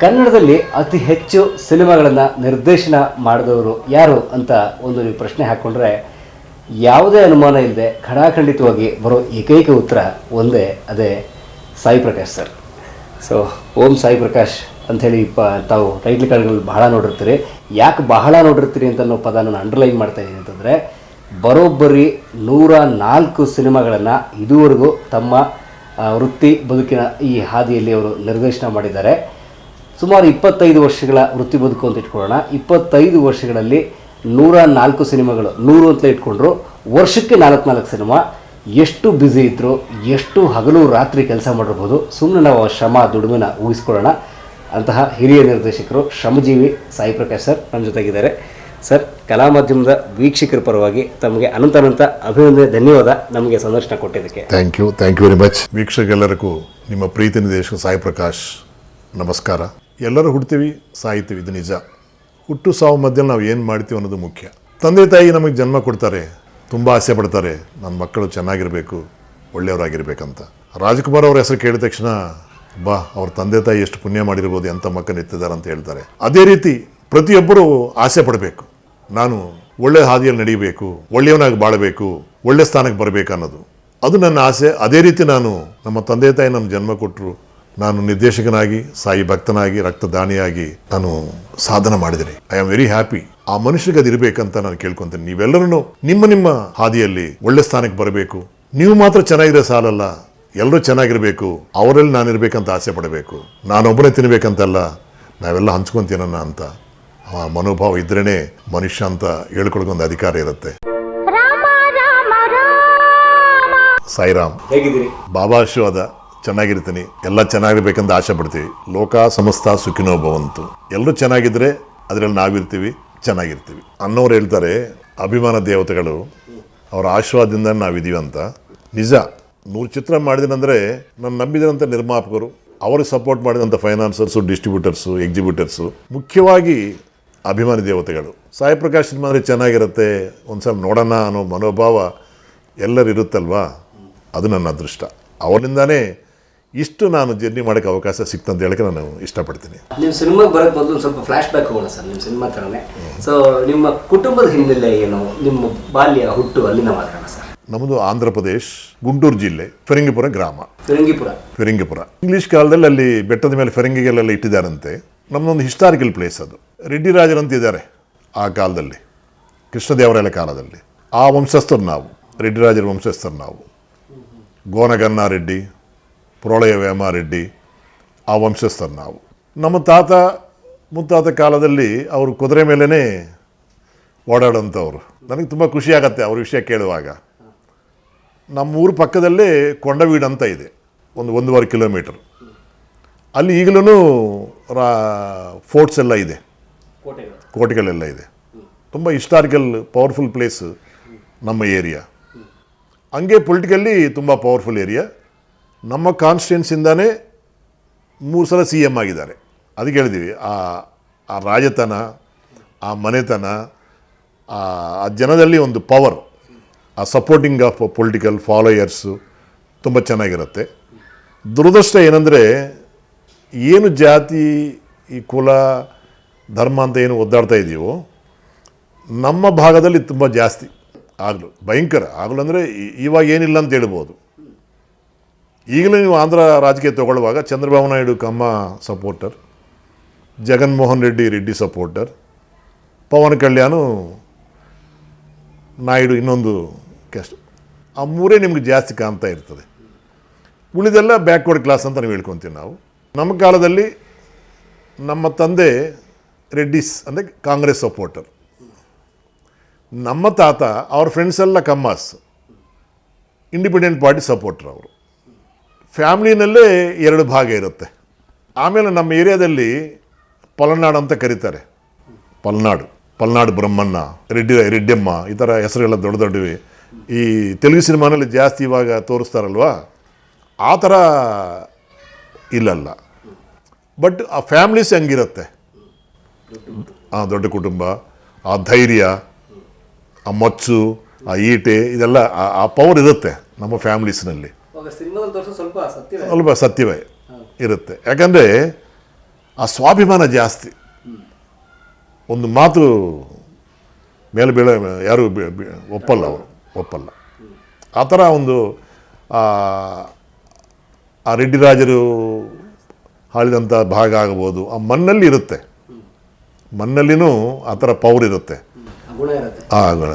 ಕನ್ನಡದಲ್ಲಿ ಅತಿ ಹೆಚ್ಚು ಸಿನಿಮಾಗಳನ್ನು ನಿರ್ದೇಶನ ಮಾಡಿದವರು ಯಾರು ಅಂತ ಒಂದು ನೀವು ಪ್ರಶ್ನೆ ಹಾಕ್ಕೊಂಡ್ರೆ ಯಾವುದೇ ಅನುಮಾನ ಇಲ್ಲದೆ ಖಡಾಖಂಡಿತವಾಗಿ ಬರೋ ಏಕೈಕ ಉತ್ತರ ಒಂದೇ, ಅದೇ ಸಾಯಿ ಪ್ರಕಾಶ್ ಸರ್. ಸೊ ಓಂ ಸಾಯಿ ಪ್ರಕಾಶ್ ಅಂಥೇಳಿ ತಾವು ಟೈಟ್ಲ್ ಕಾರ್ಡ್ಗಳಲ್ಲಿ ಬಹಳ ನೋಡಿರ್ತೀರಿ. ಯಾಕೆ ಬಹಳ ನೋಡಿರ್ತೀರಿ ಅಂತ ಅನ್ನೋ ಪದ ನಾನು ಅಂಡರ್ಲೈನ್ ಮಾಡ್ತಾ ಇದ್ದೀನಿ ಅಂತಂದರೆ, ಬರೋಬ್ಬರಿ 104 ಸಿನಿಮಾಗಳನ್ನು ಇದುವರೆಗೂ ತಮ್ಮ ವೃತ್ತಿ ಬದುಕಿನ ಈ ಹಾದಿಯಲ್ಲಿ ಅವರು ನಿರ್ದೇಶನ ಮಾಡಿದ್ದಾರೆ. ಸುಮಾರು 25 ವರ್ಷಗಳ ವೃತ್ತಿ ಬದುಕು ಅಂತ ಇಟ್ಕೊಳ್ಳೋಣ. 25 ವರ್ಷಗಳಲ್ಲಿ 104 ಸಿನಿಮಾಗಳು, 100 ಅಂತ ಇಟ್ಕೊಂಡ್ರು, ವರ್ಷಕ್ಕೆ 4 ಸಿನಿಮಾ. ಎಷ್ಟು ಬ್ಯುಸಿ ಇದ್ದರು, ಎಷ್ಟು ಹಗಲು ರಾತ್ರಿ ಕೆಲಸ ಮಾಡಿರ್ಬೋದು. ಸುಮ್ಮನೆ ನಾವು ಶ್ರಮ ದುಡಿಮೆನ ಊಹಿಸ್ಕೊಳ್ಳೋಣ. ಅಂತಹ ಹಿರಿಯ ನಿರ್ದೇಶಕರು, ಶ್ರಮಜೀವಿ ಸಾಯಿ ಪ್ರಕಾಶ್ ಸರ್ ನಮ್ಮ ಜೊತೆಗಿದ್ದಾರೆ. ಸರ್, ಕಲಾ ಮಾಧ್ಯಮದ ವೀಕ್ಷಕರ ಪರವಾಗಿ ತಮಗೆ ಅನಂತ ಅಭಿನಂದನೆ, ಧನ್ಯವಾದ ನಮಗೆ ಸಂದರ್ಶನ ಕೊಟ್ಟಿದ್ದಕ್ಕೆ. Thank you very much. ವೀಕ್ಷಕರೆಲ್ಲರಿಗೂ ನಿಮ್ಮ ಪ್ರೀತಿ ನಿರ್ದೇಶಕ ಸಾಯಿ ಪ್ರಕಾಶ್ ನಮಸ್ಕಾರ. ಎಲ್ಲರೂ ಹುಡ್ತೀವಿ, ಸಾಯ್ತೀವಿ, ಇದು ನಿಜ. ಹುಟ್ಟು ಸಾವು ಮಧ್ಯೆ ನಾವು ಏನು ಮಾಡ್ತೀವಿ ಅನ್ನೋದು ಮುಖ್ಯ. ತಂದೆ ತಾಯಿ ನಮಗೆ ಜನ್ಮ ಕೊಡ್ತಾರೆ, ತುಂಬ ಆಸೆ ಪಡ್ತಾರೆ ನನ್ನ ಮಕ್ಕಳು ಚೆನ್ನಾಗಿರಬೇಕು, ಒಳ್ಳೆಯವರಾಗಿರ್ಬೇಕಂತ. ರಾಜ್ಕುಮಾರ್ ಅವ್ರ ಹೆಸರು ಕೇಳಿದ ತಕ್ಷಣ ಬಾ ಅವ್ರ ತಂದೆ ತಾಯಿ ಎಷ್ಟು ಪುಣ್ಯ ಮಾಡಿರ್ಬೋದು, ಎಂಥ ಮಕ್ಕಳು ಎತ್ತಿದ್ದಾರೆ ಅಂತ ಹೇಳ್ತಾರೆ. ಅದೇ ರೀತಿ ಪ್ರತಿಯೊಬ್ಬರು ಆಸೆ ಪಡಬೇಕು, ನಾನು ಒಳ್ಳೆ ಹಾದಿಯಲ್ಲಿ ನಡೀಬೇಕು, ಒಳ್ಳೆಯವನಾಗಿ ಬಾಳಬೇಕು, ಒಳ್ಳೆ ಸ್ಥಾನಕ್ಕೆ ಬರಬೇಕು ಅನ್ನೋದು. ಅದು ನನ್ನ ಆಸೆ. ಅದೇ ರೀತಿ ನಾನು ನಮ್ಮ ತಂದೆ ತಾಯಿ ನಮ್ಮ ಜನ್ಮ ಕೊಟ್ಟರು, ನಾನು ನಿರ್ದೇಶಕನಾಗಿ, ಸಾಯಿ ಭಕ್ತನಾಗಿ, ರಕ್ತದಾನಿಯಾಗಿ ನಾನು ಸಾಧನೆ ಮಾಡಿದ್ದೀನಿ. I am very happy. ಆ ಮನುಷ್ಯರಿಗೆ ಅದು ಇರಬೇಕಂತ ನಾನು ಕೇಳ್ಕೊತೀನಿ. ನೀವೆಲ್ಲರೂ ನಿಮ್ಮ ಹಾದಿಯಲ್ಲಿ ಒಳ್ಳೆ ಸ್ಥಾನಕ್ಕೆ ಬರಬೇಕು. ನೀವು ಮಾತ್ರ ಚೆನ್ನಾಗಿರೋ ಸಾಲಲ್ಲ, ಎಲ್ಲರೂ ಚೆನ್ನಾಗಿರಬೇಕು, ಅವರಲ್ಲಿ ನಾನಿರ್ಬೇಕಂತ ಆಸೆ ಪಡಬೇಕು. ನಾನೊಬ್ಬನೇ ತಿನ್ನಬೇಕಂತಲ್ಲ, ನಾವೆಲ್ಲ ಹಂಚ್ಕೊಂತೀನನ್ನ ಅಂತ ಆ ಮನೋಭಾವ ಇದ್ರೇ ಮನುಷ್ಯ ಅಂತ ಹೇಳ್ಕೊಳಕೊಂದು ಅಧಿಕಾರ ಇರುತ್ತೆ. ಸಾಯಿರಾಮ್, ಹೇಗಿದ್ದೀರಿ? ಬಾಬಾ ಆಶೀರ್ವಾದ, ಚೆನ್ನಾಗಿರ್ತೀನಿ. ಎಲ್ಲ ಚೆನ್ನಾಗಿರ್ಬೇಕಂತ ಆಸೆ ಪಡ್ತೀವಿ. ಲೋಕ ಸಮಸ್ತ ಸುಖಿನೋ ಭವಂತು. ಎಲ್ಲರೂ ಚೆನ್ನಾಗಿದ್ರೆ ಅದರಲ್ಲಿ ನಾವಿರ್ತೀವಿ, ಚೆನ್ನಾಗಿರ್ತೀವಿ. ಅನ್ನೋರು ಹೇಳ್ತಾರೆ ಅಭಿಮಾನ ದೇವತೆಗಳು, ಅವರ ಆಶೀರ್ವಾದದಿಂದ ನಾವಿದ್ದೀವಿ ಅಂತ. ನಿಜ. 100 ಚಿತ್ರ ಮಾಡಿದನಂದರೆ ನಾನು ನಂಬಿದಂಥ ನಿರ್ಮಾಪಕರು, ಅವ್ರಿಗೆ ಸಪೋರ್ಟ್ ಮಾಡಿದಂಥ ಫೈನಾನ್ಸರ್ಸು, ಡಿಸ್ಟ್ರಿಬ್ಯೂಟರ್ಸು, ಎಕ್ಸಿಬ್ಯೂಟರ್ಸು, ಮುಖ್ಯವಾಗಿ ಅಭಿಮಾನಿ ದೇವತೆಗಳು. ಸಾಯಿ ಪ್ರಕಾಶ್ ಸಿನಿಮಾ ಅಂದರೆ ಚೆನ್ನಾಗಿರುತ್ತೆ, ಒಂದ್ಸಲ ನೋಡೋಣ ಅನ್ನೋ ಮನೋಭಾವ ಎಲ್ಲರೂ ಇರುತ್ತಲ್ವಾ, ಅದು ನನ್ನ ಅದೃಷ್ಟ. ಅವರಿಂದಾನೇ ಇಷ್ಟು ನಾನು ಜರ್ನಿ ಮಾಡೋಕ್ಕೆ ಅವಕಾಶ ಸಿಕ್ತಂತ ಹೇಳಕ್ಕೆ ನಾನು ಇಷ್ಟಪಡ್ತೀನಿ. ನಿಮ್ಮ ಸಿನಿಮಾಗೆ ಬರೋಕ್ಕೆ ಮೊದಲು ಸ್ವಲ್ಪ ಫ್ಲ್ಯಾಶ್ ಬ್ಯಾಕ್ ಹೋಗೋಣ ಸರ್. ನಿಮ್ಮ ಸಿನಿಮಾ ಥರನೇ. ಸೊ ನಿಮ್ಮ ಕುಟುಂಬದ ಹಿನ್ನೆಲೆ ಏನು, ನಿಮ್ಮ ಬಾಲ್ಯ ಹುಟ್ಟು ಅಲ್ಲಿನ ಮಾತಾಡೋಣ ಸರ್. ನಮ್ಮದು ಆಂಧ್ರ ಪ್ರದೇಶ್, ಗುಂಟೂರು ಜಿಲ್ಲೆ, ಫಿರಂಗಿಪುರ ಗ್ರಾಮ. ಫಿರಂಗಿಪುರ ಇಂಗ್ಲೀಷ್ ಕಾಲದಲ್ಲಿ ಅಲ್ಲಿ ಬೆಟ್ಟದ ಮೇಲೆ ಫಿರಂಗಿಗೆಲ್ಲ ಇಟ್ಟಿದ್ದಾರಂತೆ. ನಮ್ಮದೊಂದು ಹಿಸ್ಟಾರಿಕಲ್ ಪ್ಲೇಸ್ ಅದು. ರೆಡ್ಡಿ ರಾಜರಂತ ಇದ್ದಾರೆ ಆ ಕಾಲದಲ್ಲಿ, ಕೃಷ್ಣದೇವರಾಯನ ಕಾಲದಲ್ಲಿ. ಆ ವಂಶಸ್ಥರು ನಾವು, ರೆಡ್ಡಿ ರಾಜರ ವಂಶಸ್ಥರು ನಾವು. ಗೋನಗನ್ನ ರೆಡ್ಡಿ, ಪ್ರೊಳಯ ವೇಮಾರೆಡ್ಡಿ, ಆ ವಂಶಸ್ಥರು ನಾವು. ನಮ್ಮ ತಾತ ಮುತ್ತಾತ ಕಾಲದಲ್ಲಿ ಅವರು ಕುದುರೆ ಮೇಲೇ ಓಡಾಡೋಂಥವ್ರು. ನನಗೆ ತುಂಬ ಖುಷಿ ಆಗತ್ತೆ ಅವ್ರ ವಿಷಯ ಕೇಳುವಾಗ. ನಮ್ಮ ಊರ ಪಕ್ಕದಲ್ಲೇ ಕೊಂಡವೀಡು ಅಂತ ಇದೆ, 1.5 ಕಿಲೋಮೀಟರ್. ಅಲ್ಲಿ ಈಗಲೂ ಫೋರ್ಟ್ಸ್ ಎಲ್ಲ ಇದೆ, ಕೋಟೆಗಳೆಲ್ಲ ಇದೆ. ತುಂಬ ಹಿಸ್ಟಾರಿಕಲ್ ಪವರ್ಫುಲ್ ಪ್ಲೇಸ್ ನಮ್ಮ ಏರಿಯಾ. ಹಂಗೆ ಪೊಲಿಟಿಕಲ್ಲಿ ತುಂಬ ಪವರ್ಫುಲ್ ಏರಿಯಾ. ನಮ್ಮ ಕಾನ್ಸ್ಟಿಟ್ಯೂನ್ಸಿಂದಾನೇ 3 ಸಲ CM ಆಗಿದ್ದಾರೆ. ಅದಕ್ಕೆ ಹೇಳಿದ್ದೀವಿ, ಆ ರಾಜತನ, ಆ ಮನೆತನ, ಆ ಜನದಲ್ಲಿ ಒಂದು ಪವರ್, ಆ ಸಪೋರ್ಟಿಂಗ್ ಆಫ್ ಪೊಲಿಟಿಕಲ್ ಫಾಲೋಯರ್ಸು ತುಂಬ ಚೆನ್ನಾಗಿರುತ್ತೆ. ದುರದೃಷ್ಟ ಏನಂದರೆ, ಏನು ಜಾತಿ, ಈ ಕುಲ, ಧರ್ಮ ಅಂತ ಏನು ಒದ್ದಾಡ್ತಾ ಇದ್ದೀವೋ, ನಮ್ಮ ಭಾಗದಲ್ಲಿ ತುಂಬ ಜಾಸ್ತಿ. ಆಗಲೂ ಭಯಂಕರ, ಆಗಲೂ ಅಂದರೆ ಇವಾಗ ಏನಿಲ್ಲ ಅಂತ ಹೇಳ್ಬೋದು. ಈಗಲೂ ನೀವು ಆಂಧ್ರ ರಾಜಕೀಯ ತಗೊಳ್ಳುವಾಗ ಚಂದ್ರಬಾಬು ನಾಯ್ಡು ಕಮ್ಮ ಸಪೋರ್ಟರ್, ಜಗನ್ಮೋಹನ್ ರೆಡ್ಡಿ ಸಪೋರ್ಟರ್, ಪವನ್ ಕಲ್ಯಾಣು ನಾಯ್ಡು ಇನ್ನೊಂದು ಕ್ಯಾಸ್ಟ್. ಆ ಮೂರೇ ನಿಮ್ಗೆ ಜಾಸ್ತಿ ಕಾಣ್ತಾ ಇರ್ತದೆ. ಉಳಿದೆಲ್ಲ ಬ್ಯಾಕ್ವರ್ಡ್ ಕ್ಲಾಸ್ ಅಂತ ನಾವು ಹೇಳ್ಕೊತೀವಿ ನಾವು. ನಮ್ಮ ಕಾಲದಲ್ಲಿ ನಮ್ಮ ತಂದೆ ರೆಡ್ಡಿಸ್ ಅಂದರೆ ಕಾಂಗ್ರೆಸ್ ಸಪೋರ್ಟರ್, ನಮ್ಮ ತಾತ ಅವ್ರ ಫ್ರೆಂಡ್ಸ್ ಎಲ್ಲ ಕಮ್ಮಾಸ್, ಇಂಡಿಪೆಂಡೆಂಟ್ ಪಾರ್ಟಿ ಸಪೋರ್ಟರ್. ಅವರು ಫ್ಯಾಮ್ಲಿನಲ್ಲೇ 2 ಭಾಗ ಇರುತ್ತೆ. ಆಮೇಲೆ ನಮ್ಮ ಏರಿಯಾದಲ್ಲಿ ಪಲ್ನಾಡು ಅಂತ ಕರೀತಾರೆ. ಪಲ್ನಾಡು ಬ್ರಹ್ಮಣ್ಣ, ರೆಡ್ಡಮ್ಮ, ಈ ಥರ ಹೆಸರುಗಳ ದೊಡ್ಡವಿವೆ. ಈ ತೆಲುಗು ಸಿನಿಮಾನಲ್ಲಿ ಜಾಸ್ತಿ ಇವಾಗ ತೋರಿಸ್ತಾರಲ್ವ, ಆ ಥರ ಇಲ್ಲಲ್ಲ. ಬಟ್ ಆ ಫ್ಯಾಮ್ಲೀಸ್ ಹಂಗಿರುತ್ತೆ. ಆ ದೊಡ್ಡ ಕುಟುಂಬ, ಆ ಧೈರ್ಯ, ಆ ಮಚ್ಚು, ಆ ಈಟೆ, ಇದೆಲ್ಲ ಆ ಪವರ್ ಇರುತ್ತೆ ನಮ್ಮ ಫ್ಯಾಮ್ಲೀಸ್ನಲ್ಲಿ. ಸ್ವಲ್ಪ ಸತ್ಯವೇ ಇರುತ್ತೆ. ಯಾಕಂದರೆ ಆ ಸ್ವಾಭಿಮಾನ ಜಾಸ್ತಿ. ಒಂದು ಮಾತು ಮೇಲೆ ಬೀಳ ಯಾರು ಒಪ್ಪಲ್ಲ, ಅವರು ಒಪ್ಪಲ್ಲ. ಆ ಥರ ಒಂದು ಆ ರೆಡ್ಡಿ ರಾಜರು ಆಳಿದಂಥ ಭಾಗ ಆಗ್ಬೋದು, ಆ ಮಣ್ಣಲ್ಲಿ ಇರುತ್ತೆ, ಮಣ್ಣಲ್ಲಿನೂ ಆ ಥರ ಪವರ್ ಇರುತ್ತೆ. ಆ ಗುಣ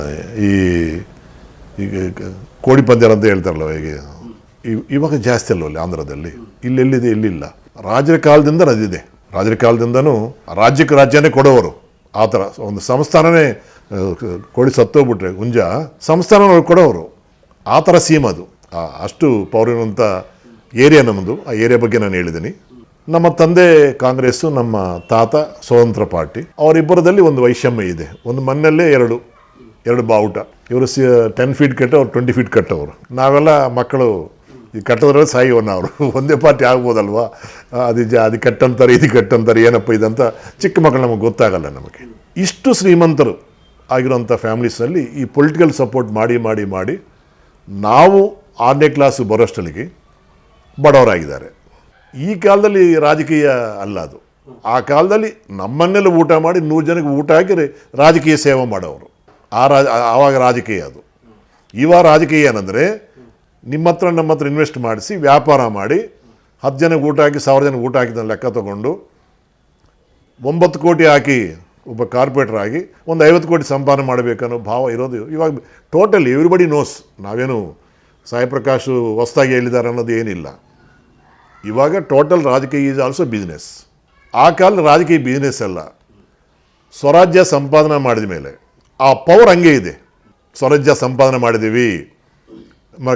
ಈಗ ಕೋಡಿ ಪಂದ್ಯ ಅಂತ ಹೇಳ್ತಾರಲ್ಲ, ಈಗ ಇವಾಗ ಜಾಸ್ತಿ ಅಲ್ವಲ್ಲ ಆಂಧ್ರದಲ್ಲಿ, ಇಲ್ಲೆಲ್ಲಿದೆ, ಇಲ್ಲಿಲ್ಲ. ರಾಜರ ಕಾಲದಿಂದ ಅದಿದೆ. ರಾಜರ ಕಾಲದಿಂದನೂ ರಾಜ್ಯನೇ ಕೊಡೋರು. ಆ ಥರ ಒಂದು ಸಂಸ್ಥಾನನೇ ಕೋಡಿ ಸತ್ತೋಗ್ಬಿಟ್ರೆ ಹುಂಜ ಸಂಸ್ಥಾನ ಕೊಡೋರು. ಆ ಥರ ಸೀಮ್ ಅದು. ಅಷ್ಟು ಪವರ್ ಇರುವಂಥ ಏರಿಯಾ ನಮ್ಮದು. ಆ ಏರಿಯಾ ಬಗ್ಗೆ ನಾನು ಹೇಳಿದ್ದೀನಿ. ನಮ್ಮ ತಂದೆ ಕಾಂಗ್ರೆಸ್ಸು, ನಮ್ಮ ತಾತ ಸ್ವತಂತ್ರ ಪಾರ್ಟಿ. ಅವರಿಬ್ಬರದಲ್ಲಿ ಒಂದು ವೈಷಮ್ಯ ಇದೆ. ಒಂದು ಮಣ್ಣಲ್ಲೇ ಎರಡು ಬಾವುಟ. ಇವರು 10 ಫೀಟ್ ಕಟ್ಟೋರು, 20 ಫೀಟ್ ಕಟ್ಟೋರು. ನಾವೆಲ್ಲ ಮಕ್ಕಳು ಈ ಕಟ್ಟೋದ್ರಲ್ಲಿ ಸಾಯಿವನ್ನ ಅವರು ಒಂದೇ ಪಾರ್ಟಿ ಆಗ್ಬೋದಲ್ವಾ, ಅದು ಕಟ್ಟಂತಾರೆ, ಇದು ಕಟ್ಟಂತಾರೆ, ಏನಪ್ಪ ಇದಂತ ಚಿಕ್ಕ ಮಕ್ಕಳು ನಮಗೆ ಗೊತ್ತಾಗಲ್ಲ. ನಮಗೆ ಇಷ್ಟು ಶ್ರೀಮಂತರು ಆಗಿರೋಂಥ ಫ್ಯಾಮಿಲೀಸಲ್ಲಿ ಈ ಪೊಲಿಟಿಕಲ್ ಸಪೋರ್ಟ್ ಮಾಡಿ ಮಾಡಿ ಮಾಡಿ ನಾವು 6ನೇ ಕ್ಲಾಸು ಬರೋಷ್ಟಲ್ಲಿಗೆ ಬಡವರಾಗಿದ್ದಾರೆ. ಈ ಕಾಲದಲ್ಲಿ ರಾಜಕೀಯ ಅಲ್ಲ ಅದು. ಆ ಕಾಲದಲ್ಲಿ ನಮ್ಮನ್ನೆಲ್ಲ ಊಟ ಮಾಡಿ 100 ಜನಕ್ಕೆ ಊಟ ಹಾಕಿ ರಾಜಕೀಯ ಸೇವೆ ಮಾಡೋರು. ಆವಾಗ ರಾಜಕೀಯ ಅದು. ಇವಾಗ ರಾಜಕೀಯ ಏನಂದರೆ ನಿಮ್ಮ ಹತ್ರ ನಮ್ಮ ಹತ್ರ ಇನ್ವೆಸ್ಟ್ ಮಾಡಿಸಿ ವ್ಯಾಪಾರ ಮಾಡಿ 10 ಜನಕ್ಕೆ ಊಟ ಹಾಕಿ 1000 ಜನಕ್ಕೆ ಊಟ ಹಾಕಿದ ಲೆಕ್ಕ ತೊಗೊಂಡು 9 ಕೋಟಿ ಹಾಕಿ ಒಬ್ಬ ಕಾರ್ಪೊರೇಟರ್ ಆಗಿ ಒಂದು 50 ಕೋಟಿ ಸಂಪಾದನೆ ಮಾಡಬೇಕನ್ನೋ ಭಾವ ಇರೋದು ಇವಾಗ ಟೋಟಲ್ ಎವ್ರಿಬಡಿ ನೋಸ್. ನಾವೇನು ಸಾಯಿಪ್ರಕಾಶ್ ಹೊಸ್ದಾಗಿ ಹೇಳಿದ್ದಾರೆ ಅನ್ನೋದು ಏನಿಲ್ಲ. ಇವಾಗ ಟೋಟಲ್ ರಾಜಕೀಯ ಈಸ್ ಆಲ್ಸೋ ಬಿಸ್ನೆಸ್. ಆ ಕಾಲದ ರಾಜಕೀಯ ಬಿಸ್ನೆಸ್ ಅಲ್ಲ. ಸ್ವರಾಜ್ಯ ಸಂಪಾದನೆ ಮಾಡಿದ ಮೇಲೆ ಆ ಪವರ್ ಹಂಗೆ ಇದೆ. ಸ್ವರಾಜ್ಯ ಸಂಪಾದನೆ ಮಾಡಿದ್ದೀವಿ,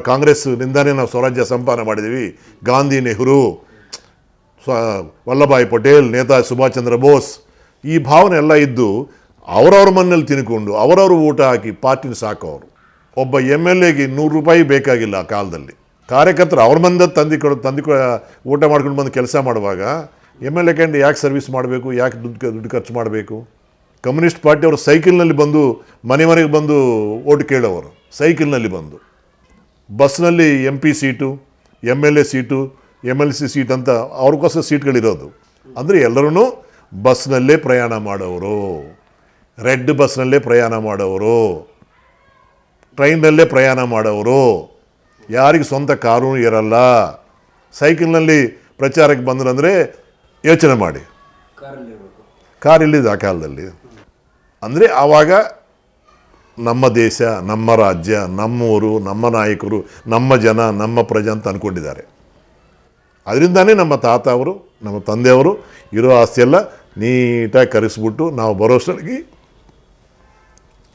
ಕಾಂಗ್ರೆಸ್ನಿಂದಾನೇ ನಾವು ಸ್ವರಾಜ್ಯ ಸಂಪಾದನೆ ಮಾಡಿದ್ದೀವಿ. ಗಾಂಧಿ, ನೆಹರು, ವಲ್ಲಭಾಯ್ ಪಟೇಲ್, ನೇತಾಜಿ ಸುಭಾಷ್ ಚಂದ್ರ ಬೋಸ್, ಈ ಭಾವನೆ ಎಲ್ಲ ಇದ್ದು ಅವರವ್ರ ಮನೇಲಿ ತಿನ್ಕೊಂಡು ಅವರವರು ಊಟ ಹಾಕಿ ಪಾರ್ಟಿನ ಸಾಕೋರು. ಒಬ್ಬ MLAಗೆ 100 ರೂಪಾಯಿ ಬೇಕಾಗಿಲ್ಲ ಆ ಕಾಲದಲ್ಲಿ. ಕಾರ್ಯಕರ್ತರು ಅವ್ರ ಮಂದ ತಂದು ಊಟ ಮಾಡ್ಕೊಂಡು ಬಂದು ಕೆಲಸ ಮಾಡುವಾಗ MLA ಕ್ಯಾಂಡ್ ಯಾಕೆ ಸರ್ವಿಸ್ ಮಾಡಬೇಕು, ಯಾಕೆ ದುಡ್ಡು ಖರ್ಚು ಮಾಡಬೇಕು? ಕಮ್ಯುನಿಸ್ಟ್ ಪಾರ್ಟಿಯವರು ಸೈಕಲ್ನಲ್ಲಿ ಬಂದು ಮನೆಗೆ ಬಂದು ಓಟ್ ಕೇಳೋರು. ಸೈಕಲ್ನಲ್ಲಿ ಬಂದು ಬಸ್ನಲ್ಲಿ MP seat, MLA seat, MLC seat ಅಂತ ಅವ್ರಿಗೋಸ್ಕರ ಸೀಟ್ಗಳಿರೋದು. ಅಂದರೆ ಎಲ್ಲರೂ ಬಸ್ನಲ್ಲೇ ಪ್ರಯಾಣ ಮಾಡೋರು, ರೆಡ್ ಬಸ್ನಲ್ಲೇ ಪ್ರಯಾಣ ಮಾಡೋರು, ಟ್ರೈನ್ನಲ್ಲೇ ಪ್ರಯಾಣ ಮಾಡೋರು. ಯಾರಿಗೆ ಸ್ವಂತ ಕಾರು ಇರಲ್ಲ. ಸೈಕಲ್ನಲ್ಲಿ ಪ್ರಚಾರಕ್ಕೆ ಬಂದ್ರಂದರೆ ಯೋಚನೆ ಮಾಡಿ, ಕಾರ್ ಇಲ್ಲಿದೆ ಆ ಕಾಲದಲ್ಲಿ. ಅಂದರೆ ಆವಾಗ ನಮ್ಮ ದೇಶ, ನಮ್ಮ ರಾಜ್ಯ, ನಮ್ಮೂರು, ನಮ್ಮ ನಾಯಕರು, ನಮ್ಮ ಜನ, ನಮ್ಮ ಪ್ರಜೆ ಅಂತ ಅಂದ್ಕೊಂಡಿದ್ದಾರೆ. ಅದರಿಂದಾನೇ ನಮ್ಮ ತಾತ ಅವರು, ನಮ್ಮ ತಂದೆಯವರು ಇರೋ ಆಸ್ತಿಯೆಲ್ಲ ನೀಟಾಗಿ ಕರೆಸ್ಬಿಟ್ಟು ನಾವು ಬರೋಷ್ಟೊಳಗೆ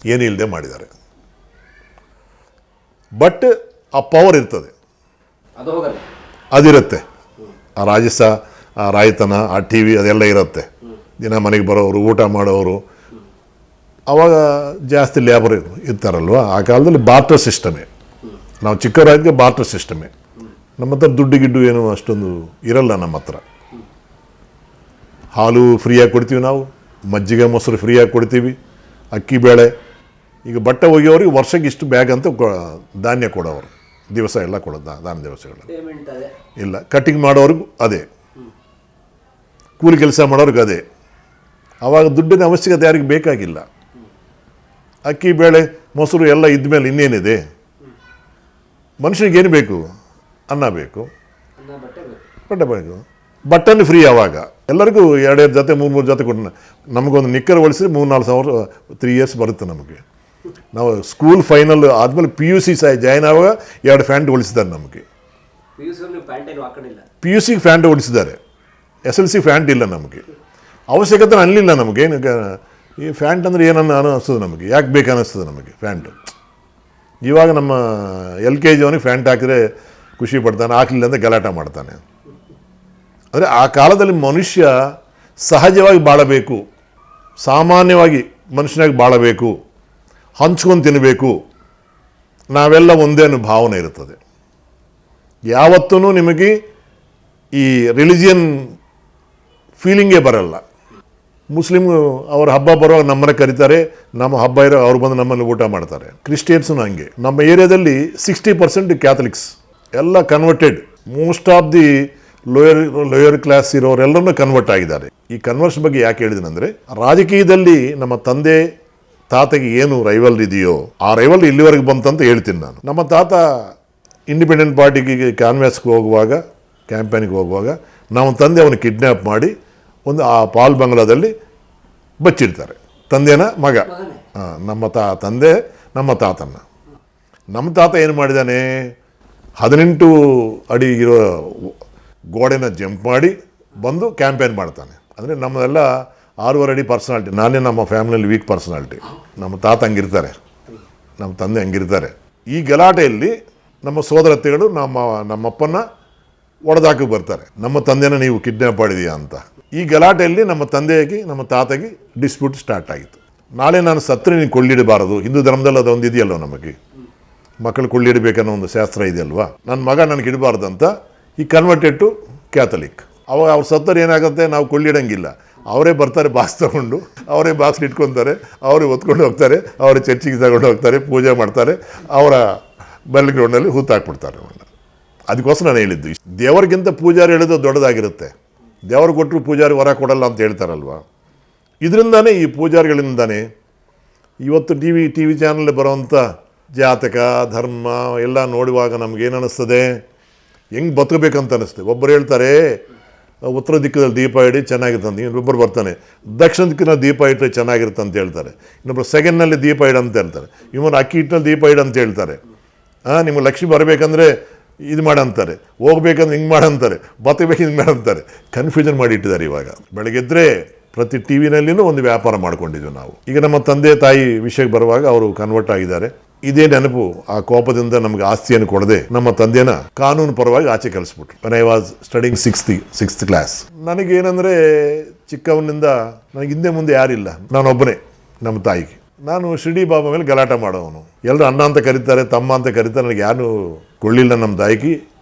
ಏನಿಲ್ಲದೆ ಮಾಡಿದ್ದಾರೆ. ಬಟ್ ಆ ಪವರ್ ಇರ್ತದೆ, ಅದಿರುತ್ತೆ. ಆ ರಾಜಸ, ಆ ರಾಯತನ, ಆ TV ಅದೆಲ್ಲ ಇರುತ್ತೆ. ದಿನ ಮನೆಗೆ ಬರೋರು, ಊಟ ಮಾಡೋರು. ಆವಾಗ ಜಾಸ್ತಿ ಲೇಬರ್ ಇರ್ತಾರಲ್ವ. ಆ ಕಾಲದಲ್ಲಿ ಬಾರ್ಟರ್ ಸಿಸ್ಟಮೇ. ನಾವು ಚಿಕ್ಕವರಾಗಿದ್ದರೆ ಬಾರ್ಟರ್ ಸಿಸ್ಟಮೇ. ನಮ್ಮ ಹತ್ರ ದುಡ್ಡು ಗಿಡ್ಡು ಏನು ಅಷ್ಟೊಂದು ಇರಲ್ಲ. ನಮ್ಮ ಹತ್ರ ಹಾಲು ಫ್ರೀಯಾಗಿ ಕೊಡ್ತೀವಿ, ನಾವು ಮಜ್ಜಿಗೆ ಮೊಸರು ಫ್ರೀಯಾಗಿ ಕೊಡ್ತೀವಿ, ಅಕ್ಕಿ ಬೇಳೆ. ಈಗ ಬಟ್ಟೆ ಒಗೆಯೋರಿಗೆ ವರ್ಷಕ್ಕೆ ಇಷ್ಟು ಬ್ಯಾಗ್ ಅಂತ ಧಾನ್ಯ ಕೊಡೋರು. ದಿವಸ ಎಲ್ಲ ಕೊಡೋದು, ದಾನ ದಿವಸಗಳು ಇಲ್ಲ. ಕಟಿಂಗ್ ಮಾಡೋರಿಗೂ ಅದೇ, ಕೂಲಿ ಕೆಲಸ ಮಾಡೋರಿಗೆ ಅದೇ. ಆವಾಗ ದುಡ್ಡಿನ ಅವಶ್ಯಕತೆ ಯಾರಿಗೆ ಬೇಕಾಗಿಲ್ಲ. ಅಕ್ಕಿ ಬೇಳೆ ಮೊಸರು ಎಲ್ಲ ಇದ್ಮೇಲೆ ಇನ್ನೇನಿದೆ? ಮನುಷ್ಯನಿಗೇನು ಬೇಕು? ಅನ್ನ ಬೇಕು, ಬಟ್ಟೆ ಬೇಕು. ಬಟ್ಟೆನೂ ಫ್ರೀ. ಆವಾಗ ಎಲ್ಲರಿಗೂ 2 ಜೊತೆ 3 ಜೊತೆ ಕೊಟ್ಟು ನಮಗೊಂದು ನಿಕ್ಕರ್ ಹೊಲಿಸಿದ್ರೆ 3-4 ಸಾವಿರ 3 ಇಯರ್ಸ್ ಬರುತ್ತೆ ನಮಗೆ. ನಾವು ಸ್ಕೂಲ್ ಫೈನಲ್ ಆದಮೇಲೆ PUC ಜಾಯ್ನ್ ಆಗುವಾಗ 2 ಪ್ಯಾಂಟ್ ಹೊಲಿಸಿದ್ದಾರೆ ನಮಗೆ. PUCಗೆ ಪ್ಯಾಂಟ್ ಹೊಲಿಸಿದ್ದಾರೆ, SLC ಪ್ಯಾಂಟ್ ಇಲ್ಲ ನಮಗೆ. ಅವಶ್ಯಕತೆ ಅನ್ನಲಿಲ್ಲ ನಮಗೆ. ಈ ಪ್ಯಾಂಟ್ ಅಂದರೆ ಏನನ್ನ ಅನ್ನಿಸ್ತದೆ ನಮಗೆ, ಯಾಕೆ ಬೇಕು ಅನ್ನಿಸ್ತದೆ ನಮಗೆ ಪ್ಯಾಂಟು. ಇವಾಗ ನಮ್ಮ LKG ಅವನಿಗೆ ಪ್ಯಾಂಟ್ ಹಾಕಿದ್ರೆ ಖುಷಿ ಪಡ್ತಾನೆ, ಹಾಕಲಿಲ್ಲ ಅಂದರೆ ಗಲಾಟೆ ಮಾಡ್ತಾನೆ. ಅಂದರೆ ಆ ಕಾಲದಲ್ಲಿ ಮನುಷ್ಯ ಸಹಜವಾಗಿ ಬಾಳಬೇಕು, ಸಾಮಾನ್ಯವಾಗಿ ಮನುಷ್ಯನಾಗಿ ಬಾಳಬೇಕು, ಹಂಚ್ಕೊಂಡು ತಿನ್ನಬೇಕು, ನಾವೆಲ್ಲ ಒಂದೇ ಅನ್ನೋ ಭಾವನೆ ಇರ್ತದೆ. ಯಾವತ್ತೂ ನಿಮಗೆ ಈ ರಿಲಿಜಿಯನ್ ಫೀಲಿಂಗೇ ಬರಲ್ಲ. ಮುಸ್ಲಿಮ್ ಅವ್ರ ಹಬ್ಬ ಬರುವಾಗ ನಮ್ಮನ್ನ ಕರೀತಾರೆ, ನಮ್ಮ ಹಬ್ಬ ಇರೋ ಅವ್ರು ಬಂದು ನಮ್ಮಲ್ಲಿ ಊಟ ಮಾಡ್ತಾರೆ. ಕ್ರಿಶ್ಚಿಯನ್ಸು ಹಂಗೆ. ನಮ್ಮ ಏರಿಯಾದಲ್ಲಿ 60% ಕ್ಯಾಥಲಿಕ್ಸ್, ಎಲ್ಲ converted. Most of the lower class ಇರೋರೆಲ್ಲರನ್ನೂ ಕನ್ವರ್ಟ್ ಆಗಿದ್ದಾರೆ. ಈ ಕನ್ವರ್ಷನ್ ಬಗ್ಗೆ ಯಾಕೆ ಹೇಳಿದೆನೆಂದರೆ, ರಾಜಕೀಯದಲ್ಲಿ ನಮ್ಮ ತಂದೆ ತಾತಗೆ ಏನು ರೈವಲ್ ಇದೆಯೋ ಆ ರೈವಲ್ ಇಲ್ಲಿವರೆಗೆ ಬಂತಂತ ಹೇಳ್ತೀನಿ ನಾನು. ನಮ್ಮ ತಾತ ಇಂಡಿಪೆಂಡೆಂಟ್ ಪಾರ್ಟಿಗೆ ಕ್ಯಾನ್ವ್ಯಾಸ್ಗೆ ಹೋಗುವಾಗ, ಕ್ಯಾಂಪೇನಿಗೆ ಹೋಗುವಾಗ ನಮ್ಮ ತಂದೆ ಅವನು ಕಿಡ್ನ್ಯಾಪ್ ಮಾಡಿ ಒಂದು ಆ ಪಾಲ್ ಬಂಗ್ಲಾದಲ್ಲಿ ಬಚ್ಚಿಡ್ತಾರೆ. ತಂದೆನ ಮಗ, ನಮ್ಮ ತಂದೆ ನಮ್ಮ ತಾತನ್ನ. ನಮ್ಮ ತಾತ ಏನು ಮಾಡಿದ್ದಾನೆ, 18 ಅಡಿ ಇರೋ ಗೋಡೆನ ಜಂಪ್ ಮಾಡಿ ಬಂದು ಕ್ಯಾಂಪೇನ್ ಮಾಡ್ತಾನೆ. ಅಂದರೆ ನಮ್ಮದೆಲ್ಲ 6.5 ಅಡಿ ಪರ್ಸನಾಲಿಟಿ. ನಾನೇ ನಮ್ಮ ಫ್ಯಾಮಿಲಿಯಲ್ಲಿ ವೀಕ್ ಪರ್ಸನಾಲಿಟಿ. ನಮ್ಮ ತಾತ ಹಂಗಿರ್ತಾರೆ, ನಮ್ಮ ತಂದೆ ಹಂಗಿರ್ತಾರೆ. ಈ ಗಲಾಟೆಯಲ್ಲಿ ನಮ್ಮ ಸೋದರತೆಗಳು ನಮ್ಮಪ್ಪನ ಒಡೆದಾಕಿ ಬರ್ತಾರೆ, ನಮ್ಮ ತಂದೆನ ನೀವು ಕಿಡ್ನ್ಯಾಪ್ ಮಾಡಿದೀಯಾ ಅಂತ. ಈ ಗಲಾಟೆಯಲ್ಲಿ ನಮ್ಮ ತಂದೆಗೆ ನಮ್ಮ ತಾತಗೆ ಡಿಸ್ಪ್ಯೂಟ್ ಸ್ಟಾರ್ಟ್ ಆಗಿತ್ತು. ನಾಳೆ ನಾನು ಸತ್ತರೆ ನೀನು ಕೊಳ್ಳಿಡಬಾರದು, ಹಿಂದೂ ಧರ್ಮದಲ್ಲಿ ಅದೊಂದು ಇದೆಯಲ್ವ, ನಮಗೆ ಮಕ್ಕಳು ಕೊಳ್ಳಿಡಬೇಕನ್ನೋ ಒಂದು ಶಾಸ್ತ್ರ ಇದೆಯಲ್ವಾ. ನನ್ನ ಮಗ ನನಗೆ ಇಡಬಾರ್ದು ಅಂತ ಈ ಕನ್ವರ್ಟೆಡ್ ಟು ಕ್ಯಾಥಲಿಕ್. ಅವಾಗ ಅವ್ರು ಸತ್ತರೆ ಏನಾಗುತ್ತೆ, ನಾವು ಕೊಳ್ಳಿಡಂಗಿಲ್ಲ, ಅವರೇ ಬರ್ತಾರೆ ಬಾಕ್ಸ್ ತಗೊಂಡು, ಅವರೇ ಬಾಕ್ಸ್ ಇಟ್ಕೊತಾರೆ, ಅವರೇ ಹೊತ್ಕೊಂಡು ಹೋಗ್ತಾರೆ, ಅವರೇ ಚರ್ಚಿಗೆ ತಗೊಂಡು ಹೋಗ್ತಾರೆ, ಪೂಜೆ ಮಾಡ್ತಾರೆ, ಅವರ ಬೆಲ್ ಗ್ರೌಂಡಲ್ಲಿ ಹೂತಾಕ್ಬಿಡ್ತಾರೆ. ಅದಕ್ಕೋಸ್ಕರ ನಾನು ಹೇಳಿದ್ದು, ದೇವರಿಗಿಂತ ಪೂಜಾರಿ ಹೇಳೋದು ದೊಡ್ಡದಾಗಿರುತ್ತೆ. ದೇವರು ಕೊಟ್ಟರು ಪೂಜಾರಿ ವರ ಕೊಡಲ್ಲ ಅಂತ ಹೇಳ್ತಾರಲ್ವ. ಇದರಿಂದಾನೇ, ಈ ಪೂಜಾರಿಗಳಿಂದಾನೇ ಇವತ್ತು ಟಿ ವಿ ಚಾನಲ್ ಬರೋವಂಥ ಜಾತಕ ಧರ್ಮ ಎಲ್ಲ ನೋಡುವಾಗ ನಮಗೇನು ಅನ್ನಿಸ್ತದೆ, ಹೆಂಗೆ ಬದುಕಬೇಕಂತ ಅನ್ನಿಸ್ತದೆ. ಒಬ್ಬರು ಹೇಳ್ತಾರೆ ಉತ್ತರ ದಿಕ್ಕದಲ್ಲಿ ದೀಪ ಇಡಿ ಚೆನ್ನಾಗಿರ್ತಂತ, ಇನ್ನೊಬ್ಬರು ಬರ್ತಾನೆ ದಕ್ಷಿಣ ದಿಕ್ಕಿನಲ್ಲಿ ದೀಪ ಇಟ್ಟರೆ ಚೆನ್ನಾಗಿರುತ್ತೆ ಅಂತ ಹೇಳ್ತಾರೆ, ಇನ್ನೊಬ್ಬರು ಸೆಕೆಂಡ್ನಲ್ಲಿ ದೀಪ ಇಡ ಅಂತ ಹೇಳ್ತಾರೆ, ಇವನು ಅಕ್ಕಿ ಹಿಟ್ಟಿನಲ್ಲಿ ದೀಪ ಇಡ ಅಂತ ಹೇಳ್ತಾರೆ. ನಿಮಗೆ ಲಕ್ಷ್ಮಿ ಬರಬೇಕಂದ್ರೆ ಇದು ಮಾಡಂತಾರೆ, ಹೋಗ್ಬೇಕಂದ್ರೆ ಹಿಂಗೆ ಮಾಡಂತಾರೆ, ಬತ್ತಬೇಕು ಹಿಂಗೆ ಮಾಡಂತಾರೆ. ಕನ್ಫ್ಯೂಷನ್ ಮಾಡಿ ಇಟ್ಟಿದ್ದಾರೆ. ಇವಾಗ ಬೆಳಗ್ಗೆದ್ರೆ ಪ್ರತಿ ಟಿ ವಿನಲ್ಲಿನೂ ಒಂದು ವ್ಯಾಪಾರ ಮಾಡ್ಕೊಂಡಿದ್ವಿ ನಾವು. ಈಗ ನಮ್ಮ ತಂದೆ ತಾಯಿ ವಿಷಯಕ್ಕೆ ಬರುವಾಗ ಅವರು ಕನ್ವರ್ಟ್ ಆಗಿದ್ದಾರೆ. ಇದೇ ನೆನಪು, ಆ ಕೋಪದಿಂದ ನಮಗೆ ಆಸ್ತಿಯನ್ನು ಕೊಡದೆ ನಮ್ಮ ತಂದೆನ ಕಾನೂನು ಪರವಾಗಿ ಆಚೆ ಕಳಿಸ್ಬಿಟ್ರು. When I was studying sixth class. ನನಗೇನೆಂದರೆ, ಚಿಕ್ಕವನಿಂದ ನನಗೆ ಹಿಂದೆ ಮುಂದೆ ಯಾರಿಲ್ಲ, ನಾನೊಬ್ಬನೇ ನಮ್ಮ ತಾಯಿಗೆ. ನಾನು ಶಿರ್ಡಿ ಬಾಬಾ ಮೇಲೆ ಗಲಾಟೆ ಮಾಡೋವನು. ಎಲ್ಲರೂ ಅಣ್ಣ ಅಂತ ಕರೀತಾರೆ, ತಮ್ಮ ಅಂತ ಕರೀತಾರೆ, ನನಗೆ ಯಾರು ಕೊಳ್ಳಿಲ್ಲ ನಮ್ಮ ತಾಯಿಗೆ,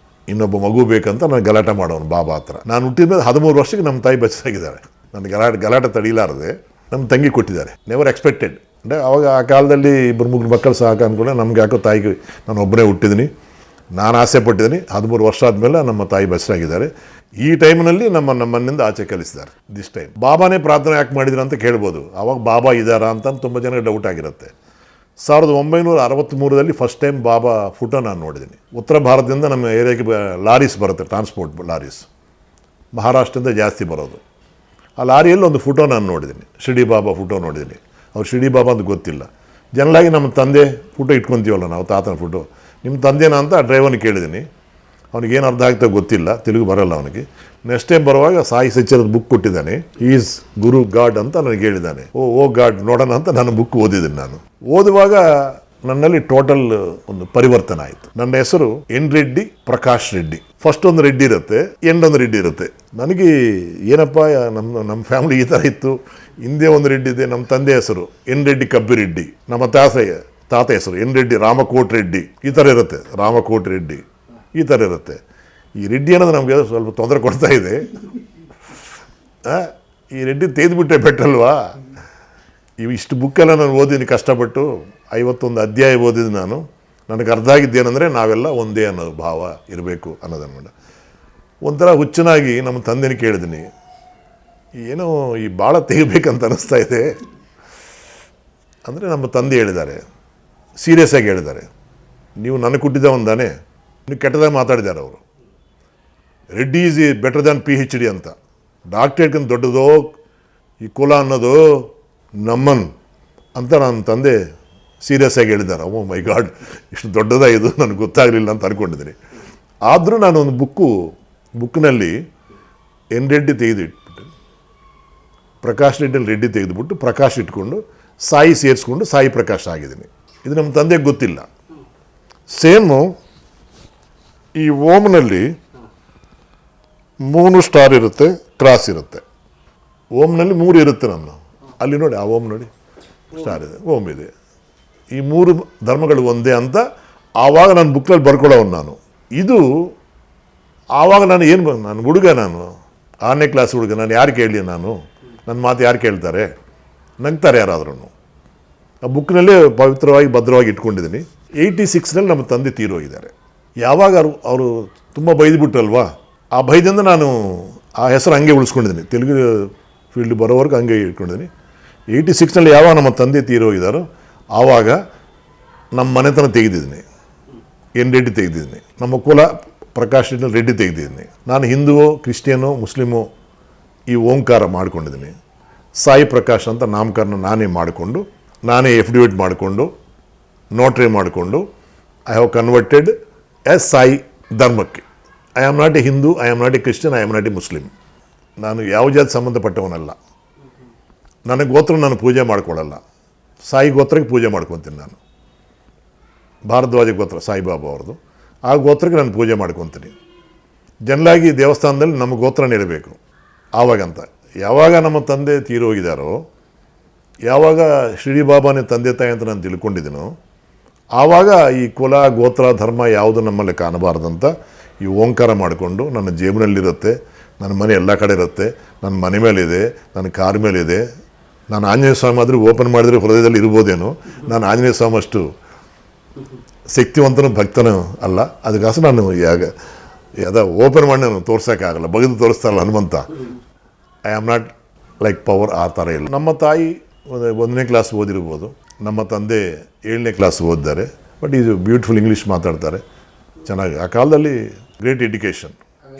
ಇನ್ನೊಬ್ಬ ಮಗು ಬೇಕಂತ ನಾನು ಗಲಾಟೆ ಮಾಡೋನು ಬಾಬಾ ಹತ್ರ. ನಾನು ಹುಟ್ಟಿದ ಮೇಲೆ 13 ವರ್ಷಕ್ಕೆ ನಮ್ಮ ತಾಯಿ ಬಚ್ಚಾಗಿದ್ದಾರೆ. ನನ್ನ ಗಲಾಟೆ ತಡೀಲಾರದೆ ನಮ್ಮ ತಂಗಿ ಕೊಟ್ಟಿದ್ದಾರೆ. Never expected. ಅಂದರೆ ಅವಾಗ ಆ ಕಾಲದಲ್ಲಿ 2-3 ಮಕ್ಕಳು ಸಾಕು ಅಂದ್ಕೊಂಡೆ. ನಮ್ಗೆ ಯಾಕೋ ತಾಯಿಗೆ ನಾನು ಒಬ್ಬನೇ ಹುಟ್ಟಿದ್ದೀನಿ, ನಾನು ಆಸೆ ಪಟ್ಟಿದ್ದೀನಿ. 13 ವರ್ಷ ಆದಮೇಲೆ ನಮ್ಮ ತಾಯಿ ಬಸ್ಸಾಗಿದ್ದಾರೆ. ಈ ಟೈಮ್ನಲ್ಲಿ ನಮ್ಮನ್ನಿಂದ ಆಚೆ ಕಲಿಸಿದ್ದಾರೆ. ದಿಸ್ ಟೈಮ್ ಬಾಬಾನೇ ಪ್ರಾರ್ಥನೆ ಯಾಕೆ ಮಾಡಿದ್ರು ಅಂತ ಕೇಳ್ಬೋದು. ಆವಾಗ ಬಾಬಾ ಇದ್ದಾರಾ ಅಂತ ತುಂಬ ಜನಕ್ಕೆ ಡೌಟ್ ಆಗಿರುತ್ತೆ. 1963ರಲ್ಲಿ ಫಸ್ಟ್ ಟೈಮ್ ಬಾಬಾ ಫೋಟೋ ನಾನು ನೋಡಿದ್ದೀನಿ. ಉತ್ತರ ಭಾರತದಿಂದ ನಮ್ಮ ಏರಿಯಾಗೆ ಲಾರೀಸ್ ಬರುತ್ತೆ, ಟ್ರಾನ್ಸ್ಪೋರ್ಟ್ ಲಾರೀಸ್, ಮಹಾರಾಷ್ಟ್ರದಿಂದ ಜಾಸ್ತಿ ಬರೋದು. ಆ ಲಾರಿಯಲ್ಲಿ ಒಂದು ಫೋಟೋ ನಾನು ನೋಡಿದ್ದೀನಿ, ಶಿರ್ಡಿ ಬಾಬಾ ಫೋಟೋ ನೋಡಿದ್ದೀನಿ. ಅವ್ರು ಶಿರ್ಡಿ ಬಾಬಾ ಅಂತ ಗೊತ್ತಿಲ್ಲ. ಜನರಾಗಿ ನಮ್ಮ ತಂದೆ ಫೋಟೋ ಇಟ್ಕೊತೀವಲ್ಲ ನಾವು, ತಾತನ ಫೋಟೋ, ನಿಮ್ಮ ತಂದೆನಾ ಅಂತ ಆ ಡ್ರೈವರ್ನ ಕೇಳಿದ್ದೀನಿ. ಅವನಿಗೇನು ಅರ್ಥ ಆಗ್ತದೆ ಗೊತ್ತಿಲ್ಲ, ತೆಲುಗು ಬರೋಲ್ಲ ಅವನಿಗೆ. ನೆಕ್ಸ್ಟ್ ಟೈಮ್ ಬರುವಾಗ ಸಾಯಿ ಸಚ್ಚರದ ಬುಕ್ ಕೊಟ್ಟಿದ್ದಾನೆ, ಈಸ್ ಗುರು ಗಾಡ್ ಅಂತ ನನಗೆ ಹೇಳಿದ್ದಾನೆ. ಓ ಗಾಡ್ ನೋಡೋಣ ಅಂತ ನಾನು ಬುಕ್ ಓದಿದ್ದೀನಿ. ನಾನು ಓದುವಾಗ ನನ್ನಲ್ಲಿ ಟೋಟಲ್ ಒಂದು ಪರಿವರ್ತನೆ ಆಯಿತು. ನನ್ನ ಹೆಸರು ಎನ್ ರೆಡ್ಡಿ ಪ್ರಕಾಶ್ ರೆಡ್ಡಿ. ಫಸ್ಟ್ ಒಂದು ರೆಡ್ಡಿ ಇರುತ್ತೆ, ಎಂಡ್ ಒಂದು ರೆಡ್ಡಿ ಇರುತ್ತೆ. ನನಗೆ ಏನಪ್ಪ, ನಮ್ಮ ಫ್ಯಾಮಿಲಿ ಈ ಥರ ಇತ್ತು. ಹಿಂದೆ ಒಂದು ರೆಡ್ಡಿ ಇದೆ, ನಮ್ಮ ತಂದೆ ಹೆಸರು ಎನ್ ರೆಡ್ಡಿ ಕಬ್ಬಿರೆಡ್ಡಿ, ನಮ್ಮ ತಾತ ಹೆಸರು ಎನ್ ರೆಡ್ಡಿ ರಾಮಕೋಟ್ ರೆಡ್ಡಿ, ಈ ಥರ ಇರುತ್ತೆ. ರಾಮಕೋಟ್ ರೆಡ್ಡಿ ಈ ಥರ ಇರುತ್ತೆ. ಈ ರೆಡ್ಡಿ ಅನ್ನೋದು ನಮಗೆ ಸ್ವಲ್ಪ ತೊಂದರೆ ಕೊಡ್ತಾ ಇದೆ. ಈ ರೆಡ್ಡಿ ತೆಗೆದುಬಿಟ್ಟೆ ಬೆಟ್ಟಲ್ವಾ. ಇಷ್ಟು ಬುಕ್ಕೆಲ್ಲ ನಾನು ಓದಿದ್ದೀನಿ ಕಷ್ಟಪಟ್ಟು, 51 ಅಧ್ಯಾಯ ಓದಿದ್ದು ನಾನು. ನನಗೆ ಅರ್ಥ ಆಗಿದ್ದೇನೆಂದರೆ ನಾವೆಲ್ಲ ಒಂದೇ ಅನ್ನೋದು ಭಾವ ಇರಬೇಕು ಅನ್ನೋದನ್ನು. ಒಂಥರ ಹುಚ್ಚನಾಗಿ ನಮ್ಮ ತಂದೆನ ಕೇಳಿದ್ದೀನಿ, ಏನೋ ಈ ಭಾಳ ತೆಗಿಬೇಕಂತ ಅನ್ನಿಸ್ತಾ ಇದೆ ಅಂದರೆ. ನಮ್ಮ ತಂದೆ ಹೇಳಿದ್ದಾರೆ, ಸೀರಿಯಸ್ ಆಗಿ ಹೇಳಿದ್ದಾರೆ, ನೀವು ನನಗೆ ಕೊಟ್ಟಿದ್ದವನ್ದಾನೆ, ನೀವು ಕೆಟ್ಟದಾಗಿ ಮಾತಾಡಿದ್ದಾರೆ ಅವರು. Reddy is better than PhD ಅಂತ. ಡಾಕ್ಟ್ರೇಟ್ಗಿಂತ ದೊಡ್ಡದೋ ಈ ಕುಲ ಅನ್ನೋದು ನಮ್ಮನ್ ಅಂತ ನನ್ನ ತಂದೆ ಸೀರಿಯಸ್ ಆಗಿ ಹೇಳಿದ್ದಾರೆ. ಓ ಮೈ ಗಾಡ್, ಇಷ್ಟು ದೊಡ್ಡದ ಇದು ನನಗೆ ಗೊತ್ತಾಗಲಿಲ್ಲ ಅಂತ ಅಂದ್ಕೊಂಡಿದ್ದೀನಿ. ಆದರೂ ನಾನು ಒಂದು ಬುಕ್ನಲ್ಲಿ ಎನ್ ರೆಡ್ಡಿ ತೆಗೆದಿಟ್ಬಿಟ್ಟು, ಪ್ರಕಾಶ್ ರೆಡ್ಡಿಯಲ್ಲಿ ರೆಡ್ಡಿ ತೆಗೆದುಬಿಟ್ಟು ಪ್ರಕಾಶ್ ಇಟ್ಕೊಂಡು ಸಾಯಿ ಸೇರಿಸ್ಕೊಂಡು ಸಾಯಿ ಪ್ರಕಾಶ್ ಆಗಿದ್ದೀನಿ. ಇದು ನಮ್ಮ ತಂದೆಗೆ ಗೊತ್ತಿಲ್ಲ. ಸೇಮು ಈ ಓಮ್ನಲ್ಲಿ 3 ಸ್ಟಾರ್ ಇರುತ್ತೆ, ಕ್ರಾಸ್ ಇರುತ್ತೆ. ಓಮ್ನಲ್ಲಿ 3 ಇರುತ್ತೆ. ನಾನು ಅಲ್ಲಿ ನೋಡಿ, ಆ ಓಮ್ ನೋಡಿ, ಸ್ಟಾರ್ ಇದೆ, ಓಮ್ ಇದೆ. ಈ 3 ಧರ್ಮಗಳು ಒಂದೇ ಅಂತ ಆವಾಗ ನಾನು ಬುಕ್ನಲ್ಲಿ ಬರ್ಕೊಳ್ಳೋನು ನಾನು. ಇದು ಆವಾಗ ನಾನು ಹುಡುಗ, ನಾನು 6ನೇ ಕ್ಲಾಸ್ ಹುಡುಗ. ನಾನು ಯಾರು ಕೇಳಲಿ, ನನ್ನ ಮಾತು ಯಾರು ಕೇಳ್ತಾರೆ, ನಗ್ತಾರೆ ಯಾರಾದ್ರೂ. ಆ ಬುಕ್ನಲ್ಲೇ ಪವಿತ್ರವಾಗಿ ಭದ್ರವಾಗಿ ಇಟ್ಕೊಂಡಿದ್ದೀನಿ. 86ನಲ್ಲಿ ನಮ್ಮ ತಂದೆ ತೀರೋಗಿದ್ದಾರೆ. ಯಾವಾಗ ಅವರು ತುಂಬ ಬೈದ್ಬಿಟ್ರಲ್ವಾ, ಆ ಭಯದಿಂದ ನಾನು ಆ ಹೆಸರು ಹಂಗೆ ಉಳಿಸ್ಕೊಂಡಿದ್ದೀನಿ, ತೆಲುಗು ಫೀಲ್ಡ್ ಬರೋವರೆಗೂ ಹಂಗೆ ಇಟ್ಕೊಂಡಿದ್ದೀನಿ. 86ನಲ್ಲಿ ಯಾವಾಗ ನಮ್ಮ ತಂದೆ ತೀರೋಗಿದ್ದಾರೋ ಆವಾಗ ನಮ್ಮ ಮನೆತನ ತೆಗೆದಿದ್ದೀನಿ, ಎನ್ ರೆಡ್ಡಿ ತೆಗೆದಿದ್ದೀನಿ, ನಮ್ಮ ಕುಲ ಪ್ರಕಾಶ್ ರೆಡ್ಡಿ ತೆಗೆದಿದ್ದೀನಿ. ನಾನು ಹಿಂದುವೋ ಕ್ರಿಶ್ಚಿಯನೋ ಮುಸ್ಲಿಮೋ ಈ ಓಂಕಾರ ಮಾಡ್ಕೊಂಡಿದ್ದೀನಿ. ಸಾಯಿ ಪ್ರಕಾಶ್ ಅಂತ ನಾಮಕರಣ ನಾನೇ ಮಾಡಿಕೊಂಡು, ನಾನೇ ಎಫಿಡೇವಿಟ್ ಮಾಡಿಕೊಂಡು, ನೋಟ್ರಿ ಮಾಡಿಕೊಂಡು I have converted as Sai ಧರ್ಮಕ್ಕೆ. I am not a Hindu, I am not a Christian, I am not a Muslim. ನಾನು ಯಾವ ಜಾತಿ ಸಂಬಂಧಪಟ್ಟವನಲ್ಲ. ನನಗೆ ಗೋತ್ರ ನಾನು ಪೂಜೆ ಮಾಡ್ಕೊಳ್ಳಲ್ಲ. ಸಾಯಿ ಗೋತ್ರಕ್ಕೆ ಪೂಜೆ ಮಾಡ್ಕೊತೀನಿ ನಾನು. ಭಾರದ್ವಾಜ ಗೋತ್ರ ಸಾಯಿಬಾಬಾ ಅವ್ರದ್ದು, ಆ ಗೋತ್ರಕ್ಕೆ ನಾನು ಪೂಜೆ ಮಾಡ್ಕೊತೀನಿ. ಜನಲಾಗಿ ದೇವಸ್ಥಾನದಲ್ಲಿ ನಮ್ಮ ಗೋತ್ರನೇ ಇರಬೇಕು ಆವಾಗಂತ. ಯಾವಾಗ ನಮ್ಮ ತಂದೆ ತೀರೋಗಿದ್ದಾರೋ, ಯಾವಾಗ ಶಿರಡಿ ಬಾಬಾನೇ ತಂದೆ ತಾಯಿ ಅಂತ ನಾನು ತಿಳ್ಕೊಂಡಿದ್ದೀನೋ, ಆವಾಗ ಈ ಕುಲ ಗೋತ್ರ ಧರ್ಮ ಯಾವುದು ನಮ್ಮಲ್ಲಿ ಕಾಣಬಾರ್ದಂತ ಈ ಓಂಕಾರ ಮಾಡಿಕೊಂಡು ನನ್ನ ಜೇಬಿನಲ್ಲಿರುತ್ತೆ, ನನ್ನ ಮನೆ ಎಲ್ಲ ಕಡೆ ಇರುತ್ತೆ, ನನ್ನ ಮನೆ ಮೇಲಿದೆ, ನನ್ನ ಕಾರ್ ಮೇಲಿದೆ. ನಾನು ಆಂಜನೇಯ ಸ್ವಾಮಿ ಆದರೂ ಓಪನ್ ಮಾಡಿದರೆ ಹೃದಯದಲ್ಲಿ ಇರ್ಬೋದೇನೋ. ನಾನು ಆಂಜನೇಯ ಸ್ವಾಮಿ ಅಷ್ಟು ಶಕ್ತಿವಂತನೂ ಭಕ್ತನೂ ಅಲ್ಲ. ಅದಕ್ಕೋಸ್ಕರ ನಾನು ಯಾವ್ದು ಓಪನ್ ಮಾಡಿ ನಾನು ತೋರ್ಸೋಕ್ಕಾಗಲ್ಲ, ಬಗೆದು ತೋರಿಸ್ತಾರಲ್ಲ Hanumantha. I am not like power ಆ ಥರ ಇಲ್ಲ. ನಮ್ಮ ತಾಯಿ 1ನೇ ಕ್ಲಾಸ್ ಓದಿರ್ಬೋದು, ನಮ್ಮ ತಂದೆ 7ನೇ ಕ್ಲಾಸ್ ಓದಿದ್ದಾರೆ. ಬಟ್ ಇದು ಬ್ಯೂಟಿಫುಲ್ ಇಂಗ್ಲೀಷ್ ಮಾತಾಡ್ತಾರೆ ಚೆನ್ನಾಗಿ. ಆ ಕಾಲದಲ್ಲಿ ಗ್ರೇಟ್ ಎಡ್ಯುಕೇಷನ್.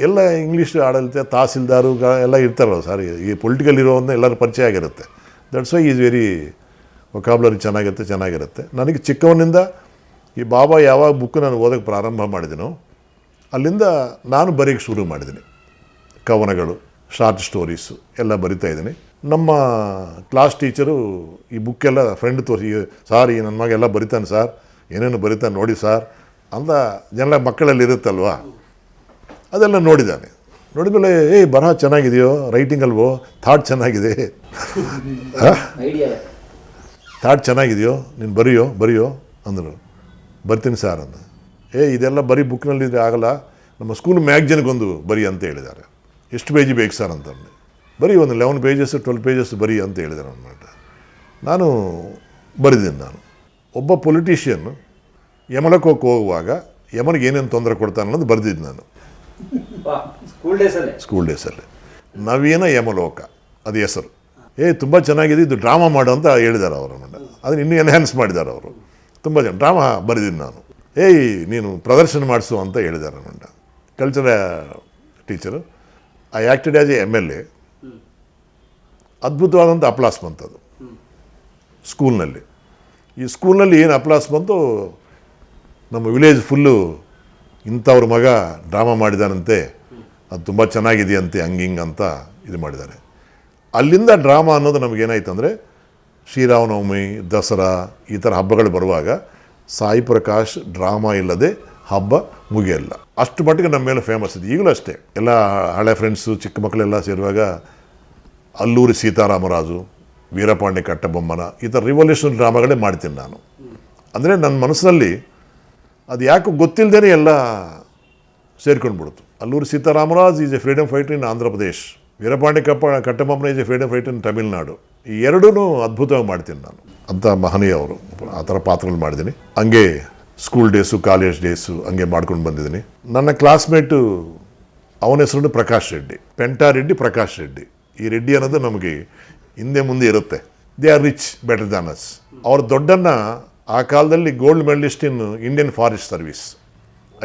ಎಲ್ಲ ಇಂಗ್ಲೀಷ್ ಆಡಳಿತ, ತಹಸೀಲ್ದಾರು ಎಲ್ಲ ಇರ್ತಾರಲ್ಲ ಸರ್, ಈ ಪೊಲಿಟಿಕಲ್ ಇರೋದನ್ನ ಎಲ್ಲರ ಪರಿಚಯ ಆಗಿರುತ್ತೆ. ದಟ್ಸ್ ವೈ ಈಸ್ ವೆರಿ ವೊಕಾಬ್ಲರಿ ಚೆನ್ನಾಗಿರುತ್ತೆ. ನನಗೆ ಚಿಕ್ಕವನಿಂದ ಈ ಬಾಬಾ ಯಾವಾಗ ಬುಕ್ ನಾನು ಓದೋಕ್ಕೆ ಪ್ರಾರಂಭ ಮಾಡಿದ್ದೀನೋ ಅಲ್ಲಿಂದ ನಾನು ಬರೆಯೋಕ್ಕೆ ಶುರು ಮಾಡಿದ್ದೀನಿ. ಕವನಗಳು, ಶಾರ್ಟ್ ಸ್ಟೋರೀಸು ಎಲ್ಲ ಬರಿತಾ ಇದ್ದೀನಿ. ನಮ್ಮ ಕ್ಲಾಸ್ ಟೀಚರು ಈ ಬುಕ್ಕೆಲ್ಲ ಫ್ರೆಂಡ್ ತೋರಿಸಿ, ಸಾರ್ ಈ ನನ್ನ ಮಗ ಎಲ್ಲ ಬರಿತಾನೆ ಸಾರ್, ಏನೇನು ಬರಿತಾನೆ ನೋಡಿ ಸಾರ್ ಅಂತ ಜನ ಮಕ್ಕಳಲ್ಲಿ ಇರುತ್ತಲ್ವ, ಅದೆಲ್ಲ ನೋಡಿದ್ದಾನೆ. ನೋಡಿದ್ಮೇಲೆ ಬರಹ ಚೆನ್ನಾಗಿದೆಯೋ, ರೈಟಿಂಗ್ ಅಲ್ವೋ, ಥಾಟ್ ಚೆನ್ನಾಗಿದೆ, ಥಾಟ್ ಚೆನ್ನಾಗಿದೆಯೋ, ನೀನು ಬರೆಯೋ ಅಂದರು. ಬರ್ತೀನಿ ಸಾರ್ ಅಂದ. ಇದೆಲ್ಲ ಬರೀ ಬುಕ್ನಲ್ಲಿದ್ರೆ ಆಗಲ್ಲ, ನಮ್ಮ ಸ್ಕೂಲ್ ಮ್ಯಾಗ್ಜಿನ್ಗೊಂದು ಬರಿ ಅಂತ ಹೇಳಿದ್ದಾರೆ. ಎಷ್ಟು ಪೇಜ್ ಬೇಕು ಸರ್ ಅಂತಂದು. ಬರೀ ಒಂದು 11 ಪೇಜಸ್ 12 ಪೇಜಸ್ ಬರಿ ಅಂತ ಹೇಳಿದ್ದಾರೆ ಅನ್మాట. ನಾನು ಬರೆದಿದ್ದೀನಿ. ನಾನು ಒಬ್ಬ ಪೊಲಿಟಿಷಿಯನ್ ಯಮಲೋಕಕ್ಕೆ ಹೋಗುವಾಗ ಯಮನಿಗೆ ಏನೇನು ತೊಂದರೆ ಕೊಡ್ತಾನೆ ಅನ್ನೋದು ಬರೆದಿದ್ದು ನಾನು ಸ್ಕೂಲ್ ಡೇಸಲ್ಲಿ. ನವೀನ ಯಮಲೋಕ ಅದು ಹೆಸರು. ತುಂಬ ಚೆನ್ನಾಗಿದೆ, ಇದು ಡ್ರಾಮಾ ಮಾಡು ಅಂತ ಹೇಳಿದ್ದಾರೆ ಅವರು. ಅದನ್ನು ಇನ್ನೂ ಎನ್ಹ್ಯಾನ್ಸ್ ಮಾಡಿದ್ದಾರೆ ಅವರು. ತುಂಬ ಜನ ಡ್ರಾಮಾ ಬರೆದಿದ್ದೀನಿ ನಾನು. ನೀನು ಪ್ರದರ್ಶನ ಮಾಡಿಸು ಅಂತ ಹೇಳಿದ್ದಾರೆ ನನ್ನ cultural teacher. I acted as A MLA. ಅದ್ಭುತವಾದಂಥ ಅಪ್ಲಾಸ್ ಬಂತದು ಸ್ಕೂಲ್ನಲ್ಲಿ. ಈ ಸ್ಕೂಲ್ನಲ್ಲಿ ಏನು ಅಪ್ಲಾಸ್ ಬಂತು, ನಮ್ಮ ವಿಲೇಜ್ ಫುಲ್ಲು ಇಂಥವ್ರ ಮಗ ಡ್ರಾಮಾ ಮಾಡಿದಾನಂತೆ, ಅದು ತುಂಬ ಚೆನ್ನಾಗಿದೆಯಂತೆ, ಹಂಗಿಂಗೆ ಅಂತ ಇದು ಮಾಡಿದ್ದಾರೆ. ಅಲ್ಲಿಂದ ಡ್ರಾಮಾ ಅನ್ನೋದು ನಮಗೇನಾಯ್ತು ಅಂದರೆ, ಶ್ರೀರಾಮನವಮಿ, ದಸರಾ ಈ ಥರ ಹಬ್ಬಗಳು ಬರುವಾಗ ಸಾಯಿ ಪ್ರಕಾಶ್ ಡ್ರಾಮಾ ಇಲ್ಲದೆ ಹಬ್ಬ ಮುಗಿಯಲ್ಲ. ಅಷ್ಟು ಮಟ್ಟಿಗೆ ನಮ್ಮ ಮೇಲೆ ಫೇಮಸ್ ಇದೆ. ಈಗಲೂ ಅಷ್ಟೇ, ಎಲ್ಲ ಹಳೆ ಫ್ರೆಂಡ್ಸು ಚಿಕ್ಕ ಮಕ್ಕಳೆಲ್ಲ ಸೇರುವಾಗ ಅಲ್ಲೂರಿ ಸೀತಾರಾಮರಾಜು, ವೀರಪಾಂಡಿ ಕಟ್ಟಬೊಮ್ಮನ ಈ ಥರ ರಿವಲ್ಯೂಷನ್ ಡ್ರಾಮಾಗಳೇ ಮಾಡ್ತೀನಿ ನಾನು. ಅಂದರೆ ನನ್ನ ಮನಸ್ಸಿನಲ್ಲಿ ಅದು ಯಾಕೆ ಗೊತ್ತಿಲ್ಲದೇ ಎಲ್ಲ ಸೇರ್ಕೊಂಡ್ಬಿಡ್ತು. Alluri Sitaramaraju is a freedom fighter in Andhra Pradesh, Veerapandi Kattabomman is a freedom fighter in Tamil Nadu. ಈ ಎರಡೂ ಅದ್ಭುತವಾಗಿ ಮಾಡ್ತೀನಿ ನಾನು. ಅಂಥ ಮಹನೀಯ ಅವರು, ಆ ಥರ ಪಾತ್ರಗಳು ಮಾಡಿದ್ದೀನಿ. ಹಂಗೆ ಸ್ಕೂಲ್ ಡೇಸು, ಕಾಲೇಜ್ ಡೇಸು ಹಂಗೆ ಮಾಡ್ಕೊಂಡು ಬಂದಿದ್ದೀನಿ. ನನ್ನ ಕ್ಲಾಸ್ಮೇಟು ಅವನ ಹೆಸರು ಪ್ರಕಾಶ್ ರೆಡ್ಡಿ, ಪೆಂಟಾ ರೆಡ್ಡಿ, ಪ್ರಕಾಶ್ ರೆಡ್ಡಿ. ಈ ರೆಡ್ಡಿ ಅನ್ನೋದು ನಮಗೆ ಹಿಂದೆ ಮುಂದೆ ಇರುತ್ತೆ. They are rich better than us. ಅವ್ರ ದೊಡ್ಡನ್ನ ಆ ಕಾಲದಲ್ಲಿ gold medalist in Indian forest service,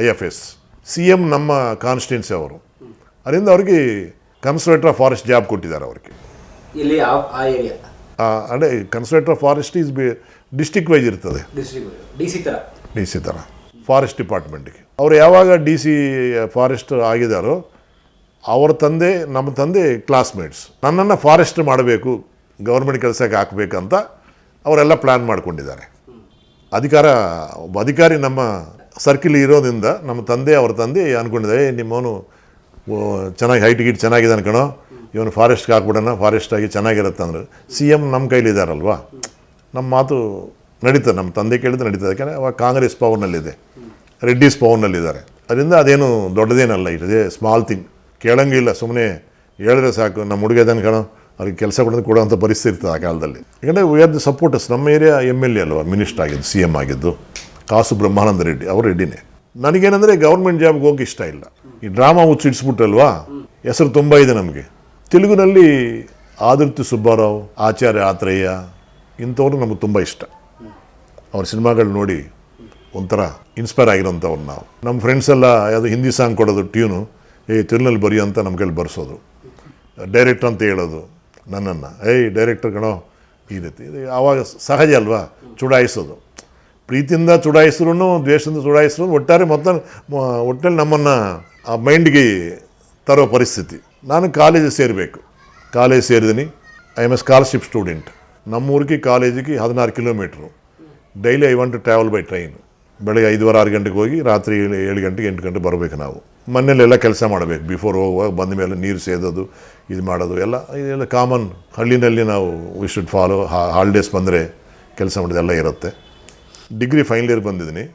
IFS. CM ನಮ್ಮ ಕಾನ್ಸ್ಟಿಟ್ಯೂನ್ಸಿ ಅವರು. ಅದರಿಂದ ಅವ್ರಿಗೆ ಕನ್ಸರ್ವೇಟರ್ ಆಫ್ ಫಾರೆಸ್ಟ್ ಜಾಬ್ ಕೊಟ್ಟಿದ್ದಾರೆ ಅವ್ರಿಗೆ. ಅಂದರೆ conservator of forest is district wise ಇರ್ತದೆ, DC ಥರ ಫಾರೆಸ್ಟ್ ಡಿಪಾರ್ಟ್ಮೆಂಟಿಗೆ. ಅವರು ಯಾವಾಗ DC ಫಾರೆಸ್ಟ್ ಆಗಿದ್ದಾರೋ ಅವರ ತಂದೆ, ನಮ್ಮ ತಂದೆ ಕ್ಲಾಸ್ಮೇಟ್ಸ್. ನನ್ನನ್ನು ಫಾರೆಸ್ಟ್ ಮಾಡಬೇಕು, ಗೌರ್ಮೆಂಟ್ ಕೆಲಸಕ್ಕೆ ಹಾಕಬೇಕಂತ ಅವರೆಲ್ಲ ಪ್ಲ್ಯಾನ್ ಮಾಡ್ಕೊಂಡಿದ್ದಾರೆ. ಒಬ್ಬ ಅಧಿಕಾರಿ ನಮ್ಮ ಸರ್ಕಿಲ್ ಇರೋದ್ರಿಂದ ನಮ್ಮ ತಂದೆ, ಅವ್ರ ತಂದೆ ಅಂದ್ಕೊಂಡಿದ್ದಾರೆ, ನಿಮ್ಮವನು ಚೆನ್ನಾಗಿ ಹೈಟ್ ಗಿಟ್ ಚೆನ್ನಾಗಿದೆ ಅನ್ಕಣೋ, ಇವನು ಫಾರೆಸ್ಟ್ಗೆ ಹಾಕ್ಬಿಡೋಣ, ಫಾರೆಸ್ಟ್ ಆಗಿ ಚೆನ್ನಾಗಿರುತ್ತೆ ಅಂದ್ರೆ. CM ನಮ್ಮ ಕೈಲಿದ್ದಾರಲ್ವ, ನಮ್ಮ ಮಾತು ನಡೀತದೆ. ನಮ್ಮ ತಂದೆ ಕೇಳಿದ್ರೆ ನಡೀತದೆ. ಯಾಕೆಂದರೆ ಅವಾಗ ಕಾಂಗ್ರೆಸ್ ಪವರ್ನಲ್ಲಿದೆ, ರೆಡ್ಡಿಸ್ ಪವರ್ನಲ್ಲಿದ್ದಾರೆ. ಅದರಿಂದ ಅದೇನು ದೊಡ್ಡದೇನಲ್ಲ, it is a small thing. ಕೇಳಂಗಿಲ್ಲ, ಸುಮ್ಮನೆ ಹೇಳಿದ್ರೆ ಸಾಕು, ನಮ್ಮ ಹುಡುಗದನ್ನು ಕಣೋ, ಅವ್ರಿಗೆ ಕೆಲಸ ಕೊಡೋಂಥ ಪರಿಸ್ಥಿತಿ ಇರ್ತದೆ ಆ ಕಾಲದಲ್ಲಿ. ಯಾಕಂದರೆ ವಿ ಆರ್ ದಿ ಸಪೋರ್ಟರ್ಸ್. ನಮ್ಮ ಏರಿಯಾ MLA ಅಲ್ವ, ಮಿನಿಸ್ಟರ್ ಆಗಿದ್ದು, CM ಆಗಿದ್ದು ಕಾಸು ಬ್ರಹ್ಮಾನಂದ ರೆಡ್ಡಿ, ಅವರು ರೆಡ್ಡಿನೇ. ನನಗೇನಂದರೆ ಗೌರ್ಮೆಂಟ್ ಜಾಬ್ಗೆ ಹೋಗಿ ಇಷ್ಟ ಇಲ್ಲ. ಈ ಡ್ರಾಮಾ ಹುಚ್ಚಿಡ್ಸ್ಬಿಟ್ಟಲ್ವಾ, ಹೆಸರು ತುಂಬ ಇದೆ ನಮಗೆ. ತೆಲುಗಿನಲ್ಲಿ ಆದಿತ್ಯ ಸುಬ್ಬಾರಾವ್, ಆಚಾರ್ಯ ಆತ್ರೇಯ ಇಂಥವ್ರು ನಮಗೆ ತುಂಬ ಇಷ್ಟ. ಅವ್ರ ಸಿನಿಮಾಗಳು ನೋಡಿ ಒಂಥರ ಇನ್ಸ್ಪೈರ್ ಆಗಿರೋಂಥವ್ರು ನಾವು. ನಮ್ಮ ಫ್ರೆಂಡ್ಸ್ ಎಲ್ಲ ಯಾವುದು ಹಿಂದಿ ಸಾಂಗ್ ಕೊಡೋದು ಟ್ಯೂನು, ತಿರುನಲ್ಲಿ ಬರೆಯೋ ಅಂತ ನಮ್ಮ ಕೈಲಿ ಬರ್ಸೋದು, ಡೈರೆಕ್ಟರ್ ಅಂತ ಹೇಳೋದು ನನ್ನನ್ನು, ಡೈರೆಕ್ಟರ್ ಕಣೋ ಈ ರೀತಿ. ಇದು ಆವಾಗ ಸಹಜ ಅಲ್ವಾ, ಚುಡಾಯಿಸೋದು, ಪ್ರೀತಿಯಿಂದ ಚುಡಾಯಿಸ್ರು ದ್ವೇಷದಿಂದ ಚುಡಾಯಿಸ್ರು, ಒಟ್ಟಲ್ಲಿ ನಮ್ಮನ್ನು ಆ ಮೈಂಡ್ಗೆ ತರೋ ಪರಿಸ್ಥಿತಿ. ನಾನು ಕಾಲೇಜ್ ಸೇರಬೇಕು, ಕಾಲೇಜ್ ಸೇರಿದ್ದೀನಿ. I am a scholarship student. ನಮ್ಮೂರಿಗೆ ಕಾಲೇಜಿಗೆ 16 kilometre. Daily I want to travel by train. ಬೆಳಗ್ಗೆ 5:15 6 ಗಂಟೆಗೆ ಹೋಗಿ ರಾತ್ರಿ 7 ಗಂಟೆಗೆ 8 ಗಂಟೆಗೆ ಬರಬೇಕು. ನಾವು ಮನೇಲೆಲ್ಲ ಕೆಲಸ ಮಾಡಬೇಕು. ಬಿಫೋರ್ ಹೋಗುವಾಗ ಬಂದ ಮೇಲೆ ನೀರು ಸೇದೋದು, ಇದು ಮಾಡೋದು ಇದೆಲ್ಲ ಕಾಮನ್. ಹಳ್ಳಿನಲ್ಲಿ ನಾವು ವಿ ಶುಡ್ ಫಾಲೋ. ಹಾಲಿಡೇಸ್ ಬಂದರೆ ಕೆಲಸ ಮಾಡೋದೆಲ್ಲ ಇರುತ್ತೆ. ಡಿಗ್ರಿ ಫೈನಲ್ ಇಯರ್ ಬಂದಿದ್ದೀನಿ.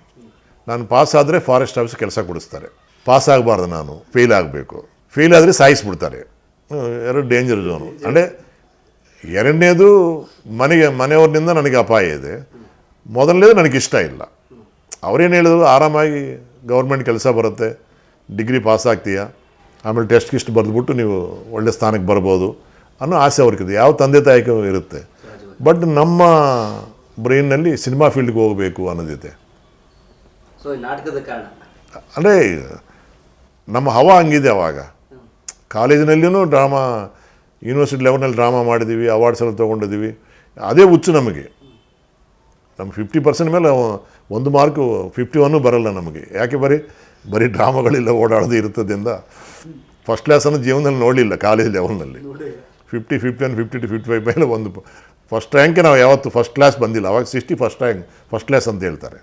ನಾನು ಪಾಸ್ ಆದರೆ ಫಾರೆಸ್ಟ್ ಆಫೀಸ್ ಕೆಲಸ ಕೊಡಿಸ್ತಾರೆ. ಪಾಸ್ ಆಗಬಾರ್ದು, ನಾನು ಫೇಲ್ ಆಗಬೇಕು. ಫೇಲ್ ಆದರೆ ಸಾಯಿಸ್ಬಿಡ್ತಾರೆ. ಎರಡು ಡೇಂಜರ್ ಝೋನು. ಅಂದರೆ ಎರಡನೇದು ಮನೆಯವ್ರನಿಂದ ನನಗೆ ಅಪಾಯ ಇದೆ. ಮೊದಲನೇದು ನನಗಿಷ್ಟ ಇಲ್ಲ. ಅವರೇನು ಹೇಳಿದ್ರು, ಆರಾಮಾಗಿ ಗೌರ್ಮೆಂಟ್ ಕೆಲಸ ಬರುತ್ತೆ, ಡಿಗ್ರಿ ಪಾಸ್ ಆಗ್ತೀಯ, ಆಮೇಲೆ ಟೆಸ್ಟ್ ಗಿಸ್ಟ್ ಬರೆದ್ಬಿಟ್ಟು ನೀವು ಒಳ್ಳೆ ಸ್ಥಾನಕ್ಕೆ ಬರ್ಬೋದು ಅನ್ನೋ ಆಸೆ ಅವ್ರಿಗಿದೆ. ಯಾವ ತಂದೆ ತಾಯಿಗೂ ಇರುತ್ತೆ. ಬಟ್ ನಮ್ಮ ಬ್ರೈನ್ನಲ್ಲಿ ಸಿನಿಮಾ ಫೀಲ್ಡ್ಗೆ ಹೋಗಬೇಕು ಅನ್ನೋದಿದೆ. ನಾಟಕದ ಕಾರಣ ಅಂದರೆ ನಮ್ಮ ಹವಾ ಹಂಗಿದೆ. ಅವಾಗ ಕಾಲೇಜಿನಲ್ಲಿಯೂ ಡ್ರಾಮಾ, ಯೂನಿವರ್ಸಿಟಿ ಲೆವೆಲ್ನಲ್ಲಿ ಡ್ರಾಮಾ ಮಾಡಿದ್ದೀವಿ, ಅವಾರ್ಡ್ಸ್ ಎಲ್ಲ ತೊಗೊಂಡಿದ್ದೀವಿ. ಅದೇ ಹುಚ್ಚು ನಮಗೆ. ನಮ್ಮ 50% ಮೇಲೆ 1 ಮಾರ್ಕು 51 ಬರಲ್ಲ ನಮಗೆ. ಯಾಕೆ ಬರೀ ಡ್ರಾಮಾಗಳಿಲ್ಲ, ಓಡಾಡೋದು ಇರ್ತದಿಂದ ಫಸ್ಟ್ ಕ್ಲಾಸನ್ನು ಜೀವನದಲ್ಲಿ ನೋಡಲಿಲ್ಲ. ಕಾಲೇಜ್ ಲೆವೆಲ್ನಲ್ಲಿ 50, 51, 50 to 55 ಮೇಲೆ ಒಂದು ಫಸ್ಟ್ ರ್ಯಾಂಕೆ ನಾವು ಯಾವತ್ತು ಫಸ್ಟ್ ಕ್ಲಾಸ್ ಬಂದಿಲ್ಲ. ಅವಾಗ 60 ಫಸ್ಟ್ ರ್ಯಾಂಕ್, ಫಸ್ಟ್ ಕ್ಲಾಸ್ ಅಂತ ಹೇಳ್ತಾರೆ.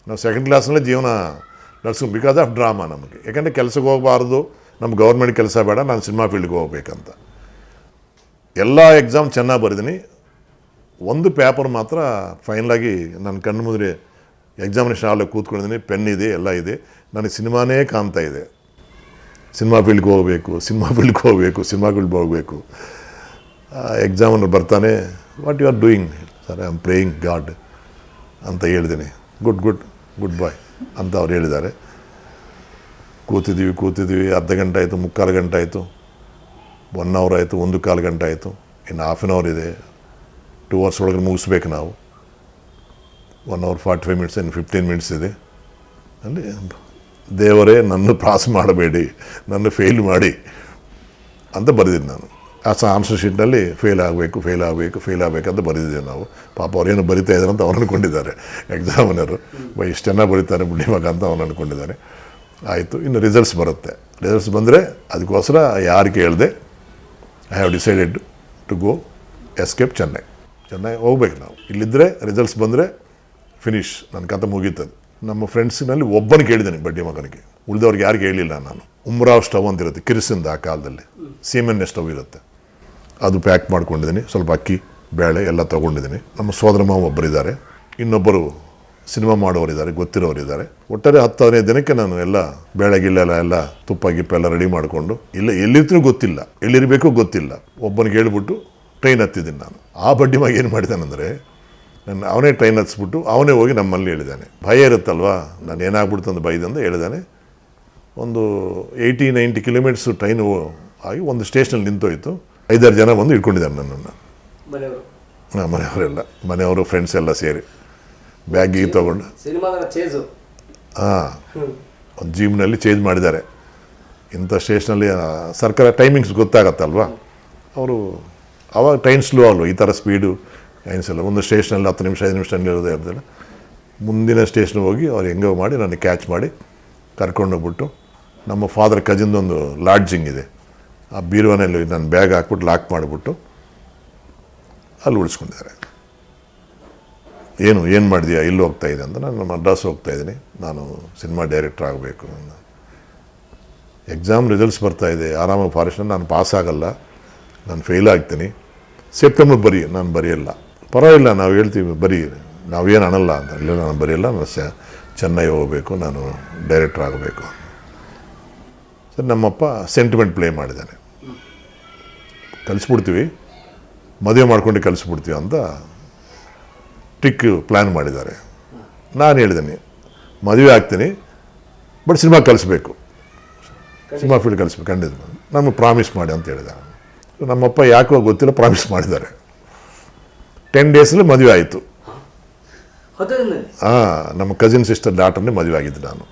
ನಾವು ಸೆಕೆಂಡ್ ಕ್ಲಾಸ್ನಲ್ಲೇ ಜೀವನ ನಡೆಸ್ಕೊಂಡು ಬಿಕಾಸ್ ಆಫ್ ಡ್ರಾಮಾ ನಮಗೆ. ಯಾಕಂದರೆ ಕೆಲಸಕ್ಕೆ ಹೋಗಬಾರ್ದು, ನಮ್ಮ ಗೌರ್ಮೆಂಟ್ ಕೆಲಸ ಬೇಡ, ನಾನು ಸಿನಿಮಾ ಫೀಲ್ಡ್ಗೆ ಹೋಗ್ಬೇಕಂತ. ಎಲ್ಲ ಎಕ್ಸಾಮ್ ಚೆನ್ನಾಗಿ ಬರೆದಿನಿ. ಒಂದು ಪೇಪರ್ ಮಾತ್ರ ಫೈನಲಾಗಿ ನನ್ನ ಕಣ್ಣು ಮುಂದೆ ಎಕ್ಸಾಮಿನೇಷನ್ ಹಾಲಲ್ಲಿ ಕೂತ್ಕೊಂಡಿದ್ದೀನಿ. ಪೆನ್ ಇದೆ, ಎಲ್ಲ ಇದೆ. ನನಗೆ ಸಿನಿಮಾನೇ ಕಾಣ್ತಾ ಇದೆ. ಸಿನಿಮಾ ಫೀಲ್ಡ್ಗೆ ಹೋಗಬೇಕು, ಸಿನಿಮಾ ಫೀಲ್ಡ್ಗೆ ಹೋಗಬೇಕು. ಎಕ್ಸಾಮನ್ನು ಬರ್ತಾನೆ, what you are doing sir? I am praying god ಅಂತ ಹೇಳಿದ್ದೀನಿ. ಗುಡ್ ಬಾಯ್ ಅಂತ ಅವ್ರು ಹೇಳಿದ್ದಾರೆ. ಕೂತಿದ್ದೀವಿ. ಅರ್ಧ ಗಂಟೆ ಆಯಿತು, 3/4 ಗಂಟೆ ಆಯಿತು, 1 ಅವರ್ ಆಯಿತು, 1/4 ಗಂಟೆ ಆಯಿತು. ಇನ್ನು ಹಾಫ್ ಆನ್ ಅವರ್ ಇದೆ, 2 ಅವರ್ಸ್ ಒಳಗೆ ಮುಗಿಸ್ಬೇಕು ನಾವು. 1 hour 45 minutes, ಇನ್ನು 15 minutes ಇದೆ. ಅಲ್ಲಿ ದೇವರೇ ನನ್ನ ಪಾಸ್ ಮಾಡಬೇಡಿ, ನನ್ನ ಫೇಲ್ ಮಾಡಿ ಅಂತ ಬರೆದಿದ್ದು ನಾನು. ಆನ್ಸರ್ ಶೀಟ್ನಲ್ಲಿ ಫೇಲ್ ಆಗಬೇಕು ಅಂತ ಬರೆದಿದ್ದೇವೆ ನಾವು. ಪಾಪ ಅವ್ರೇನು ಬರಿತಾ ಇದ್ದಾರೆ ಅಂತ ಅವ್ರು ಅಂದ್ಕೊಂಡಿದ್ದಾರೆ, ಎಕ್ಸಾಮಿನರು. ಇಷ್ಟು ಚೆನ್ನಾಗಿ ಬರೀತಾರೆ ಬುಡ್ಡಿ ಮಗ ಅಂತ ಅವ್ರು ಅಂದ್ಕೊಂಡಿದ್ದಾರೆ. ಆಯಿತು, ಇನ್ನು ರಿಸಲ್ಟ್ಸ್ ಬರುತ್ತೆ. ರಿಸಲ್ಟ್ಸ್ ಬಂದರೆ ಅದಕ್ಕೋಸ್ಕರ ಯಾರು ಕೇಳಿದೆ, I have decided to go escape Chennai ಹೋಗ್ಬೇಕು ನಾವು. ಇಲ್ಲಿದ್ದರೆ ರಿಸಲ್ಟ್ಸ್ ಬಂದರೆ ಫಿನಿಶ್, ನನ್ನ ಕತೆ ಮುಗೀತದೆ. ನಮ್ಮ ಫ್ರೆಂಡ್ಸಿನಲ್ಲಿ ಒಬ್ಬನಿಗೆ ಕೇಳಿದ್ದೇನೆ, ಬಡ್ಡಿ ಮಗನಿಗೆ. ಉಳಿದವ್ರಿಗೆ ಯಾರಿಗೆ ಹೇಳಿಲ್ಲ ನಾನು. ಉಮ್ರಾವ್ ಸ್ಟವ್ ಅಂತ ಇರುತ್ತೆ ಕಿರಿಸಿಂದ, ಆ ಕಾಲದಲ್ಲಿ ಸೀಮೆಣ್ಣೆ ಸ್ಟವ್ ಇರುತ್ತೆ. ಅದು ಪ್ಯಾಕ್ ಮಾಡ್ಕೊಂಡಿದ್ದೀನಿ. ಸ್ವಲ್ಪ ಅಕ್ಕಿ ಬೇಳೆ ಎಲ್ಲ ತೊಗೊಂಡಿದ್ದೀನಿ. ನಮ್ಮ ಸೋದರ ಮಾವ ಒಬ್ಬರಿದ್ದಾರೆ, ಇನ್ನೊಬ್ಬರು ಸಿನಿಮಾ ಮಾಡೋರಿದ್ದಾರೆ, ಗೊತ್ತಿರೋರಿದ್ದಾರೆ. ಒಟ್ಟಾರೆ 10-15 ದಿನಕ್ಕೆ ನಾನು ಎಲ್ಲ ಬೇಳೆ ಗಿಲ್ಲೆಲ್ಲ ಎಲ್ಲ ತುಪ್ಪ ಗಿಪ್ಪ ಎಲ್ಲ ರೆಡಿ ಮಾಡಿಕೊಂಡು, ಎಲ್ಲಿರ್ತೀನೂ ಗೊತ್ತಿಲ್ಲ, ಎಲ್ಲಿರಬೇಕು ಗೊತ್ತಿಲ್ಲ, ಒಬ್ಬನಿಗೆ ಹೇಳ್ಬಿಟ್ಟು ಟ್ರೈನ್ ಹತ್ತಿದ್ದೀನಿ ನಾನು. ಆ ಬಡ್ಡಿ ಮಗ ಏನು ಮಾಡಿದ್ದಾನಂದರೆ, ಅವನೇ ಟ್ರೈನ್ ಹತ್ಸ್ಬಿಟ್ಟು ಅವನೇ ಹೋಗಿ ನಮ್ಮಲ್ಲಿ ಹೇಳಿದ್ದಾನೆ. ಭಯ ಇರುತ್ತಲ್ವಾ, ನಾನು ಏನಾಗ್ಬಿಡ್ತು ಅಂತ ಭಯದಿಂದ ಹೇಳಿದ್ದಾನೆ. ಒಂದು 80-90 ಕಿಲೋಮೀಟರ್ಸ್ ಟ್ರೈನು ಆಗಿ ಒಂದು ಸ್ಟೇಷನಲ್ಲಿ ನಿಂತೋಯ್ತು. 5-6 ಜನ ಬಂದು ಇಟ್ಕೊಂಡಿದ್ದಾರೆ ನನ್ನನ್ನು. ಮನೆಯವರು ಫ್ರೆಂಡ್ಸ್ ಎಲ್ಲ ಸೇರಿ ಬ್ಯಾಗಿಗೆ ತೊಗೊಂಡು ಒಂದು ಜೀಮ್ನಲ್ಲಿ ಚೇಂಜ್ ಮಾಡಿದ್ದಾರೆ. ಇಂಥ ಸ್ಟೇಷನಲ್ಲಿ ಸರ್ಕಾರ ಟೈಮಿಂಗ್ಸ್ ಗೊತ್ತಾಗತ್ತಲ್ವ, ಅವರು ಅವಾಗ ಟ್ರೈನ್ ಸ್ಲೋ ಅಲ್ವ, ಈ ಥರ ಸ್ಪೀಡು ಟ್ರೈನ್ಸ್ ಎಲ್ಲ. ಒಂದು ಸ್ಟೇಷನಲ್ಲಿ 10 ನಿಮಿಷ 5 ನಿಮಿಷ ಇರೋದೇ ಇರೋದಿಲ್ಲ. ಮುಂದಿನ ಸ್ಟೇಷನ್ಗೆ ಹೋಗಿ ಅವ್ರು ಹೆಂಗೋ ಮಾಡಿ ನನಗೆ ಕ್ಯಾಚ್ ಮಾಡಿ ಕರ್ಕೊಂಡೋಗ್ಬಿಟ್ಟು, ನಮ್ಮ ಫಾದರ್ ಕಜಿನ್ದೊಂದು ಲಾಡ್ಜಿಂಗ್ ಇದೆ, ಆ ಬೀರುವನಲ್ಲಿ ನನ್ನ ಬ್ಯಾಗ್ ಹಾಕ್ಬಿಟ್ಟು ಲಾಕ್ ಮಾಡಿಬಿಟ್ಟು ಅಲ್ಲಿ ಉಳಿಸ್ಕೊಂಡಿದ್ದಾರೆ. ಏನು ಮಾಡಿದೆಯಾ, ಇಲ್ಲಿ ಹೋಗ್ತಾಯಿದೆ ಅಂತ. ನಾನು ಮಡ್ರಾಸ್ ಹೋಗ್ತಾಯಿದ್ದೀನಿ, ನಾನು ಸಿನಿಮಾ ಡೈರೆಕ್ಟ್ರ್ ಆಗಬೇಕು. ಎಕ್ಸಾಮ್ ರಿಸಲ್ಟ್ಸ್ ಬರ್ತಾಯಿದೆ, ಆರಾಮಾಗಿ ಫಾರೆಸ್ಟ್. ನಾನು ಪಾಸ್ ಆಗಲ್ಲ, ನಾನು ಫೇಲ್ ಆಗ್ತೀನಿ. ಸೆಪ್ಟೆಂಬರ್ ನಾನು ಬರೆಯಲ್ಲ. ಪರವಾಗಿಲ್ಲ, ನಾವು ಹೇಳ್ತೀವಿ ಬರೀ, ನಾವೇನು ಅನ್ನಲ್ಲ ಅಂತ. ಇಲ್ಲ, ನಾನು ಬರೆಯಲ್ಲ, ನಾನು ಚೆನ್ನೈ ಹೋಗಬೇಕು, ನಾನು ಡೈರೆಕ್ಟ್ರ್ ಆಗಬೇಕು. ಸರ್, ನಮ್ಮಪ್ಪ ಸೆಂಟಿಮೆಂಟ್ ಪ್ಲೇ ಮಾಡಿದ್ದಾನೆ. ಕಲಿಸ್ಬಿಡ್ತೀವಿ, ಮದುವೆ ಮಾಡ್ಕೊಂಡು ಕಲಿಸ್ಬಿಡ್ತೀವಿ ಅಂತ ಟ್ರಿಕ್ ಪ್ಲ್ಯಾನ್ ಮಾಡಿದ್ದಾರೆ. ನಾನು ಹೇಳಿದ್ದೀನಿ, ಮದುವೆ ಆಗ್ತೀನಿ, ಬಟ್ ಸಿನಿಮಾ ಕಲಿಸ್ಬೇಕು, ಸಿನಿಮಾ ಫೀಲ್ಡ್ ಕಲಿಸ್ಬೇಕು ಖಂಡಿತ ನಮಗೆ ಪ್ರಾಮಿಸ್ ಮಾಡಿ ಅಂತ ಹೇಳಿದ. ನಮ್ಮಪ್ಪ ಯಾಕೋ ಗೊತ್ತಿಲ್ಲ ಪ್ರಾಮಿಸ್ ಮಾಡಿದ್ದಾರೆ. 10 ಡೇಸಲ್ಲಿ ಮದುವೆ ಆಯಿತು. ನಮ್ಮ ಕಸಿನ್ ಸಿಸ್ಟರ್ ಡಾಟರ್ನೇ ಮದುವೆ ಆಗಿದ್ದು ನಾನು.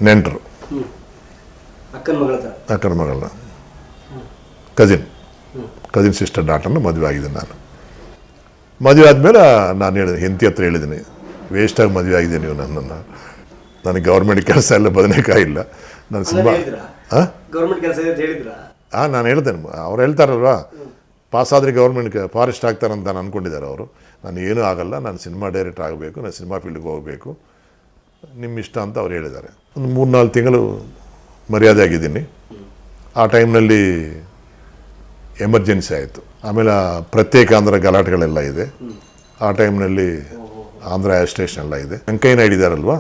ನೆಂಟರು ಅಕ್ಕನ ಮಗಳನ್ನ ಕಸಿನ್ ಸಿಸ್ಟರ್ ಡಾಟರ್ನ ಮದುವೆ ಆಗಿದ್ದೀನಿ ನಾನು. ಮದುವೆ ಆದಮೇಲೆ ನಾನು ಹೇಳಿದೆ, ಹೆಂಡತಿ ಹತ್ರ ಹೇಳಿದ್ದೀನಿ, ವೇಸ್ಟಾಗಿ ಮದುವೆ ಆಗಿದೆ ನೀವು ನನ್ನನ್ನು, ನನಗೆ ಗೌರ್ಮೆಂಟ್ ಕೆಲಸ ಎಲ್ಲ ಬದನೇಕಾಯಿ ಇಲ್ಲ, ನಾನು ಸಿನಿಮಾ ನಾನು ಹೇಳ್ತೇನೆ. ಅವ್ರು ಹೇಳ್ತಾರಲ್ವ, ಪಾಸ್ ಆದರೆ ಗೌರ್ಮೆಂಟ್ಗೆ ಫಾರೆಸ್ಟ್ ಆಗ್ತಾರಂತ ನಾನು ಅಂದ್ಕೊಂಡಿದ್ದಾರೆ ಅವರು. ನಾನು ಏನೂ ಆಗಲ್ಲ, ನಾನು ಸಿನಿಮಾ ಡೈರೆಕ್ಟರ್ ಆಗಬೇಕು, ನಾನು ಸಿನಿಮಾ ಫೀಲ್ಡ್ಗೆ ಹೋಗಬೇಕು, ನಿಮ್ಮ ಇಷ್ಟ ಅಂತ ಅವ್ರು ಹೇಳಿದ್ದಾರೆ. ಒಂದು 3-4 ತಿಂಗಳು ಮರ್ಯಾದೆ ಆಗಿದ್ದೀನಿ. ಆ ಟೈಮ್ನಲ್ಲಿ ಎಮರ್ಜೆನ್ಸಿ ಆಯಿತು. ಆಮೇಲೆ ಪ್ರತ್ಯೇಕ ಆಂಧ್ರ ಗಲಾಟೆಗಳೆಲ್ಲ ಇದೆ. ಆ ಟೈಮ್ನಲ್ಲಿ ಆಂಧ್ರ ಸ್ಟೇಷನ್ ಎಲ್ಲ ಇದೆ. ವೆಂಕಯ್ಯ ನಾಯ್ಡು ಇದ್ದಾರಲ್ವ,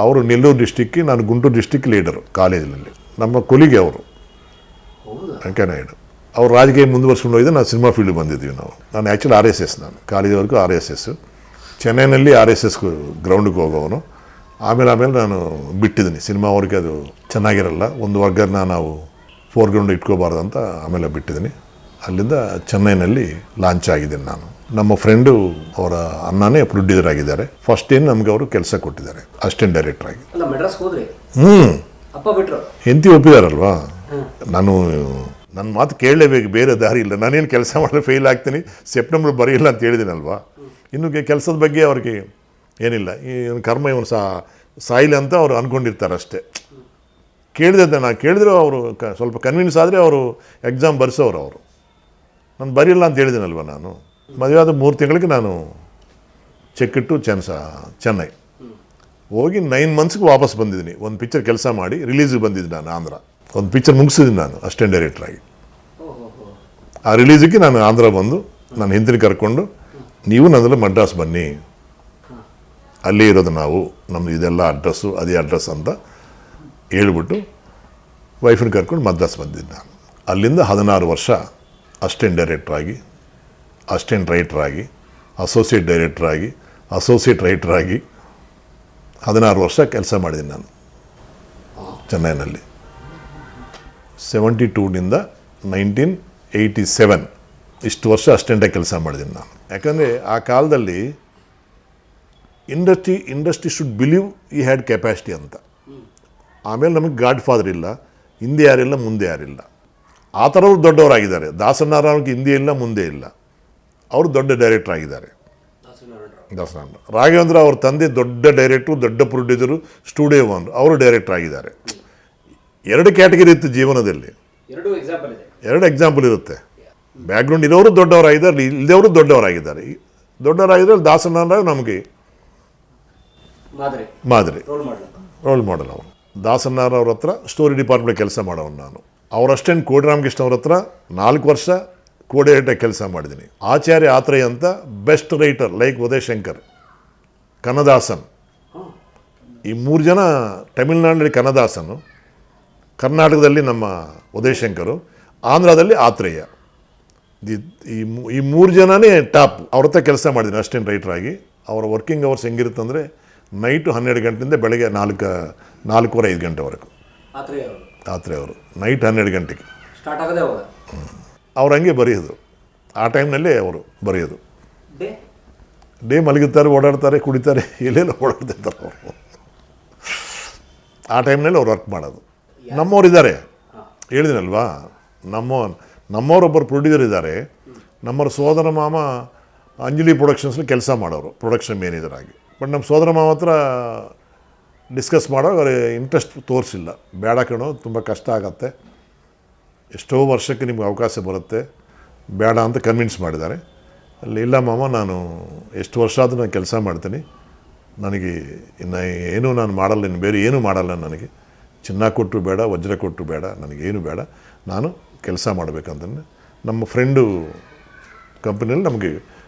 ಅವರು ನೆಲ್ಲೂರು ಡಿಸ್ಟಿಕ್ಗೆ, ನಾನು ಗುಂಟೂರು ಡಿಸ್ಟಿಕ್ ಲೀಡರು ಕಾಲೇಜಿನಲ್ಲಿ. ನಮ್ಮ ಕೊಲಿಗೆ ಅವರು ವೆಂಕಯ್ಯ ನಾಯ್ಡು. ಅವ್ರು ರಾಜಕೀಯ ಮುಂದುವರ್ಸ್ಕೊಂಡು ಹೋಗಿದ್ದೆ, ನಾನು ಸಿನಿಮಾ ಫೀಲ್ಡ್ ಬಂದಿದ್ದೀವಿ ನಾವು. ನಾನು ಆ್ಯಕ್ಚುಲಿ RSS, ನಾನು ಕಾಲೇಜ್ವರೆಗೂ RSS, ಚೆನ್ನೈನಲ್ಲಿ RSS ಗ್ರೌಂಡಿಗೆ ಹೋಗೋವನು. ಆಮೇಲೆ ನಾನು ಬಿಟ್ಟಿದ್ದೀನಿ ಸಿನಿಮಾವರೆಗೆ, ಅದು ಚೆನ್ನಾಗಿರಲ್ಲ, ಒಂದು ವರ್ಗನ ನಾವು ಫೋರ್ಗ್ರೌಂಡ್ ಇಟ್ಕೋಬಾರ್ದು ಅಂತ ಆಮೇಲೆ ಬಿಟ್ಟಿದ್ದೀನಿ. ಅಲ್ಲಿಂದ ಚೆನ್ನೈನಲ್ಲಿ ಲಾಂಚ್ ಆಗಿದ್ದೀನಿ ನಾನು. ನಮ್ಮ ಫ್ರೆಂಡು ಅವರ ಅಣ್ಣನೇ ಪ್ರೊಡ್ಯೂಸರ್ ಆಗಿದ್ದಾರೆ. ಫಸ್ಟ್ ಏನು ನಮಗೆ ಅವರು ಕೆಲಸ ಕೊಟ್ಟಿದ್ದಾರೆ ಅಸಿಸ್ಟೆಂಟ್ ಡೈರೆಕ್ಟರ್ ಆಗಿ. ಹೆಂಡತಿ ಒಪ್ಪಿದಾರಲ್ವಾ, ನಾನು ನನ್ನ ಮಾತು ಕೇಳಲೇಬೇಕು, ಬೇರೆ ದಾರಿ ಇಲ್ಲ. ನಾನೇನು ಕೆಲಸ ಮಾಡಿದ್ರೆ ಫೇಲ್ ಆಗ್ತೀನಿ, ಸೆಪ್ಟೆಂಬರ್ ಬರೆಯಿಲ್ಲ ಅಂತ ಹೇಳಿದ್ದೀನಲ್ವಾ. ಇನ್ನು ಕೆಲಸದ ಬಗ್ಗೆ ಅವ್ರಿಗೆ ಏನಿಲ್ಲ, ಈ ಕರ್ಮ ಇವನು ಸಾಯಿಲ್ಲ ಅಂತ ಅವರು ಅಂದ್ಕೊಂಡಿರ್ತಾರೆ ಅಷ್ಟೇ. ಕೇಳಿದೆ, ನಾನು ಕೇಳಿದ್ರು ಅವರು ಸ್ವಲ್ಪ ಕನ್ವಿನ್ಸ್ ಆದರೆ ಅವರು ಎಕ್ಸಾಮ್ ಬರ್ಸೋರು. ಅವರು ನಾನು ಬರೆಯಿಲ್ಲ ಅಂತ ಹೇಳಿದ್ದೀನಲ್ವ. ನಾನು ಮದುವೆ ಆದ 3 ತಿಂಗಳಿಗೆ ನಾನು ಚೆಕ್ ಇಟ್ಟು ಚೆನ್ನೈ ಹೋಗಿ 9 ಮಂತ್ಸ್ಗೆ ವಾಪಸ್ ಬಂದಿದ್ದೀನಿ. ಒಂದು ಪಿಕ್ಚರ್ ಕೆಲಸ ಮಾಡಿ ರಿಲೀಸಿಗೆ ಬಂದಿದ್ದೀನಿ ನಾನು ಆಂಧ್ರ. ಒಂದು ಪಿಕ್ಚರ್ ಮುಗಿಸಿದ್ದೀನಿ ನಾನು ಅಸಿಸ್ಟೆಂಟ್ ಡೈರೆಕ್ಟರ್ ಆಗಿ. ಆ ರಿಲೀಸಿಗೆ ನಾನು ಆಂಧ್ರ ಬಂದು ನಾನು ಹಿಂದಿನ ಕರ್ಕೊಂಡು, ನೀವು ನನ್ನಲ್ಲಿ ಮಡ್ರಾಸ್ ಬನ್ನಿ, ಅಲ್ಲೇ ಇರೋದು ನಾವು, ನಮ್ಮದು ಇದೆಲ್ಲ ಅಡ್ರೆಸ್ಸು ಅದೇ ಅಡ್ರೆಸ್ ಅಂತ ಹೇಳ್ಬಿಟ್ಟು ವೈಫನ್ನ ಕರ್ಕೊಂಡು ಮದ್ರಾಸ್ ಬಂದಿದ್ದೆ ನಾನು. ಅಲ್ಲಿಂದ 16 ವರ್ಷ ಅಸಿಸ್ಟೆಂಟ್ ಡೈರೆಕ್ಟರ್ ಆಗಿ, ಅಸಿಸ್ಟೆಂಟ್ ರೈಟರ್ ಆಗಿ, ಅಸೋಸಿಯೇಟ್ ಡೈರೆಕ್ಟರ್ ಆಗಿ, ಅಸೋಸಿಯೇಟ್ ರೈಟರ್ ಆಗಿ 16 ವರ್ಷ ಕೆಲಸ ಮಾಡಿದ್ದೀನಿ ನಾನು ಚೆನ್ನೈನಲ್ಲಿ. 72ನಿಂದ 1987 ಇಷ್ಟು ವರ್ಷ ಅಸಿಸ್ಟೆಂಟಾಗಿ ಕೆಲಸ ಮಾಡಿದ್ದೀನಿ ನಾನು. ಯಾಕಂದರೆ ಆ ಕಾಲದಲ್ಲಿ industry should believe he had capacity ಅಂತ. ಆಮೇಲೆ ನಮಗೆ ಗಾಡ್ ಫಾದರ್ ಇಲ್ಲ, ಹಿಂದೆ ಯಾರಿಲ್ಲ ಮುಂದೆ ಯಾರಿಲ್ಲ, ಆ ಥರವ್ರು ದೊಡ್ಡವರಾಗಿದ್ದಾರೆ. ದಾಸನಾರಾಯಣಕ್ಕೆ ಹಿಂದೆ ಇಲ್ಲ ಮುಂದೆ ಇಲ್ಲ, ಅವರು ದೊಡ್ಡ ಡೈರೆಕ್ಟರ್ ಆಗಿದ್ದಾರೆ. ದಾಸನಾರಾಯಣ ರಾಘವೇಂದ್ರ ಅವ್ರ ತಂದೆ ದೊಡ್ಡ ಡೈರೆಕ್ಟ್ರು, ದೊಡ್ಡ ಪ್ರೊಡ್ಯೂಸರು, ಸ್ಟುಡಿಯೋ ಓನರ್, ಅವರು ಡೈರೆಕ್ಟರ್ ಆಗಿದ್ದಾರೆ. 2 ಕ್ಯಾಟಗರಿ ಇತ್ತು ಜೀವನದಲ್ಲಿ, 2 ಎಕ್ಸಾಂಪಲ್ ಇರುತ್ತೆ. ಬ್ಯಾಕ್ಗ್ರೌಂಡ್ ಇರೋರು ದೊಡ್ಡವರಾಗಿದ್ದಾರೆ, ಇಲ್ಲದವರು ದೊಡ್ಡವರಾಗಿದ್ದಾರೆ. ದೊಡ್ಡವರಾಗಿದ್ದರೆ ದಾಸನಾರಾಯಣ ನಮಗೆ ಮಾದರಿ ರೋಲ್ ಮಾಡಲ್. ಅವರು ದಾಸನಾರಾಯಣ ಅವ್ರ ಹತ್ರ ಸ್ಟೋರಿ ಡಿಪಾರ್ಟ್ಮೆಂಟ್ ಕೆಲಸ ಮಾಡೋನು ನಾನು. ಅವ್ರ ಅಸಿಸ್ಟೆಂಟ್ ಕೋಡಿರಾಮಕೃಷ್ಣ ಅವ್ರ ಹತ್ರ 4 ವರ್ಷ ಕೋಡಿರೇಟಾಗಿ ಕೆಲಸ ಮಾಡಿದ್ದೀನಿ. ಆಚಾರ್ಯ ಆತ್ರೇಯ ಅಂತ best writer like Uday Shankar, Kannadasan, ಈ 3 ಜನ ತಮಿಳ್ನಾಡಿನಲ್ಲಿ ಕನ್ನದಾಸನು, ಕರ್ನಾಟಕದಲ್ಲಿ ನಮ್ಮ ಉದಯ್ ಶಂಕರು, ಆಂಧ್ರದಲ್ಲಿ ಆತ್ರೇಯ. ಈ 3 ಜನನೇ ಟಾಪ್. ಅವ್ರ ಹತ್ರ ಕೆಲಸ ಮಾಡಿದ್ದೀನಿ ಅಸಿಸ್ಟೆಂಟ್ ರೈಟರ್ ಆಗಿ. ಅವರ ವರ್ಕಿಂಗ್ ಅವರ್ಸ್ ಹೆಂಗಿರುತ್ತಂದರೆ ನೈಟು 12 ಗಂಟೆಯಿಂದ ಬೆಳಗ್ಗೆ 4-4:30-5 ಗಂಟೆವರೆಗೂ. ಆತ್ರೇಯ ಅವರು ನೈಟ್ 12 ಗಂಟೆಗೆ ಅವ್ರು ಹಂಗೆ ಬರೆಯೋದು. ಆ ಟೈಮ್ನಲ್ಲೇ ಅವರು ಬರೆಯೋದು. ಡೇ ಮಲಗುತ್ತಾರೆ, ಓಡಾಡ್ತಾರೆ, ಕುಡಿತಾರೆ, ಎಲ್ಲೆಲ್ಲ ಓಡಾಡ್ತಿರ್ತಾರೆ ಅವರು. ಆ ಟೈಮ್ನಲ್ಲಿ ಅವ್ರು ವರ್ಕ್ ಮಾಡೋದು. ನಮ್ಮವ್ರು ಇದ್ದಾರೆ, ಹೇಳಿದಿನಲ್ವಾ, ನಮ್ಮವರೊಬ್ಬರು ಪ್ರೊಡ್ಯೂಸರ್ ಇದ್ದಾರೆ. ನಮ್ಮವ್ರ ಸೋದರ ಮಾಮ ಅಂಜಲಿ ಪ್ರೊಡಕ್ಷನ್ಸ್ಲಿ ಕೆಲಸ ಮಾಡೋರು, ಪ್ರೊಡಕ್ಷನ್ ಮ್ಯಾನೇಜರ್ ಆಗಿ. ಬಟ್ ನಮ್ಮ ಸೋದರ ಮಾವ ಹತ್ರ ಡಿಸ್ಕಸ್ ಮಾಡೋರು ಅವ್ರು ಇಂಟ್ರೆಸ್ಟ್ ತೋರಿಸಿಲ್ಲ. ಬೇಡ ಕಣೋ, ತುಂಬ ಕಷ್ಟ ಆಗತ್ತೆ, ಎಷ್ಟೋ ವರ್ಷಕ್ಕೆ ನಿಮ್ಗೆ ಅವಕಾಶ ಬರುತ್ತೆ, ಬೇಡ ಅಂತ ಕನ್ವಿನ್ಸ್ ಮಾಡಿದ್ದಾರೆ. ಅಲ್ಲಿ ಇಲ್ಲ ಮಾಮ, ನಾನು ಎಷ್ಟು ವರ್ಷ ಆದರೂ ನಾನು ಕೆಲಸ ಮಾಡ್ತೀನಿ, ನನಗೆ ಇನ್ನು ಏನೂ ನಾನು ಮಾಡಲ್ಲ, ಇನ್ನು ಬೇರೆ ಏನೂ ಮಾಡಲ್ಲ, ನನಗೆ ಚಿನ್ನ ಕೊಟ್ಟರು ಬೇಡ, ವಜ್ರ ಕೊಟ್ಟರು ಬೇಡ, ನನಗೇನು ಬೇಡ, ನಾನು ಕೆಲಸ ಮಾಡಬೇಕಂತಂದರೆ ನಮ್ಮ ಫ್ರೆಂಡು ಕಂಪ್ನಿಯಲ್ಲಿ ನಮಗೆ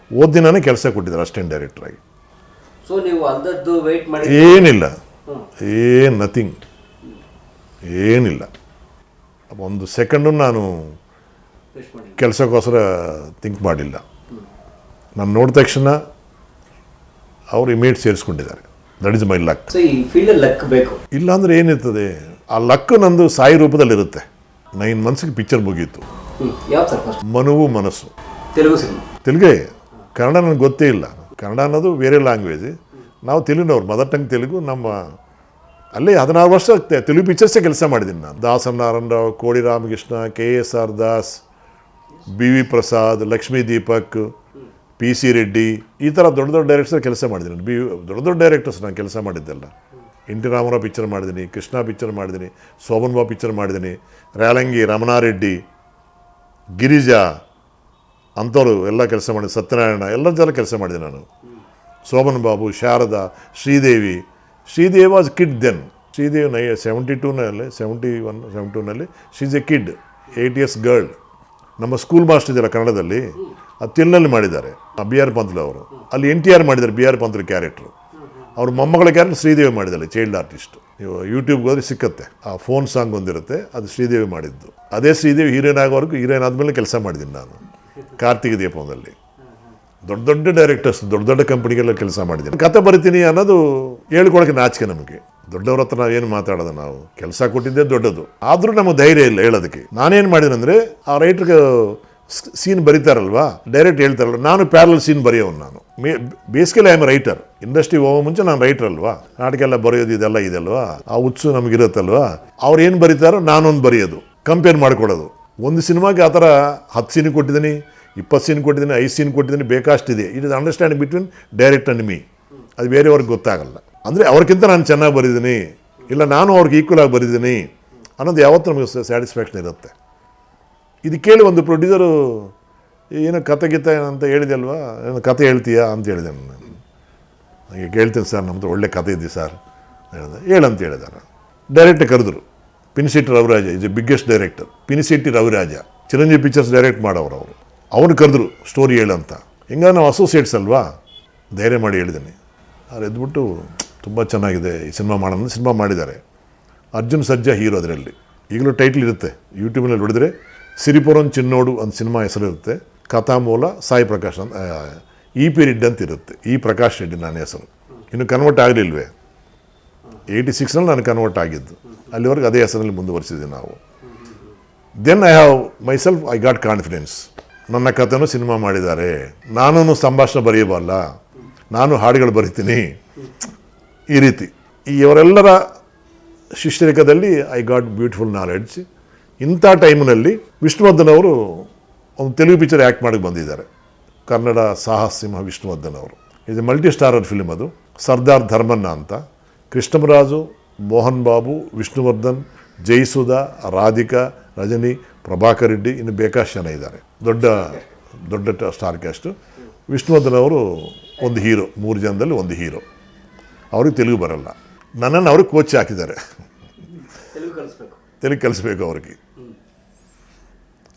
ದಿನನೇ ಕೆಲಸ ಕೊಟ್ಟಿದ್ದಾರೆ ಅಸಿಸ್ಟೆಂಟ್ ಡೈರೆಕ್ಟ್ರಾಗಿ. ಸೊ ನೀವು ಅಲ್ದದ್ದು ವೆಯ್ಟ್ ಮಾಡಿ ಏನಿಲ್ಲ, ನಥಿಂಗ್, ಏನಿಲ್ಲ. ಒಂದು ಸೆಕೆಂಡು ನಾನು ಕೆಲಸಕ್ಕೋಸ್ಕರ ಥಿಂಕ್ ಮಾಡಿಲ್ಲ. ನಾನು ನೋಡಿದ ತಕ್ಷಣ ಅವರು ಇಮಿಡಿಯೇಟ್ ಸೇರಿಸ್ಕೊಂಡಿದ್ದಾರೆ. That is my luck. So ಈ ಫೀಲ್ಡಲ್ಲಿ ಲಕ್ ಬೇಕು, ಇಲ್ಲಾಂದ್ರೆ ಏನಿರ್ತದೆ, ಆ ಲಕ್ ನಂದು ಸಾಯಿ ರೂಪದಲ್ಲಿರುತ್ತೆ. 9 ಮಂತ್ಸ್ಗೆ ಪಿಕ್ಚರ್ ಮುಗೀತು. ಯಾವ ಸರ್ ಫಸ್ಟ್? ಮನುವು ಮನಸ್ಸು, ತೆಲುಗು ಸಿನಿಮಾ. ತೆಲುಗೇ. ಕನ್ನಡ ನನಗೆ ಗೊತ್ತೇ ಇಲ್ಲ. ಕನ್ನಡ ಅನ್ನೋದು ಬೇರೆ ಲ್ಯಾಂಗ್ವೇಜ್. ನಾವು ತೆಲುಗಿನವ್ರು, ಮದರ್ ಟಂಗ್ ತೆಲುಗು. ನಮ್ಮ ಅಲ್ಲೇ 16 ವರ್ಷ ತೆಲುಗು ಪಿಕ್ಚರ್ಸೇ ಕೆಲಸ ಮಾಡಿದ್ದೀನಿ ನಾನು. ದಾಸನಾರಾಯಣ ರಾವ್, ಕೋಡಿ Ramakrishna, KSR Das, BV Prasad, Lakshmi Deepak, PC Reddy, ಈ ಥರ ದೊಡ್ಡ ದೊಡ್ಡ ಡೈರೆಕ್ಟರ್ಸ್ ಕೆಲಸ ಮಾಡಿದ್ದೀನಿ. ದೊಡ್ಡ ದೊಡ್ಡ ಡೈರೆಕ್ಟರ್ಸ್ ನಾನು ಕೆಲಸ ಮಾಡಿದ್ದೆಲ್ಲ. NT ರಾಮರಾವ್ ಪಿಕ್ಚರ್ ಮಾಡಿದ್ದೀನಿ, ಕೃಷ್ಣ ಪಿಕ್ಚರ್ ಮಾಡಿದ್ದೀನಿ, ಶೋಭನ್ ಬಾಬು ಪಿಕ್ಚರ್ ಮಾಡಿದ್ದೀನಿ, ರ್ಯಾಲಂಗಿ, ರಮಣಾರೆಡ್ಡಿ, ಗಿರಿಜಾ ಅಂಥವ್ರು ಎಲ್ಲ ಕೆಲಸ ಮಾಡಿ, ಸತ್ಯನಾರಾಯಣ ಎಲ್ಲ ಜನ ಕೆಲಸ ಮಾಡಿದೆ ನಾನು. Sobhan Babu, Sharada, Sridevi was kid then. Sridevi 72ನಲ್ಲಿ 72ನಲ್ಲಿ she is a kid, 8 years girl. ನಮ್ಮ ಸ್ಕೂಲ್ ಮಾಸ್ಟರ್ ಇದೆಯಲ್ಲ ಕನ್ನಡದಲ್ಲಿ, ಅದು ತೆಲುಗಿನಲ್ಲಿ ಮಾಡಿದ್ದಾರೆ. BR ಪಂತ್ಲು ಅವರು. ಅಲ್ಲಿ NTR ಮಾಡಿದ್ದಾರೆ BR ಪಂತ್ಲು ಕ್ಯಾರೆಕ್ಟ್ರು. ಅವ್ರ ಮೊಮ್ಮಗಳ ಕ್ಯಾರೆಕ್ಟರ್ ಶ್ರೀದೇವಿ ಮಾಡಿದ್ದಾರೆ, ಚೈಲ್ಡ್ ಆರ್ಟಿಸ್ಟ್. ನೀವು ಯೂಟ್ಯೂಬ್ಗೆ ಹೋದ್ರೆ ಸಿಕ್ಕತ್ತೆ. ಆ ಫೋನ್ ಸಾಂಗ್ ಒಂದಿರುತ್ತೆ, ಅದು ಶ್ರೀದೇವಿ ಮಾಡಿದ್ದು. ಅದೇ ಶ್ರೀದೇವಿ ಹೀರೋಯಿನ್ ಆಗೋವರೆಗೂ, ಹೀರೋಯಿನ್ ಆದಮೇಲೆ ಕೆಲಸ ಮಾಡಿದ್ದೀನಿ ನಾನು ಕಾರ್ತಿಕ ದೀಪದಲ್ಲಿ. ದೊಡ್ಡ ದೊಡ್ಡ ಡೈರೆಕ್ಟರ್ಸ್, ದೊಡ್ಡ ದೊಡ್ಡ ಕಂಪನಿಗೆಲ್ಲ ಕೆಲಸ ಮಾಡಿದ್ದೀನಿ. ಕತೆ ಬರಿತೀನಿ ಅನ್ನೋದು ಹೇಳ್ಕೊಳಕ್ಕೆ ನಾಚಿಕೆ ನಮಗೆ. ದೊಡ್ಡವ್ರ ಹತ್ರ ನಾವೇನು ಮಾತಾಡೋದು, ನಾವು ಕೆಲಸ ಕೊಟ್ಟಿದ್ದೇ ದೊಡ್ಡದು. ಆದರೂ ನಮಗೆ ಧೈರ್ಯ ಇಲ್ಲ ಹೇಳೋದಕ್ಕೆ. ನಾನೇನು ಮಾಡಿದೆ ಆ ರೈಟ್ರಿಗೆ ಸೀನ್ ಬರೀತಾರಲ್ವಾ, ಡೈರೆಕ್ಟ್ ಹೇಳ್ತಾರಲ್ವ, ನಾನು ಪ್ಯಾರಲ್ ಸೀನ್ ಬರೆಯೋನು. ನಾನು basically I am writer. Industry ಹೋಗೋ ಮುಂಚೆ ನಾನು ರೈಟರ್ ಅಲ್ವಾ, ನಾಟಕ ಎಲ್ಲ ಬರೆಯೋದು ಇದೆಲ್ಲ ಇದೆಲ್ವಾ, ಆ ಹುಚ್ಚು ನಮಗಿರುತ್ತಲ್ವಾ. ಅವ್ರು ಏನು ಬರೀತಾರೋ ನಾನೊಂದು ಬರೆಯೋದು, ಕಂಪೇರ್ ಮಾಡ್ಕೊಡೋದು. ಒಂದು ಸಿನಿಮಾಗೆ ಆ ಥರ 10 ಸೀನ್ ಕೊಟ್ಟಿದ್ದೀನಿ, 20 ಸೀನ್ ಕೊಟ್ಟಿದ್ದೀನಿ, 5 ಸೀನ್ ಕೊಟ್ಟಿದ್ದೀನಿ, ಬೇಕಷ್ಟಿದೆ. It is understanding between direct and me. ಅದು ಬೇರೆಯವ್ರಿಗೆ ಗೊತ್ತಾಗಲ್ಲ. ಅಂದರೆ ಅವ್ರಿಗಿಂತ ನಾನು ಚೆನ್ನಾಗಿ ಬರೀದ್ದೀನಿ, ಇಲ್ಲ ನಾನು ಅವ್ರಿಗೆ ಈಕ್ವಲ್ ಆಗಿ ಬರೀದ್ದೀನಿ ಅನ್ನೋದು ಯಾವತ್ತೂ ನಮಗೆ ಸ್ಯಾಟಿಸ್ಫ್ಯಾಕ್ಷನ್ ಇರುತ್ತೆ. ಇದು ಕೇಳಿ ಒಂದು ಪ್ರೊಡ್ಯೂಸರು ಏನೋ ಕತೆ ಗೀತೆ ಅಂತ ಹೇಳಿದೆ ಅಲ್ವಾ, ಏನೋ ಕತೆ ಹೇಳ್ತೀಯಾ ಅಂತ ಹೇಳಿದೆ ನಾನು. ನನಗೆ ಕೇಳ್ತೀನಿ ಸರ್, ನಮ್ಮದು ಒಳ್ಳೆ ಕತೆ ಇದ್ದಿ ಸರ್ ಹೇಳಿದೆ. ಹೇಳಂತ ಹೇಳಿದಾರೆ. ಡೈರೆಕ್ಟರ್ ಕರೆದ್ರು, Pinishetty Raviraja is a biggest director. Pinishetty Raviraja Chiranjeevi pictures direct ಮಾಡೋರು ಅವರು. ಅವ್ರು ಕರೆದ್ರು ಸ್ಟೋರಿ ಹೇಳಂತ. ಹಿಂಗೆ ನಾವು ಅಸೋಸಿಯೇಟ್ಸ್ ಅಲ್ವಾ, ಧೈರ್ಯ ಮಾಡಿ ಹೇಳಿದ್ದೀನಿ. ಅವ್ರು ಎದ್ಬಿಟ್ಟು ತುಂಬ ಚೆನ್ನಾಗಿದೆ ಈ ಸಿನಿಮಾ ಮಾಡೋಣ. ಸಿನಿಮಾ ಮಾಡಿದ್ದಾರೆ. ಅರ್ಜುನ್ ಸರ್ಜಾ ಹೀರೋ ಅದರಲ್ಲಿ. ಈಗಲೂ ಟೈಟ್ಲ್ ಇರುತ್ತೆ, ಯೂಟ್ಯೂಬ್ನಲ್ಲಿ ನೋಡಿದ್ರೆ ಸಿರಿಪುರನ್ ಚಿನ್ನೋಡು ಅಂತ ಸಿನಿಮಾ ಹೆಸರಿರುತ್ತೆ. ಕಥಾಮೂಲ ಸಾಯಿ ಪ್ರಕಾಶ್ ಅಂತ, EP ರೆಡ್ಡಿ ಅಂತ ಇರುತ್ತೆ. ಪ್ರಕಾಶ್ ರೆಡ್ಡಿ ನನ್ನ ಹೆಸರು. ಇನ್ನು ಕನ್ವರ್ಟ್ ಆಗಲಿಲ್ವೇ, 86ನಲ್ಲಿ ನಾನು ಕನ್ವರ್ಟ್ ಆಗಿದ್ದು. ಅಲ್ಲಿವರೆಗೆ ಅದೇ ಹೆಸರಲ್ಲಿ ಮುಂದುವರಿಸಿದ್ವಿ ನಾವು. Then I got confidence. ನನ್ನ ಕಥೆನೂ ಸಿನಿಮಾ ಮಾಡಿದ್ದಾರೆ, ನಾನು ಸಂಭಾಷಣೆ ಬರೆಯಬಲ್ಲ, ನಾನು ಹಾಡುಗಳು ಬರಿತೀನಿ, ಈ ರೀತಿ. ಇವರೆಲ್ಲರ ಶಿಷ್ಯರಿಕದಲ್ಲಿ ಐ ಗಾಟ್ ಬ್ಯೂಟಿಫುಲ್ ನಾಲೆಡ್ಜ್. ಇಂಥ ಟೈಮ್ನಲ್ಲಿ ವಿಷ್ಣುವರ್ಧನ್ ಅವರು ಒಂದು ತೆಲುಗು ಪಿಕ್ಚರ್ ಆ್ಯಕ್ಟ್ ಮಾಡಿ ಬಂದಿದ್ದಾರೆ. ಕನ್ನಡ ಸಾಹಸಿಂಹ ವಿಷ್ಣುವರ್ಧನ್ ಅವರು. ಇದು ಮಲ್ಟಿ ಸ್ಟಾರರ್ ಫಿಲ್ಮ್. ಅದು ಸರ್ದಾರ್ ಧರ್ಮಣ್ಣ ಅಂತ. ಕೃಷ್ಣರಾಜು, ಮೋಹನ್ ಬಾಬು, ವಿಷ್ಣುವರ್ಧನ್, ಜಯಸುಧಾ, ರಾಧಿಕಾ, ರಜನಿ, ಪ್ರಭಾಕರ್ ರೆಡ್ಡಿ, ಇನ್ನು ಬೇಕಾಷ್ಟು ಜನ ಇದ್ದಾರೆ. ದೊಡ್ಡ ದೊಡ್ಡ ಸ್ಟಾರ್ ಕ್ಯಾಸ್ಟು. ವಿಷ್ಣುವರ್ಧನ್ ಅವರು ಒಂದು ಹೀರೋ, 3 ಜನದಲ್ಲಿ ಒಂದು ಹೀರೋ. ಅವ್ರಿಗೆ ತೆಲುಗು ಬರಲ್ಲ. ನನ್ನನ್ನು ಅವ್ರಿಗೆ ಕೋಚ್ ಹಾಕಿದ್ದಾರೆ, ತೆಲುಗು ಕಲಿಸ್ಬೇಕು ಅವ್ರಿಗೆ.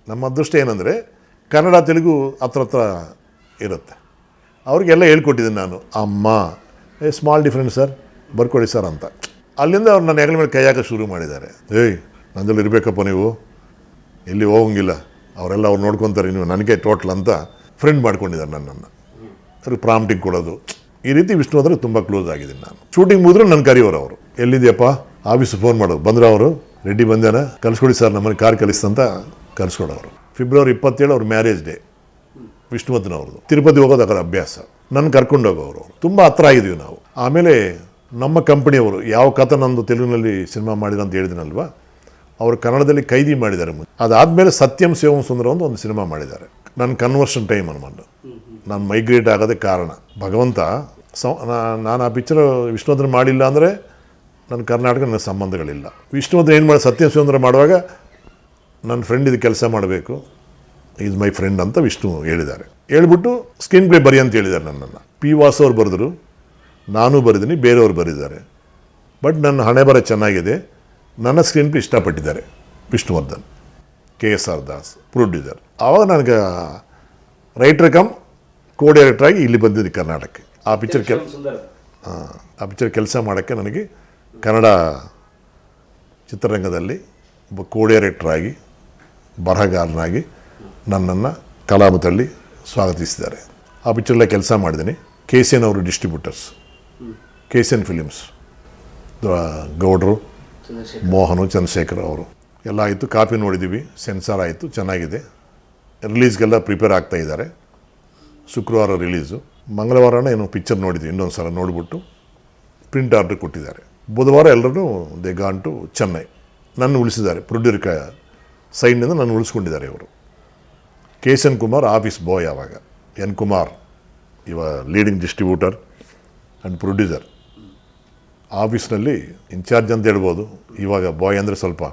ನಮ್ಮ ಅದೃಷ್ಟ ಏನಂದರೆ ಕನ್ನಡ ತೆಲುಗು ಹತ್ರ ಇರುತ್ತೆ. ಅವ್ರಿಗೆಲ್ಲ ಹೇಳ್ಕೊಟ್ಟಿದ್ದೀನಿ ನಾನು. ಅಮ್ಮ ಸ್ಮಾಲ್ ಡಿಫ್ರೆನ್ಸ್ ಸರ್, ಬರ್ಕೊಡಿ ಸರ್ ಅಂತ. ಅಲ್ಲಿಂದ ಅವ್ರು ನನ್ನ ಹೆಗಲ ಮೇಲೆ ಕೈ ಹಾಕೋ ಶುರು ಮಾಡಿದ್ದಾರೆ. ನಂದಲ್ಲಿ ಇರಬೇಕಪ್ಪ, ನೀವು ಎಲ್ಲಿ ಹೋಗಂಗಿಲ್ಲ, ಅವರೆಲ್ಲ ಅವ್ರು ನೋಡ್ಕೊತಾರೆ, ನೀವು ನನಗೆ ಟೋಟಲ್ ಅಂತ ಫ್ರೆಂಡ್ ಮಾಡ್ಕೊಂಡಿದ್ದಾರೆ ನನ್ನನ್ನು. ಅವ್ರಿಗೆ ಪ್ರಾಂಪ್ಟಿಂಗ್ ಕೊಡೋದು, ಈ ರೀತಿ ವಿಷ್ಣುವರ್ಧನ್ ತುಂಬ ಕ್ಲೋಸ್ ಆಗಿದ್ದೀನಿ ನಾನು. ಶೂಟಿಂಗ್ ಮುಗಿದ್ರು ನನ್ನ ಕರೆಯೋರು ಅವರು. ಎಲ್ಲಿದೆಯಪ್ಪ, ಆಫೀಸು ಫೋನ್ ಮಾಡೋದು. ಬಂದ್ರೆ ಅವರು, ರೆಡ್ಡಿ ಬಂದೇನ, ಕಲಿಸ್ಕೊಡಿ ಸರ್, ನಮ್ಮನೆ ಕಾರ್ ಕಲಿಸ್ತಂತ ಕಲಿಸ್ಕೊಡೋರು. ಫೆಬ್ರವರಿ 27 ಅವ್ರ ಮ್ಯಾರೇಜ್ ಡೇ ವಿಷ್ಣುವರ್ಧನ್ ಅವ್ರದ್ದು. ತಿರುಪತಿ ಹೋಗೋದು ಅದರ ಅಭ್ಯಾಸ. ನನ್ನ ಕರ್ಕೊಂಡೋಗೋರು. ತುಂಬ ಹತ್ರ ಆಗಿದ್ದೀವಿ ನಾವು. ಆಮೇಲೆ ನಮ್ಮ ಕಂಪನಿಯವರು ಯಾವ ಕಥೆ ನಂದು ತೆಲುಗಿನಲ್ಲಿ ಸಿನಿಮಾ ಮಾಡಿದ್ರು ಅಂತ ಹೇಳಿದಿನಲ್ವ, ಅವರು ಕನ್ನಡದಲ್ಲಿ ಕೈದಿ ಮಾಡಿದ್ದಾರೆ. ಅದಾದಮೇಲೆ ಸತ್ಯಂ ಶಿವಂ ಸುಂದರ ಒಂದು ಸಿನಿಮಾ ಮಾಡಿದ್ದಾರೆ. ನನ್ನ ಕನ್ವರ್ಷನ್ ಟೈಮ್ ಅನ್ಕೊಂಡು ನಾನು ಮೈಗ್ರೇಟ್ ಆಗೋದಕ್ಕೆ ಕಾರಣ ಭಗವಂತ. ನಾನು ಆ ಪಿಕ್ಚರ್ ವಿಷ್ಣುವರ್ಧನ್ ಮಾಡಿಲ್ಲ ಅಂದರೆ ನನ್ನ ಕರ್ನಾಟಕ ನನ್ನ ಸಂಬಂಧಗಳಿಲ್ಲ. ವಿಷ್ಣುವರ್ಧನ್ ಏನು ಮಾಡಿ ಸತ್ಯಂ ಸುಂದರ ಮಾಡುವಾಗ ನನ್ನ ಫ್ರೆಂಡ್ ಇದು ಕೆಲಸ ಮಾಡಬೇಕು, ಈಸ್ ಮೈ ಫ್ರೆಂಡ್ ಅಂತ ವಿಷ್ಣು ಹೇಳಿದ್ದಾರೆ. ಹೇಳ್ಬಿಟ್ಟು ಸ್ಕ್ರೀನ್ ಪ್ಲೇ ಬರಿ ಅಂತ ಹೇಳಿದ್ದಾರೆ ನನ್ನನ್ನು. P. ವಾಸು ಅವ್ರು ಬರೆದ್ರು, ನಾನು ಬರೆದಿನಿ, ಬೇರೆಯವ್ರು ಬರೆದಿದ್ದಾರೆ. ಬಟ್ ನನ್ನ ಹಣೆ ಬರ ಚೆನ್ನಾಗಿದೆ. ನನ್ನ ಸ್ಕ್ರೀನ್ ಪ್ಲೇ ಇಷ್ಟಪಟ್ಟಿದ್ದಾರೆ ವಿಷ್ಣುವರ್ಧನ್. KSR Das producer. ಆವಾಗ ನನಗೆ ರೈಟರ್ ಕಮ್ ಕೋ ಡೈರೆಕ್ಟರ್ ಆಗಿ ಇಲ್ಲಿ ಬಂದಿದ್ದೆ ಕರ್ನಾಟಕಕ್ಕೆ. ಆ ಪಿಕ್ಚರ್ ಕೆಲಸ ಮಾಡೋಕ್ಕೆ ನನಗೆ ಕನ್ನಡ ಚಿತ್ರರಂಗದಲ್ಲಿ ಒಬ್ಬ ಕೋ ಡೈರೆಕ್ಟರ್ ಆಗಿ, ಬರಹಗಾರನಾಗಿ ನನ್ನನ್ನು ಕಲಾಮತಲ್ಲಿ ಸ್ವಾಗತಿಸಿದ್ದಾರೆ. ಆ ಪಿಕ್ಚರಲ್ಲೇ ಕೆಲಸ ಮಾಡಿದ್ದೀನಿ. KCN ಅವರು ಡಿಸ್ಟ್ರಿಬ್ಯೂಟರ್ಸ್. KCN ಫಿಲಿಮ್ಸ್, ಗೌಡ್ರು, ಚಂದ್ರಶೇಖರ್. ಮೋಹನು, ಚಂದ್ರಶೇಖರ್ ಅವರು ಎಲ್ಲ ಆಯಿತು. ಕಾಪಿ ನೋಡಿದ್ದೀವಿ, ಸೆನ್ಸಾರ್ ಆಯಿತು, ಚೆನ್ನಾಗಿದೆ. ರಿಲೀಸ್ಗೆಲ್ಲ ಪ್ರಿಪೇರ್ ಆಗ್ತಾ ಇದ್ದಾರೆ. ಶುಕ್ರವಾರ ರಿಲೀಸು. ಮಂಗಳವಾರನೇ ಏನೋ ಪಿಕ್ಚರ್ ನೋಡಿದ್ವಿ, ಇನ್ನೊಂದು ಸಲ ನೋಡಿಬಿಟ್ಟು ಪ್ರಿಂಟ್ ಆರ್ಡ್ರ್ ಕೊಟ್ಟಿದ್ದಾರೆ. ಬುಧವಾರ ಎಲ್ಲರೂ ದೇ ಗಾನ್ ಟು ಚೆನ್ನೈ. ನನ್ನ ಉಳಿಸಿದ್ದಾರೆ, ಪ್ರೊಡ್ಯೂಸರ್ ಸೈಡ್ನಿಂದ ನನ್ನ ಉಳಿಸ್ಕೊಂಡಿದ್ದಾರೆ ಇವರು. KCN ಕುಮಾರ್ ಆಫೀಸ್ ಬಾಯ್ ಆವಾಗ, N ಕುಮಾರ್ ಇವ ಲೀಡಿಂಗ್ ಡಿಸ್ಟ್ರಿಬ್ಯೂಟರ್ ಆ್ಯಂಡ್ ಪ್ರೊಡ್ಯೂಸರ್. ಆಫೀಸ್ನಲ್ಲಿ ಇನ್ಚಾರ್ಜ್ ಅಂತ ಹೇಳ್ಬೋದು. ಇವಾಗ ಬಾಯ್ ಅಂದರೆ ಸ್ವಲ್ಪ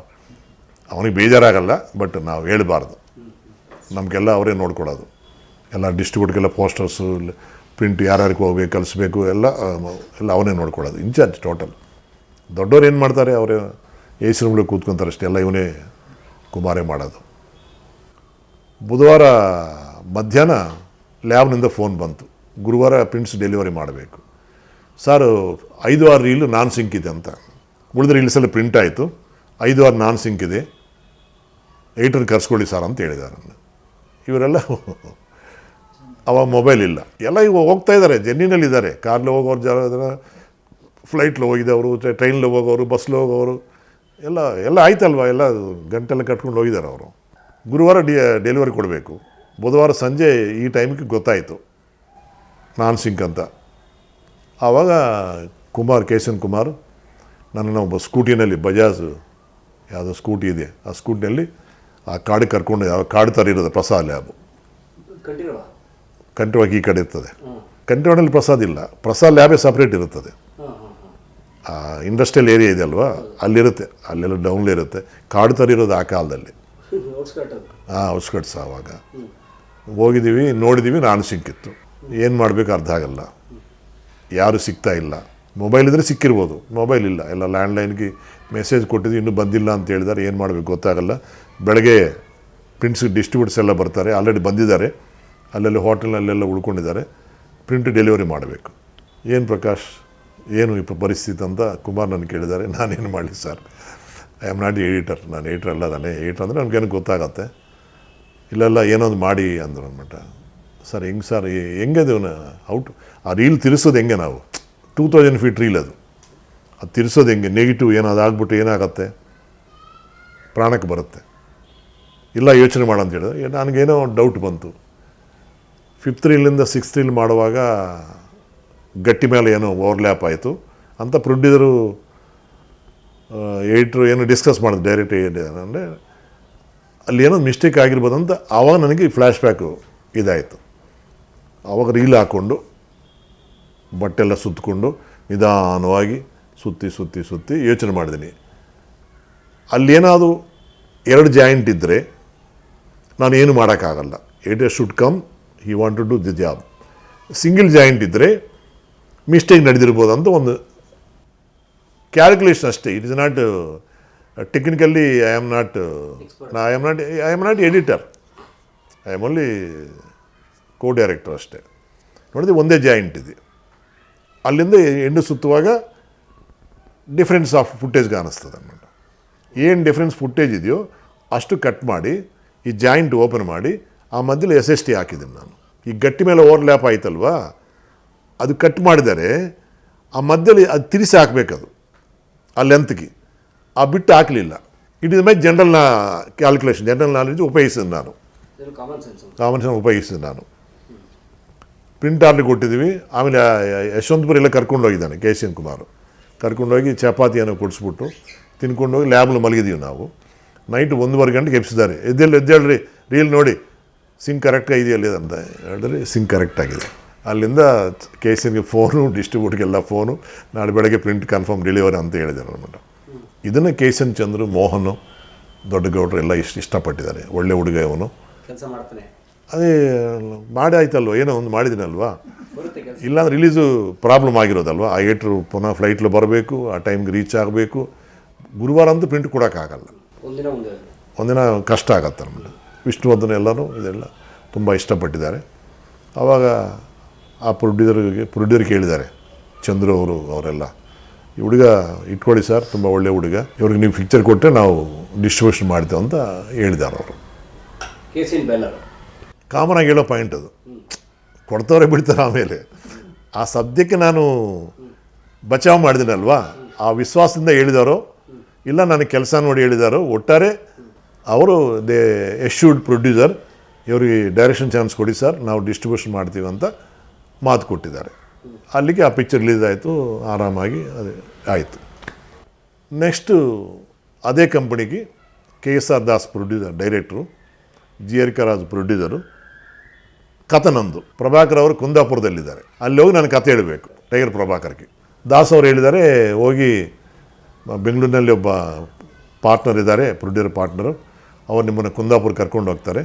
ಅವನಿಗೆ ಬೇಜಾರಾಗಲ್ಲ, ಬಟ್ ನಾವು ಹೇಳಬಾರ್ದು. ನಮಗೆಲ್ಲ ಅವರೇ ನೋಡ್ಕೊಳ್ಳೋದು. ಎಲ್ಲ ಡಿಸ್ಟ್ರಿಬ್ಯೂಟ್ಗೆಲ್ಲ ಪೋಸ್ಟರ್ಸು, ಪ್ರಿಂಟ್ ಯಾರ್ಯಾರಿಗೆ ಹೋಗ್ಬೇಕು, ಕಲಿಸ್ಬೇಕು ಎಲ್ಲ ಅವನೇ ನೋಡ್ಕೊಳ್ಳೋದು. Incharge total. ದೊಡ್ಡವ್ರು ಏನು ಮಾಡ್ತಾರೆ, ಅವರೇ AC ರೂಮ್ಗಳಿಗೆ ಕೂತ್ಕೊತಾರೆ ಅಷ್ಟೇ, ಎಲ್ಲ ಇವನೇ ಕುಮಾರೇ ಮಾಡೋದು. ಬುಧವಾರ ಮಧ್ಯಾಹ್ನ ಲ್ಯಾಬ್ನಿಂದ ಫೋನ್ ಬಂತು, ಗುರುವಾರ ಪ್ರಿಂಟ್ಸ್ ಡೆಲಿವರಿ ಮಾಡಬೇಕು ಸರ್. 5-6 ರೀಲು ನಾನ್ ಸಿಂಕ್ ಇದೆ ಅಂತ. ಉಳಿದ ರೀಲ್ಸೆಲ್ಲ ಪ್ರಿಂಟ್ ಆಯಿತು, 5-6 ನಾನ್ ಸಿಂಕ್ ಇದೆ, 8 ಕರ್ಸ್ಕೊಳ್ಳಿ ಸರ್ ಅಂತ ಹೇಳಿದ್ದಾರೆ. ಇವರೆಲ್ಲ ಅವಾಗ ಮೊಬೈಲ್ ಇಲ್ಲ, ಎಲ್ಲ ಇವಾಗ ಹೋಗ್ತಾ ಇದ್ದಾರೆ, ಜರ್ನಿನಲ್ಲಿದ್ದಾರೆ. ಕಾರ್ಲಿ ಹೋಗೋರು ಜನ, ಫ್ಲೈಟ್ಲಿ ಹೋಗಿದ್ದವರು, ಟ್ರೈನ್ಲಿ ಹೋಗೋರು, ಬಸ್ಲಿ ಹೋಗೋರು ಎಲ್ಲ ಆಯ್ತಲ್ವ, ಎಲ್ಲ ಗಂಟೆಲ್ಲ ಕಟ್ಕೊಂಡು ಹೋಗಿದ್ದಾರೆ ಅವರು. ಗುರುವಾರ ಡೆಲಿವರಿ ಕೊಡಬೇಕು. ಬುಧವಾರ ಸಂಜೆ ಈ ಟೈಮಿಗೆ ಗೊತ್ತಾಯಿತು ನಾನ್ ಸಿಂಕ್ ಅಂತ. ಆವಾಗ KCN ಕುಮಾರ್ ನನ್ನನ್ನು ಒಬ್ಬ ಸ್ಕೂಟಿನಲ್ಲಿ, ಬಜಾಜ್ ಯಾವುದೋ ಸ್ಕೂಟಿ ಇದೆ, ಆ ಸ್ಕೂಟಿನಲ್ಲಿ ಆ ಕಾಡಿಗೆ ಕರ್ಕೊಂಡು, ಯಾವ ಕಾಡು ಥರ ಇರೋದು ಪ್ರಸಾದ್ ಲ್ಯಾಬು, ಕಂಠವಾಗಿ ಈ ಕಡೆ ಇರ್ತದೆ. ಕಂಠವಾಡಲ್ಲಿ ಪ್ರಸಾದ್ ಇಲ್ಲ, ಪ್ರಸಾದ್ ಲ್ಯಾಬೇ ಸಪ್ರೇಟ್ ಇರುತ್ತದೆ. ಆ ಇಂಡಸ್ಟ್ರಿಯಲ್ ಏರಿಯಾ ಇದೆ ಅಲ್ವಾ, ಅಲ್ಲಿರುತ್ತೆ, ಅಲ್ಲೆಲ್ಲ ಡೌನ್ಲಿ ಇರುತ್ತೆ. ಕಾಡು ಥರ ಇರೋದು ಆ ಕಾಲದಲ್ಲಿ. ಔಟ್ಸ್ಕಟ್ಸ್. ಆವಾಗ ಹೋಗಿದ್ದೀವಿ, ನೋಡಿದ್ದೀವಿ, ನಾನು ಸಿಕ್ಕಿತ್ತು. ಏನು ಮಾಡಬೇಕು ಅರ್ಥ ಆಗಲ್ಲ, ಯಾರು ಸಿಗ್ತಾ ಇಲ್ಲ. ಮೊಬೈಲ್ ಇದ್ದರೆ ಸಿಕ್ಕಿರ್ಬೋದು, ಮೊಬೈಲ್ ಇಲ್ಲ. ಎಲ್ಲ ಲ್ಯಾಂಡ್ಲೈನ್ಗೆ ಮೆಸೇಜ್ ಕೊಟ್ಟಿದ್ವಿ, ಇನ್ನೂ ಬಂದಿಲ್ಲ ಅಂತ ಹೇಳಿದ್ದಾರೆ. ಏನು ಮಾಡಬೇಕು ಗೊತ್ತಾಗಲ್ಲ. ಬೆಳಗ್ಗೆ ಪ್ರಿಂಟ್ಸ್ ಡಿಸ್ಟ್ರಿಬ್ಯೂಟರ್ಸ್ ಎಲ್ಲ ಬರ್ತಾರೆ, ಆಲ್ರೆಡಿ ಬಂದಿದ್ದಾರೆ, ಅಲ್ಲೆಲ್ಲ ಹೋಟೆಲ್ನಲ್ಲೆಲ್ಲ ಉಳ್ಕೊಂಡಿದ್ದಾರೆ. ಪ್ರಿಂಟ್ ಡೆಲಿವರಿ ಮಾಡಬೇಕು. ಏನು ಪ್ರಕಾಶ್, ಏನು ಈ ಪರಿಸ್ಥಿತಿ ಅಂತ ಕುಮಾರ್ ನನ್ನ ಕೇಳಿದ್ದಾರೆ. ನಾನೇನು ಮಾಡಲಿ sir, I am not editor, ನಾನು ಎಡಿಟರ್ ಅಲ್ಲ. ತಾನೇ ಎಡಿಟರ್ ಅಂದರೆ ನಮಗೇನು ಗೊತ್ತಾಗತ್ತೆ. ಇಲ್ಲೆಲ್ಲ ಏನೊಂದು ಮಾಡಿ ಅಂದರು ಅಂದ್ಬಿಟ್ಟ. ಸರ್ ಹೆಂಗೆ ಸರ್, ಹೆಂಗೆ ಅದು ಔಟ್ ಆ ರೀಲ್ ತಿರ್ಸೋದು ಹೆಂಗೆ, ನಾವು 2000 ಫೀಟ್ ರೀಲ್ ಅದು ತಿರ್ಸೋದು ಹೆಂಗೆ, ನೆಗೆಟಿವ್ ಏನಾದ್ರು ಆಗ್ಬಿಟ್ಟು ಏನಾಗತ್ತೆ, ಪ್ರಾಣಕ್ಕೆ ಬರುತ್ತೆ. ಇಲ್ಲ ಯೋಚನೆ ಮಾಡಂತ ಹೇಳಿದ್ರೆ ನನಗೇನೋ ಡೌಟ್ ಬಂತು. 5th ರೀಲಿಂದ 6th ರೀಲ್ ಮಾಡುವಾಗ ಗಟ್ಟಿ ಮೇಲೆ ಏನೋ ಓವರ್ಲ್ಯಾಪ್ ಆಯಿತು ಅಂತ ಪ್ರೊಡ್ಯೂಸರು ಎಡಿಟ್ರು ಏನೋ ಡಿಸ್ಕಸ್ ಮಾಡಿದ್ರು ಡೈರೆಕ್ಟ್. ಅಂದರೆ ಅಲ್ಲಿ ಏನೋ ಮಿಸ್ಟೇಕ್ ಆಗಿರ್ಬೋದು ಅಂತ ಆವಾಗ ನನಗೆ ಫ್ಲ್ಯಾಶ್ ಬ್ಯಾಕು ಇದಾಯಿತು. ಆವಾಗ ರೀಲ್ ಹಾಕ್ಕೊಂಡು ಬಟ್ಟೆಲ್ಲ ಸುತ್ತಕೊಂಡು ನಿಧಾನವಾಗಿ ಸುತ್ತಿ ಯೋಚನೆ ಮಾಡಿದ್ದೀನಿ. ಅಲ್ಲೇನಾದರೂ 2 ಜಾಯಿಂಟ್ ಇದ್ದರೆ ನಾನು ಏನು ಮಾಡೋಕ್ಕಾಗಲ್ಲ. Editor should come, he want to do the job. Single joint ಇದ್ದರೆ ಮಿಸ್ಟೇಕ್ ನಡೆದಿರ್ಬೋದು ಅಂತ ಒಂದು ಕ್ಯಾಲ್ಕುಲೇಷನ್ ಅಷ್ಟೇ. It is not technically I am not editor, I am only director ಅಷ್ಟೇ. ನೋಡಿದ್ರೆ ಒಂದೇ ಜಾಯಿಂಟ್ ಇದೆ. ಅಲ್ಲಿಂದ ಎಂಡು ಸುತ್ತುವಾಗ ಡಿಫ್ರೆನ್ಸ್ ಆಫ್ ಫುಟೇಜ್ ಕಾಣಿಸ್ತದೆ ಅನ್ಬಿಟ್ಟು. ಏನು ಡಿಫ್ರೆನ್ಸ್ ಫುಟೇಜ್ ಇದೆಯೋ ಅಷ್ಟು ಕಟ್ ಮಾಡಿ ಈ ಜಾಯಿಂಟ್ ಓಪನ್ ಮಾಡಿ ಆ ಮಧ್ಯದಲ್ಲಿ SST ಹಾಕಿದ್ದೀನಿ ನಾನು. ಈ ಗಟ್ಟಿ ಮೇಲೆ ಓವರ್ಲ್ಯಾಪ್ ಆಯ್ತಲ್ವಾ, ಅದು ಕಟ್ ಮಾಡಿದರೆ ಆ ಮಧ್ಯದಲ್ಲಿ ಅದು ತಿರ್ಸಿ ಹಾಕಬೇಕದು ಆ ಲೆಂತ್ಗೆ. ಆ ಬಿಟ್ಟು ಹಾಕಲಿಲ್ಲ. It is my general calculation, general knowledge ಉಪಯೋಗಿಸಿದೆ ನಾನು, ಕಾಮನ್ ಸೆನ್ಸ್ ಉಪಯೋಗಿಸಿದೆ ನಾನು. ಪ್ರಿಂಟ್ ಆರ್ಡ್ರ್ ಕೊಟ್ಟಿದ್ದೀವಿ. ಆಮೇಲೆ ಯಶವಂತಪುರ ಎಲ್ಲ ಕರ್ಕೊಂಡು ಹೋಗಿದ್ದಾನೆ KCN ಕುಮಾರ್. ಕರ್ಕೊಂಡೋಗಿ ಚಪಾತಿಯನ್ನು ಕೊಡಿಸ್ಬಿಟ್ಟು ತಿನ್ಕೊಂಡೋಗಿ ಲ್ಯಾಬ್ನಲ್ಲಿ ಮಲಗಿದ್ದೀವಿ ನಾವು. ನೈಟ್ 1:15 ಗಂಟೆಗೆ ಎಬ್ಸಿದ್ದಾರೆ. ಎದ್ದೇಳ್ರಿ ರೀಲ್ ನೋಡಿ, ಸಿಂಕ್ ಕರೆಕ್ಟಾಗಿ ಇದೆಯಲ್ಲ ಅಂತ ಹೇಳಿದ್ರೆ ಸಿಂಕ್ ಕರೆಕ್ಟಾಗಿದೆ. ಅಲ್ಲಿಂದ KCNಗೆ ಫೋನು, ಡಿಸ್ಟ್ರಿಬ್ಯೂಟ್ಗೆಲ್ಲ ಫೋನು, ನಾಳೆ ಬೆಳಗ್ಗೆ ಪ್ರಿಂಟ್ ಕನ್ಫರ್ಮ್ ಡೆಲಿವರಿ ಅಂತ ಹೇಳಿದ್ದಾರೆ ಅನ್ಬಿಟ್ಟು. ಇದನ್ನು KCN ಚಂದ್ರು, ಮೋಹನು, ದೊಡ್ಡ ಗೌಡ್ರು ಎಲ್ಲ ಇಷ್ಟಪಟ್ಟಿದ್ದಾರೆ. ಒಳ್ಳೆ ಹುಡುಗ ಇವನು, ಕೆಲಸ ಮಾಡ್ತಾನೆ. ಅದೇ ಮಾಡಿ ಆಯ್ತಲ್ವ, ಏನೋ ಒಂದು ಮಾಡಿದ್ದೀನಲ್ವಾ. ಇಲ್ಲಾಂದ್ರೆ ರಿಲೀಸು ಪ್ರಾಬ್ಲಮ್ ಆಗಿರೋದಲ್ವ. ಆ ಏಟ್ರು ಪುನಃ ಫ್ಲೈಟ್ಲು ಬರಬೇಕು, ಆ ಟೈಮ್ಗೆ ರೀಚ್ ಆಗಬೇಕು. ಗುರುವಾರ ಅಂತೂ ಪ್ರಿಂಟ್ ಕೊಡೋಕ್ಕಾಗಲ್ಲ, ಒಂದಿನ ಕಷ್ಟ ಆಗತ್ತೆ ನಮಗೆ. ವಿಷ್ಣುವರ್ಧನ್ ಎಲ್ಲರೂ ಇದೆಲ್ಲ ತುಂಬ ಇಷ್ಟಪಟ್ಟಿದ್ದಾರೆ. ಆವಾಗ ಆ ಪ್ರೊಡ್ಯೂಸರ್ ಕೇಳಿದ್ದಾರೆ ಚಂದ್ರು ಅವರೆಲ್ಲ, ಈ ಹುಡುಗ ಇಟ್ಕೊಳ್ಳಿ ಸರ್, ತುಂಬ ಒಳ್ಳೆ ಹುಡುಗ, ಇವ್ರಿಗೆ ನೀವು ಪಿಕ್ಚರ್ ಕೊಟ್ಟರೆ ನಾವು ಡಿಸ್ಟ್ರಿಬ್ಯೂಷನ್ ಮಾಡ್ತೇವೆ ಅಂತ ಹೇಳಿದ್ದಾರೆ ಅವರು. ಕಾಮನ್ ಆಗಿ ಹೇಳೋ ಪಾಯಿಂಟ್ ಅದು. ಕೊಡ್ತವ್ರೆ ಬಿಡ್ತಾರೆ. ಆಮೇಲೆ ಆ ಸದ್ಯಕ್ಕೆ ನಾನು ಬಚಾವ್ ಮಾಡಿದಿನಲ್ವಾ, ಆ ವಿಶ್ವಾಸದಿಂದ ಹೇಳಿದಾರೋ ಇಲ್ಲ ನನಗೆ ಕೆಲಸ ನೋಡಿ ಹೇಳಿದಾರೋ, ಒಟ್ಟಾರೆ ಅವರು ದೇ ಎಶ್ಯೂರ್ಡ್ ಪ್ರೊಡ್ಯೂಸರ್ ಇವರಿಗೆ ಡೈರೆಕ್ಷನ್ ಚಾನ್ಸ್ ಕೊಡಿ ಸರ್, ನಾವು ಡಿಸ್ಟ್ರಿಬ್ಯೂಷನ್ ಮಾಡ್ತೀವಿ ಅಂತ ಮಾತು ಕೊಟ್ಟಿದ್ದಾರೆ. ಅಲ್ಲಿಗೆ ಆ ಪಿಕ್ಚರ್ ರಿಲೀಸ್ ಆಯಿತು, ಆರಾಮಾಗಿ ಅದೇ ಆಯಿತು. ನೆಕ್ಸ್ಟು ಅದೇ ಕಂಪನಿಗೆ KSR ದಾಸ್ ಪ್ರೊಡ್ಯೂಸರ್, ಡೈರೆಕ್ಟ್ರು, GR ರಾಜ್ ಪ್ರೊಡ್ಯೂಸರು. ಕಥೆ ನಂದು. ಪ್ರಭಾಕರ್ ಅವರು ಕುಂದಾಪುರದಲ್ಲಿದ್ದಾರೆ, ಅಲ್ಲಿ ಹೋಗಿ ನಾನು ಕತೆ ಹೇಳಬೇಕು ಟೈಗರ್ ಪ್ರಭಾಕರ್ಗೆ. ದಾಸ್ ಅವರು ಹೇಳಿದ್ದಾರೆ ಹೋಗಿ ಬೆಂಗಳೂರಿನಲ್ಲಿ ಒಬ್ಬ ಪಾರ್ಟ್ನರ್ ಇದ್ದಾರೆ, ಪ್ರೊಡ್ಯೂಸರ್ ಪಾರ್ಟ್ನರು, ಅವ್ರು ನಿಮ್ಮನ್ನು ಕುಂದಾಪುರ ಕರ್ಕೊಂಡು ಹೋಗ್ತಾರೆ,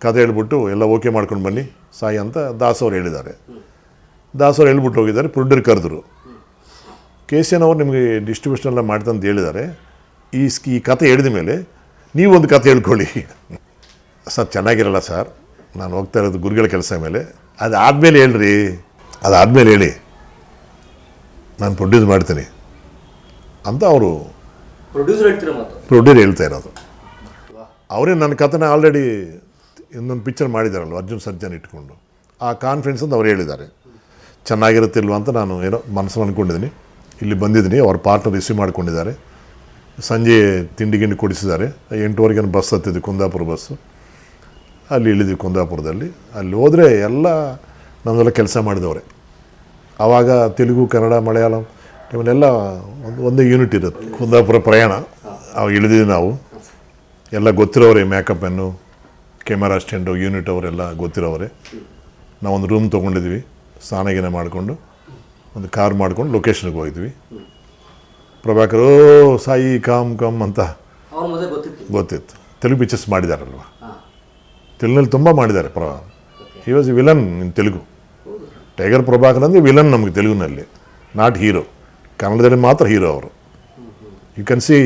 ಕತೆ ಹೇಳ್ಬಿಟ್ಟು ಎಲ್ಲ ಓಕೆ ಮಾಡ್ಕೊಂಡು ಬನ್ನಿ ಸಾಯಿ ಅಂತ ದಾಸ್ ಅವ್ರು ಹೇಳಿದ್ದಾರೆ. ದಾಸ್ ಅವ್ರು ಹೇಳ್ಬಿಟ್ಟು ಹೋಗಿದ್ದಾರೆ, ಪ್ರೊಡ್ಯೂಸರ್ ಕರೆದ್ರು. KCN ಅವರು ನಿಮಗೆ ಡಿಸ್ಟ್ರಿಬ್ಯೂಷನ್ ಎಲ್ಲ ಮಾಡ್ತಂತ ಹೇಳಿದ್ದಾರೆ, ಈ ಕತೆ ಹೇಳಿದ ಮೇಲೆ ನೀವೊಂದು ಕತೆ ಹೇಳ್ಕೊಳ್ಳಿ. ಸರ್ ಚೆನ್ನಾಗಿರಲ್ಲ ಸರ್, ನಾನು ಹೋಗ್ತಾ ಇರೋದು ಗುರುಗಳ ಕೆಲಸ ಮೇಲೆ, ಅದಾದಮೇಲೆ ಹೇಳ್ರಿ, ಅದಾದಮೇಲೆ ಹೇಳಿ ನಾನು ಪ್ರೊಡ್ಯೂಸ್ ಮಾಡ್ತೀನಿ ಅಂತ ಅವರು ಪ್ರೊಡ್ಯೂಸರ್ ಹೇಳ್ತಾ ಇರೋದು. ಅವರೇ ನನ್ನ ಕಥೆನ ಆಲ್ರೆಡಿ ಇನ್ನೊಂದು ಪಿಕ್ಚರ್ ಮಾಡಿದಾರಲ್ವ ಅರ್ಜುನ್ ಸರ್ಜನ್ ಇಟ್ಕೊಂಡು, ಆ ಕಾನ್ಫಿಡೆನ್ಸ್ ಅಂತ ಅವ್ರು ಹೇಳಿದ್ದಾರೆ. ಚೆನ್ನಾಗಿರುತ್ತಿಲ್ವ ಅಂತ ನಾನು ಏನೋ ಮನಸ್ಸಲ್ಲಿ ಅಂದ್ಕೊಂಡಿದ್ದೀನಿ. ಇಲ್ಲಿ ಬಂದಿದ್ದೀನಿ, ಅವ್ರ ಪಾರ್ಟ್ನರ್ ರಿಸೀವ್ ಮಾಡ್ಕೊಂಡಿದ್ದಾರೆ, ಸಂಜೆ ತಿಂಡಿ ಗಿಂಡಿ ಕೊಡಿಸಿದ್ದಾರೆ. 8:15 ಬಸ್ ಹತ್ತಿದ್ವಿ, ಕುಂದಾಪುರ ಬಸ್ಸು. ಅಲ್ಲಿ ಇಳಿದ್ವಿ ಕುಂದಾಪುರದಲ್ಲಿ. ಅಲ್ಲಿ ಹೋದರೆ ಎಲ್ಲ ನಮ್ಮೆಲ್ಲ ಕೆಲಸ ಮಾಡಿದವ್ರೆ. ಆವಾಗ ತೆಲುಗು, ಕನ್ನಡ, ಮಲಯಾಳಂ ಇವನ್ನೆಲ್ಲ ಒಂದೇ ಯೂನಿಟ್ ಇರುತ್ತೆ. ಕುಂದಾಪುರ ಪ್ರಯಾಣ ಅವಾಗ ಇಳಿದಿದ್ವಿ ನಾವು, ಎಲ್ಲ ಗೊತ್ತಿರೋರೆ, ಮೇಕಪ್ಪನ್ನು, ಕ್ಯಾಮರಾ ಸ್ಟ್ಯಾಂಡು, ಯೂನಿಟ್ ಅವರೆಲ್ಲ ಗೊತ್ತಿರೋರೆ. ನಾವೊಂದು ರೂಮ್ ತೊಗೊಂಡಿದ್ವಿ, ಸ್ನಾನಗಿನ ಮಾಡಿಕೊಂಡು ಒಂದು ಕಾರ್ ಮಾಡ್ಕೊಂಡು ಲೊಕೇಶನ್ಗೆ ಹೋಗಿದ್ವಿ. ಪ್ರಭಾಕರ್ ಸಾಯಿ ಕಾಮ್ ಅಂತ ಗೊತ್ತಿತ್ತು. ತೆಲುಗು ಪಿಕ್ಚರ್ಸ್ ಮಾಡಿದಾರಲ್ವ, ತೆಲುಗಿನಲ್ಲಿ ತುಂಬ ಮಾಡಿದ್ದಾರೆ. He was A villain in Telugu. Tiger Prabhakar ಅಂದರೆ ವಿಲನ್ ನಮಗೆ ತೆಲುಗಿನಲ್ಲಿ, ನಾಟ್ ಹೀರೋ. ಕನ್ನಡದಲ್ಲಿ ಮಾತ್ರ ಹೀರೋ ಅವರು. ಯು ಕ್ಯಾನ್ ಸಿ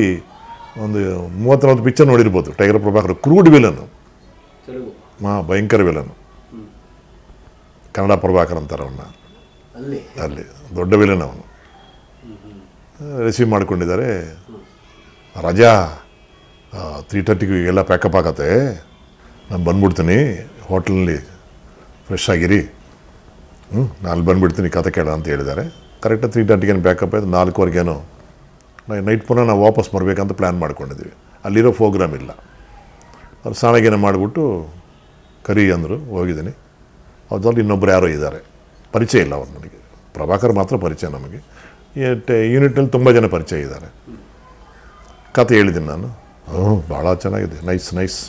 ಒಂದು 30-40 ಪಿಕ್ಚರ್ ನೋಡಿರ್ಬೋದು. ಟೈಗರ್ ಪ್ರಭಾಕರ್ ಕ್ರೂಡ್ ವಿಲನ್ನು, ಭಯಂಕರ ವಿಲನ್ನು. ಕನ್ನಡ ಪ್ರಭಾಕರ್ ಅಂತಾರೆ ಅವನ್ನ, ಅಲ್ಲಿ ದೊಡ್ಡ ವಿಲನ್ ಅವನು. ರಿಸೀವ್ ಮಾಡ್ಕೊಂಡಿದ್ದಾರೆ. ರಜಾ 3:30 ಎಲ್ಲ ಪ್ಯಾಕಪ್ ಆಗತ್ತೆ, ನಾನು ಬಂದ್ಬಿಡ್ತೀನಿ, ಹೋಟ್ಲಲ್ಲಿ ಫ್ರೆಶ್ ಆಗಿರಿ, ನಾನು ಬಂದುಬಿಡ್ತೀನಿ ಕತೆ ಕೇಳ ಅಂತ ಹೇಳಿದ್ದಾರೆ. ಕರೆಕ್ಟಾಗಿ 3:30 ಪ್ಯಾಕಪ್ ಆಯಿತು. 4:15 ನೈಟ್ ಪುನಃ ನಾವು ವಾಪಸ್ ಬರಬೇಕಂತ ಪ್ಲ್ಯಾನ್ ಮಾಡ್ಕೊಂಡಿದ್ವಿ. ಅಲ್ಲಿರೋ ಪ್ರೋಗ್ರಾಮ್ ಇಲ್ಲ. ಅವ್ರು ಸ್ನಾನಗೇನ ಮಾಡಿಬಿಟ್ಟು ಕರಿ ಅಂದರು, ಹೋಗಿದ್ದೀನಿ. ಅದ್ರಲ್ಲಿ ಇನ್ನೊಬ್ಬರು ಯಾರೋ ಇದ್ದಾರೆ, ಪರಿಚಯ ಇಲ್ಲ ಅವ್ರು ನನಗೆ. ಪ್ರಭಾಕರ್ ಮಾತ್ರ ಪರಿಚಯ ನಮಗೆ. ಯೂನಿಟ್ನಲ್ಲಿ ತುಂಬ ಜನ ಪರಿಚಯ ಇದ್ದಾರೆ. ಕತೆ ಹೇಳಿದ್ದೀನಿ ನಾನು. ಭಾಳ ಚೆನ್ನಾಗಿದೆ, ನೈಸ್.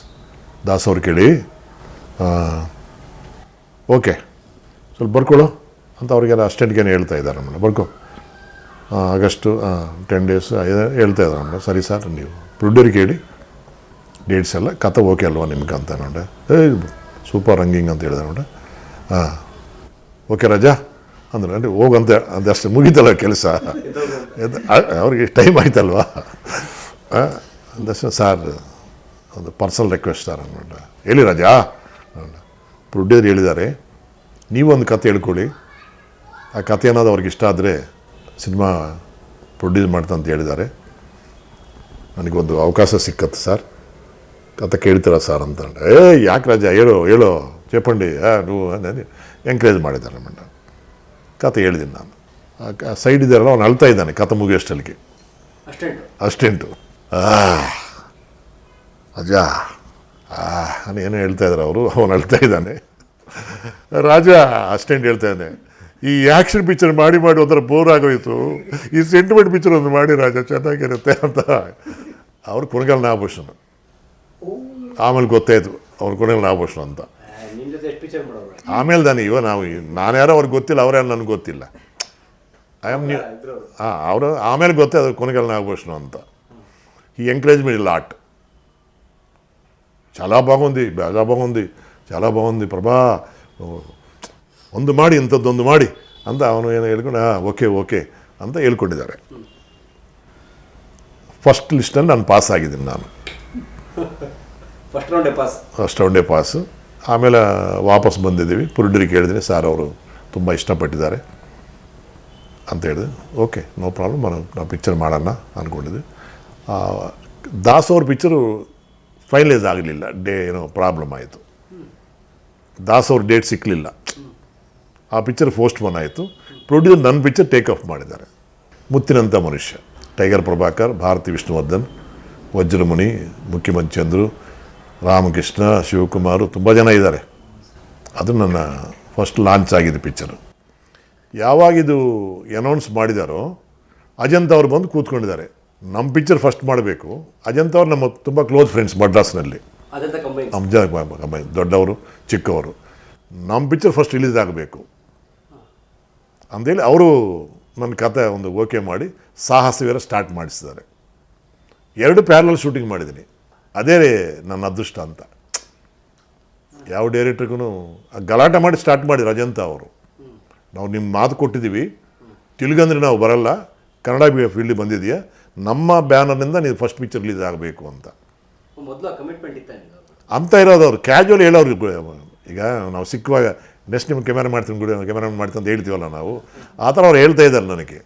ದಾಸ್ ಅವ್ರು ಕೇಳಿ ಓಕೆ ಸ್ವಲ್ಪ ಬರ್ಕೊಳ್ಳೋ ಅಂತ ಅವ್ರಿಗೆಲ್ಲ ಅಸ್ಟೆಂಟ್ಗೇನೆ ಹೇಳ್ತಾ ಇದ್ದಾರೆ ನಮ್ಮನ್ನು. ಬರ್ಕೊ ಆಗಸ್ಟು 10 days ಹೇಳ್ತಾ ಇದ್ದಾರೆ ನಮ್ಮನ್ನು. ಸರಿ ಸರ್, ನೀವು ಪ್ರೊಡ್ಯೂರಿಗೆ ಹೇಳಿ ಡೇಟ್ಸ್ ಎಲ್ಲ, ಕತೆ ಓಕೆ ಅಲ್ವಾ ನಿಮ್ಗೆ ಅಂತ ನೋಡೆ. ಸೂಪರ್ ಹಂಗಿಂಗ್ ಅಂತ ಹೇಳಿದೆ ನೋಡೆ. ಓಕೆ ರಜಾ ಅಂದ್ರೆ ಅಂದರೆ ಹೋಗಂತ ಅದಷ್ಟು ಮುಗೀತಲ್ಲ ಕೆಲಸ, ಅವ್ರಿಗೆ ಟೈಮ್ ಆಯ್ತಲ್ವಾ. ಅಂದಷ್ಟು ಸಾರ್ ಒಂದು ಪರ್ಸನಲ್ ರಿಕ್ವೆಸ್ಟ್ ಸರ್ ಅಂದ್ಬಿಟ್ಟು, ಹೇಳಿ ರಾಜಾ. ಪ್ರೊಡ್ಯೂಸರ್ ಹೇಳಿದ್ದಾರೆ, ನೀವೊಂದು ಕತೆ ಹೇಳ್ಕೊಳ್ಳಿ, ಆ ಕತೆ ಅನ್ನೋದು ಅವ್ರಿಗೆ ಇಷ್ಟ ಆದರೆ ಸಿನಿಮಾ ಪ್ರೊಡ್ಯೂಸ್ ಮಾಡ್ತಾ ಅಂತ ಹೇಳಿದ್ದಾರೆ. ನನಗೊಂದು ಅವಕಾಶ ಸಿಕ್ಕತ್ತೆ ಸರ್, ಕತೆ ಕೇಳ್ತೀರಾ ಸರ್ ಅಂತಂಡೆ. ಯಾಕೆ ರಾಜಾ, ಹೇಳೋ ಚೇಪಂಡಿ ನೀವು ಎಂಕರೇಜ್ ಮಾಡಿದ್ದಾರೆ ನಮ್ಮನ್ನು. ಕತೆ ಹೇಳಿದ್ದೀನಿ ನಾನು. ಸೈಡ್ ಇದ್ದಾರಲ್ಲ ಅವ್ನು ಅಳ್ತಾ ಇದ್ದಾನೆ ಕತೆ ಮುಗಿಯೋಷ್ಟಲ್ಲಿಗೆ. ಅಸ್ಟೆಂಟು ಅಜ್ಜಾ ಏನೋ ಹೇಳ್ತಾ ಇದ್ದಾರೆ ಅವರು, ಅವನು ಅಳ್ತಾ ಇದ್ದಾನೆ. ರಾಜ ಅಸ್ಟೆಂಟ್ ಹೇಳ್ತಾ ಇದ್ದಾನೆ, ಈ ಆ್ಯಕ್ಷನ್ ಪಿಕ್ಚರ್ ಮಾಡಿ ಒಂಥರ ಬೋರ್ ಆಗೋಯ್ತು, ಈ ಸೆಂಟಿಮೆಂಟ್ ಪಿಕ್ಚರ್ ಒಂದು ಮಾಡಿ ರಾಜ ಚೆನ್ನಾಗಿರುತ್ತೆ ಅಂತ. ಅವ್ರು ಕೊನೆಗಾಲ ನಾಗಭೂಷಣ. ಆಮೇಲೆ ಗೊತ್ತಾಯ್ತು ಅವ್ರು ಕೊನೆಗಾಲ ನಾಗಭೂಷಣ ಅಂತ. ಆಮೇಲೆ ನಾನು ಯಾರೋ ಅವ್ರಿಗೆ ಗೊತ್ತಿಲ್ಲ, ಅವರೇ ನನಗೆ ಗೊತ್ತಿಲ್ಲ. ಅವರು ಆಮೇಲೆ ಗೊತ್ತಾಯ್ತು ಕೊನೆಗಾಲ ನಾಗಭೂಷಣ ಅಂತ. ఈ ఎంకరేజ్మెంట్ ఇలా ఆర్ట్ చాలా బాగుంది ప్రభా, ಒಂದು ಮಾಡಿ ಇಂಥದ್ದೊಂದು ಮಾಡಿ ಅಂತ ಅವನು ಏನೋ ಹೇಳ್ಕೊಂಡು ಓಕೆ ಅಂತ ಹೇಳ್ಕೊಂಡಿದ್ದಾರೆ. ಫಸ್ಟ್ ಲಿಸ್ಟಲ್ಲಿ ನಾನು ಪಾಸ್ ಆಗಿದ್ದೀನಿ. ನಾನು ಫಸ್ಟ್ ರೌಂಡೇ ಪಾಸು. ಆಮೇಲೆ ವಾಪಸ್ ಬಂದಿದ್ದೀವಿ. ಪ್ರೊಡ್ಯೂಸರಿಗೆ ಹೇಳಿದ್ದೀನಿ, ಸರ್ ಅವರು ತುಂಬ ಇಷ್ಟಪಟ್ಟಿದ್ದಾರೆ ಅಂತ ಹೇಳಿದೆ. ಓಕೆ, ನೋ ಪ್ರಾಬ್ಲಮ್, ನಾವು ಪಿಕ್ಚರ್ ಮಾಡೋಣ ಅಂದ್ಕೊಂಡಿದ್ವಿ. ದಾಸ್ ಅವ್ರ ಪಿಕ್ಚರು ಫೈನಲೈಸ್ ಆಗಲಿಲ್ಲ, ಏನೋ ಪ್ರಾಬ್ಲಮ್ ಆಯಿತು. ದಾಸ್ ಅವ್ರ ಡೇಟ್ ಸಿಕ್ಕಲಿಲ್ಲ. ಆ ಪಿಕ್ಚರ್ ಪೋಸ್ಟ್ ಪೋನ್ ಆಯಿತು. ಪ್ರೊಡ್ಯೂಸರ್ ನನ್ನ ಪಿಕ್ಚರ್ ಟೇಕ್ ಆಫ್ ಮಾಡಿದ್ದಾರೆ. ಮುತ್ತಿನಂಥ ಮನುಷ್ಯ, ಟೈಗರ್ ಪ್ರಭಾಕರ್, ಭಾರತಿ ವಿಷ್ಣುವರ್ಧನ್, ವಜ್ರಮುನಿ, ಮುಖ್ಯಮಂತ್ರಿ ಚಂದ್ರು, ರಾಮಕೃಷ್ಣ, ಶಿವಕುಮಾರು, ತುಂಬ ಜನ ಇದ್ದಾರೆ. ಅದು ನನ್ನ ಫಸ್ಟ್ ಲಾಂಚ್ ಆಗಿದ್ದು ಪಿಕ್ಚರು. ಯಾವಾಗಿದು ಅನೌನ್ಸ್ ಮಾಡಿದಾರೋ ಅಜಂತ್ ಅವ್ರು ಬಂದು ಕೂತ್ಕೊಂಡಿದ್ದಾರೆ, ನಮ್ಮ ಪಿಕ್ಚರ್ ಫಸ್ಟ್ ಮಾಡಬೇಕು. ಅಜಂತ್ ಅವ್ರು ನಮ್ಮ ತುಂಬ ಕ್ಲೋಸ್ ಫ್ರೆಂಡ್ಸ್ ಮಡ್ರಾಸ್ನಲ್ಲಿ, ದೊಡ್ಡವರು ಚಿಕ್ಕವರು. ನಮ್ಮ ಪಿಕ್ಚರ್ ಫಸ್ಟ್ ರಿಲೀಸ್ ಆಗಬೇಕು ಅಂಥೇಳಿ ಅವರು ನನ್ನ ಕತೆ ಒಂದು ಓಕೆ ಮಾಡಿ ಸಾಹಸವೀರ ಸ್ಟಾರ್ಟ್ ಮಾಡಿಸಿದ್ದಾರೆ. 2 ಪ್ಯಾರಲಲ್ ಶೂಟಿಂಗ್ ಮಾಡಿದ್ದೀನಿ. ಅದೇ ನನ್ನ ಅದೃಷ್ಟ ಅಂತ. ಯಾವ ಡೈರೆಕ್ಟ್ರಿಗೂ ಗಲಾಟೆ ಮಾಡಿ ಸ್ಟಾರ್ಟ್ ಮಾಡಿದ್ರು ಅಜಂತ ಅವರು. ನಾವು ನಿಮ್ಮ ಮಾತು ಕೊಟ್ಟಿದ್ದೀವಿ, ತೆಲುಗಂದ್ರೆ ನಾವು ಬರಲ್ಲ, ಕನ್ನಡ ಫೀಲ್ಡಿಗೆ ಬಂದಿದೆಯಾ, ನಮ್ಮ ಬ್ಯಾನರ್ನಿಂದ ನೀವು ಫಸ್ಟ್ ಪಿಕ್ಚರ್ ರಿಲೀಸ್ ಆಗಬೇಕು ಅಂತ ಅಂತ ಇರೋದು. ಅವ್ರು ಕ್ಯಾಜುವಲ್ ಹೇಳೋರು. ಈಗ ನಾವು ಸಿಕ್ಕುವಾಗ ನೆಕ್ಸ್ಟ್ ನಿಮ್ಗೆ ಕ್ಯಾಮೆರಾ ಮಾಡ್ತೀನಿ ಅಂತ ಹೇಳ್ತೀವಲ್ಲ ನಾವು, ಆ ಥರ ಅವ್ರು ಹೇಳ್ತಾ ಇದ್ದಾರೆ ನನಗೆ.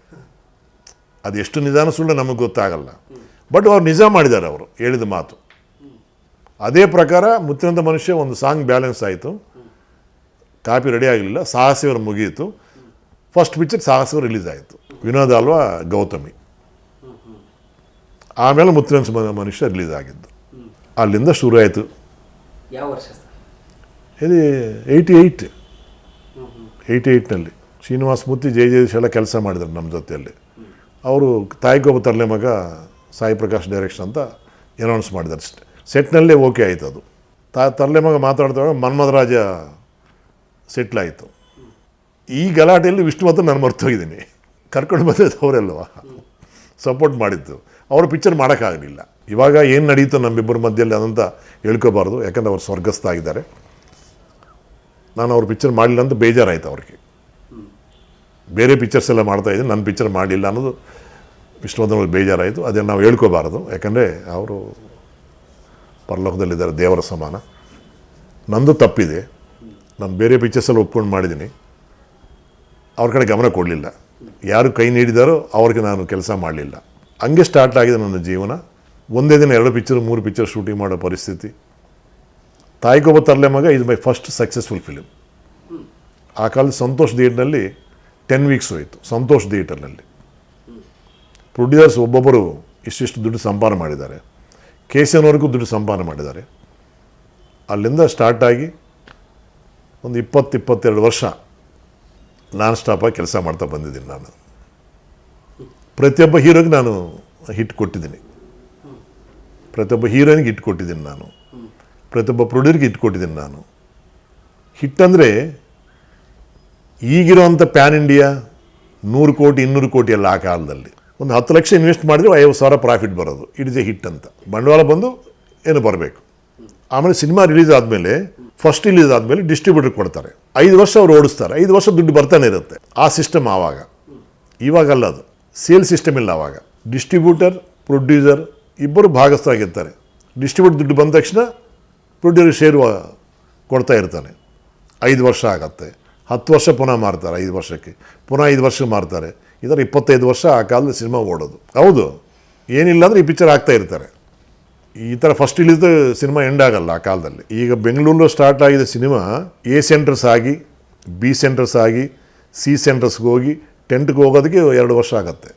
ಅದು ಎಷ್ಟು ನಿಧಾನ ಸುಳ್ಳು ನಮಗೆ ಗೊತ್ತಾಗಲ್ಲ, ಬಟ್ ಅವ್ರು ನಿಜ ಮಾಡಿದ್ದಾರೆ ಅವರು ಹೇಳಿದ ಮಾತು. ಅದೇ ಪ್ರಕಾರ ಮುತ್ತಿನಂಥ ಮನುಷ್ಯ ಒಂದು ಸಾಂಗ್ ಬ್ಯಾಲೆನ್ಸ್ ಆಯಿತು, ಕಾಪಿ ರೆಡಿ ಆಗಲಿಲ್ಲ, ಸಾಹಸವರ ಮುಗಿಯಿತು. ಫಸ್ಟ್ ಪಿಕ್ಚರ್ ಸಾಹಸವರ ರಿಲೀಸ್ ಆಯಿತು, ವಿನೋದ ಅಲ್ವಾ ಗೌತಮಿ. ಆಮೇಲೆ ಮುತ್ತಿನಂಥ ಮನುಷ್ಯ ರಿಲೀಸ್ ಆಗಿದ್ದು. ಅಲ್ಲಿಂದ ಶುರು ಆಯಿತು. ಯಾವ ವರ್ಷ? ಇದು 88ನಲ್ಲಿ ಶ್ರೀನಿವಾಸ್ ಮೂರ್ತಿ, ಜಯದೇಶ್ ಎಲ್ಲ ಕೆಲಸ ಮಾಡಿದ್ರು ನಮ್ಮ ಜೊತೆಯಲ್ಲಿ. ಅವರು ತಾಯಿಗೊಬ್ಬ ತರಲೆ ಮಗ, ಸಾಯಿ ಪ್ರಕಾಶ್ ಡೈರೆಕ್ಷನ್ ಅಂತ ಅನೌನ್ಸ್ ಮಾಡಿದ್ದಾರೆ. ಸೆಟ್ನಲ್ಲೇ ಓಕೆ ಆಯಿತು. ಅದು ತರಲೆ ಮಗ ಮಾತಾಡ್ತಾಗ ಮನ್ಮಧರಾಜ ಸೆಟ್ಲಾಯಿತು. ಈ ಗಲಾಟೆಯಲ್ಲಿ ವಿಷ್ಣುವರ್ಧನ್ ನಾನು ಮರ್ತೋಗಿದ್ದೀನಿ. ಕರ್ಕೊಂಡು ಬಂದಿದ್ದು ಅವರೆಲ್ಲವ ಸಪೋರ್ಟ್ ಮಾಡಿದ್ದು. ಅವರು ಪಿಕ್ಚರ್ ಮಾಡೋಕ್ಕಾಗಲಿಲ್ಲ. ಇವಾಗ ಏನು ನಡೀತು ನಮ್ಮಿಬ್ಬರ ಮಧ್ಯದಲ್ಲಿ ಅದಂತ ಹೇಳ್ಕೋಬಾರ್ದು, ಯಾಕಂದರೆ ಅವ್ರು ಸ್ವರ್ಗಸ್ಥ ಆಗಿದ್ದಾರೆ. ನಾನು ಅವ್ರ ಪಿಕ್ಚರ್ ಮಾಡಲಿಲ್ಲ ಅಂತ ಬೇಜಾರಾಯಿತು ಅವ್ರಿಗೆ. ಬೇರೆ ಪಿಕ್ಚರ್ಸ್ ಎಲ್ಲ ಮಾಡ್ತಾಯಿದ್ದೀನಿ, ನನ್ನ ಪಿಕ್ಚರ್ ಮಾಡಲಿಲ್ಲ ಅನ್ನೋದು ವಿಷ್ಣುವರ್ಧನ್ ಅವ್ರಿಗೆ ಬೇಜಾರಾಯಿತು. ಅದನ್ನು ನಾವು ಹೇಳ್ಕೋಬಾರ್ದು, ಯಾಕಂದರೆ ಅವರು ಪರಲೋಕದಲ್ಲಿದ್ದಾರೆ, ದೇವರ ಸಮಾನ. ನಂದು ತಪ್ಪಿದೆ, ನಾನು ಬೇರೆ ಪಿಕ್ಚರ್ಸಲ್ಲಿ ಒಪ್ಕೊಂಡು ಮಾಡಿದ್ದೀನಿ. ಅವ್ರ ಕಡೆ ಗಮನ ಕೊಡಲಿಲ್ಲ. ಯಾರು ಕೈ ನೀಡಿದಾರೋ ಅವ್ರಿಗೆ ನಾನು ಕೆಲಸ ಮಾಡಲಿಲ್ಲ. ಹಂಗೆ ಸ್ಟಾರ್ಟ್ ಆಗಿದೆ ನನ್ನ ಜೀವನ. ಒಂದೇ ದಿನ 2 ಪಿಕ್ಚರ್ 3 ಪಿಕ್ಚರ್ ಶೂಟಿಂಗ್ ಮಾಡೋ ಪರಿಸ್ಥಿತಿ. ತಾಯಿಗೊಬ್ಬ ತರಲೆ ಮಗ ಇದು ಮೈ ಫಸ್ಟ್ ಸಕ್ಸಸ್ಫುಲ್ ಫಿಲಿಮ್. ಆ ಕಾಲದ ಸಂತೋಷ್ ಥಿಯೇಟ್ರ್ನಲ್ಲಿ 10 ವೀಕ್ಸ್ ಹೋಯಿತು. ಸಂತೋಷ್ ಥಿಯೇಟರ್ನಲ್ಲಿ ಪ್ರೊಡ್ಯೂಸರ್ಸ್ ಒಬ್ಬೊಬ್ಬರು ಇಷ್ಟಿಷ್ಟು ದುಡ್ಡು ಸಂಪಾದನೆ ಮಾಡಿದ್ದಾರೆ. KCNವರೆಗೂ ದುಡ್ಡು ಸಂಪಾದನೆ ಮಾಡಿದ್ದಾರೆ. ಅಲ್ಲಿಂದ ಸ್ಟಾರ್ಟ್ ಆಗಿ ಒಂದು 20-22 ವರ್ಷ ನಾನ್ ಸ್ಟಾಪಾಗಿ ಕೆಲಸ ಮಾಡ್ತಾ ಬಂದಿದ್ದೀನಿ. ನಾನು ಪ್ರತಿಯೊಬ್ಬ ಹೀರೋಗೆ ನಾನು ಹಿಟ್ ಕೊಟ್ಟಿದ್ದೀನಿ, ಪ್ರತಿಯೊಬ್ಬ ಹೀರೋಯಿನ್ಗೆ ಹಿಟ್ ಕೊಟ್ಟಿದ್ದೀನಿ ನಾನು, ಪ್ರತಿಯೊಬ್ಬ ಪ್ರೊಡ್ಯೂಸರ್ಗೆ ಹಿಟ್ ಕೊಟ್ಟಿದ್ದೀನಿ ನಾನು. ಹಿಟ್ ಅಂದರೆ ಈಗಿರೋವಂಥ ಪ್ಯಾನ್ ಇಂಡಿಯಾ 100 ಕೋಟಿ 200 ಕೋಟಿ ಎಲ್ಲ ಆ ಕಾಲದಲ್ಲಿ ಒಂದು 10 ಲಕ್ಷ ಇನ್ವೆಸ್ಟ್ ಮಾಡಿದ್ರೆ 50,000 ಪ್ರಾಫಿಟ್ ಬರೋದು. ಇಟ್ ಇಸ್ ಎ ಹಿಟ್ ಅಂತ. ಬಂಡವಾಳ ಬಂದು ಏನು ಬರಬೇಕು. ಆಮೇಲೆ ಸಿನಿಮಾ ರಿಲೀಸ್ ಆದಮೇಲೆ, ಫಸ್ಟ್ ರಿಲೀಸ್ ಆದಮೇಲೆ ಡಿಸ್ಟ್ರಿಬ್ಯೂಟರ್ ಕೊಡ್ತಾರೆ. 5 ವರ್ಷ ಅವ್ರು ಓಡಿಸ್ತಾರೆ. 5 ವರ್ಷ ದುಡ್ಡು ಬರ್ತಾನೆ ಇರುತ್ತೆ. ಆ ಸಿಸ್ಟಮ್ ಆವಾಗ. ಇವಾಗಲ್ಲ, ಅದು ಸೇಲ್ ಸಿಸ್ಟಮ್ ಇಲ್ಲ ಆವಾಗ. ಡಿಸ್ಟ್ರಿಬ್ಯೂಟರ್ ಪ್ರೊಡ್ಯೂಸರ್ ಇಬ್ಬರು ಭಾಗಸ್ಥರಾಗಿರ್ತಾರೆ. ಡಿಸ್ಟ್ರಿಬ್ಯೂಟರ್ ದುಡ್ಡು ಬಂದ ತಕ್ಷಣ ಪ್ರೊಡ್ಯೂಸರ್ ಶೇರು ಕೊಡ್ತಾ ಇರ್ತಾನೆ. 5 ವರ್ಷ ಆಗತ್ತೆ, 10 ವರ್ಷ ಪುನಃ ಮಾರ್ತಾರೆ, 5 ವರ್ಷಕ್ಕೆ ಪುನಃ 5 ವರ್ಷ ಮಾರ್ತಾರೆ. ಈ ಥರ 25 ವರ್ಷ ಆ ಕಾಲದಲ್ಲಿ ಸಿನಿಮಾ ಓಡೋದು. ಹೌದು, ಏನಿಲ್ಲ ಅಂದರೆ ಈ ಪಿಕ್ಚರ್ ಆಗ್ತಾ ಇರ್ತಾರೆ. ಈ ಥರ ಫಸ್ಟ್ ರಿಲೀಸ್ ಸಿನಿಮಾ ಎಂಡ್ ಆಗಲ್ಲ ಆ ಕಾಲದಲ್ಲಿ. ಈಗ ಬೆಂಗಳೂರಲ್ಲಿ ಸ್ಟಾರ್ಟ್ ಆಗಿದೆ ಸಿನಿಮಾ, A ಸೆಂಟರ್ಸ್ ಆಗಿ B ಸೆಂಟರ್ಸ್ ಆಗಿ C ಸೆಂಟರ್ಸ್ಗೆ ಹೋಗಿ ಟೆಂಟ್ಗೆ ಹೋಗೋದಕ್ಕೆ 2 ವರ್ಷ ಆಗುತ್ತೆ,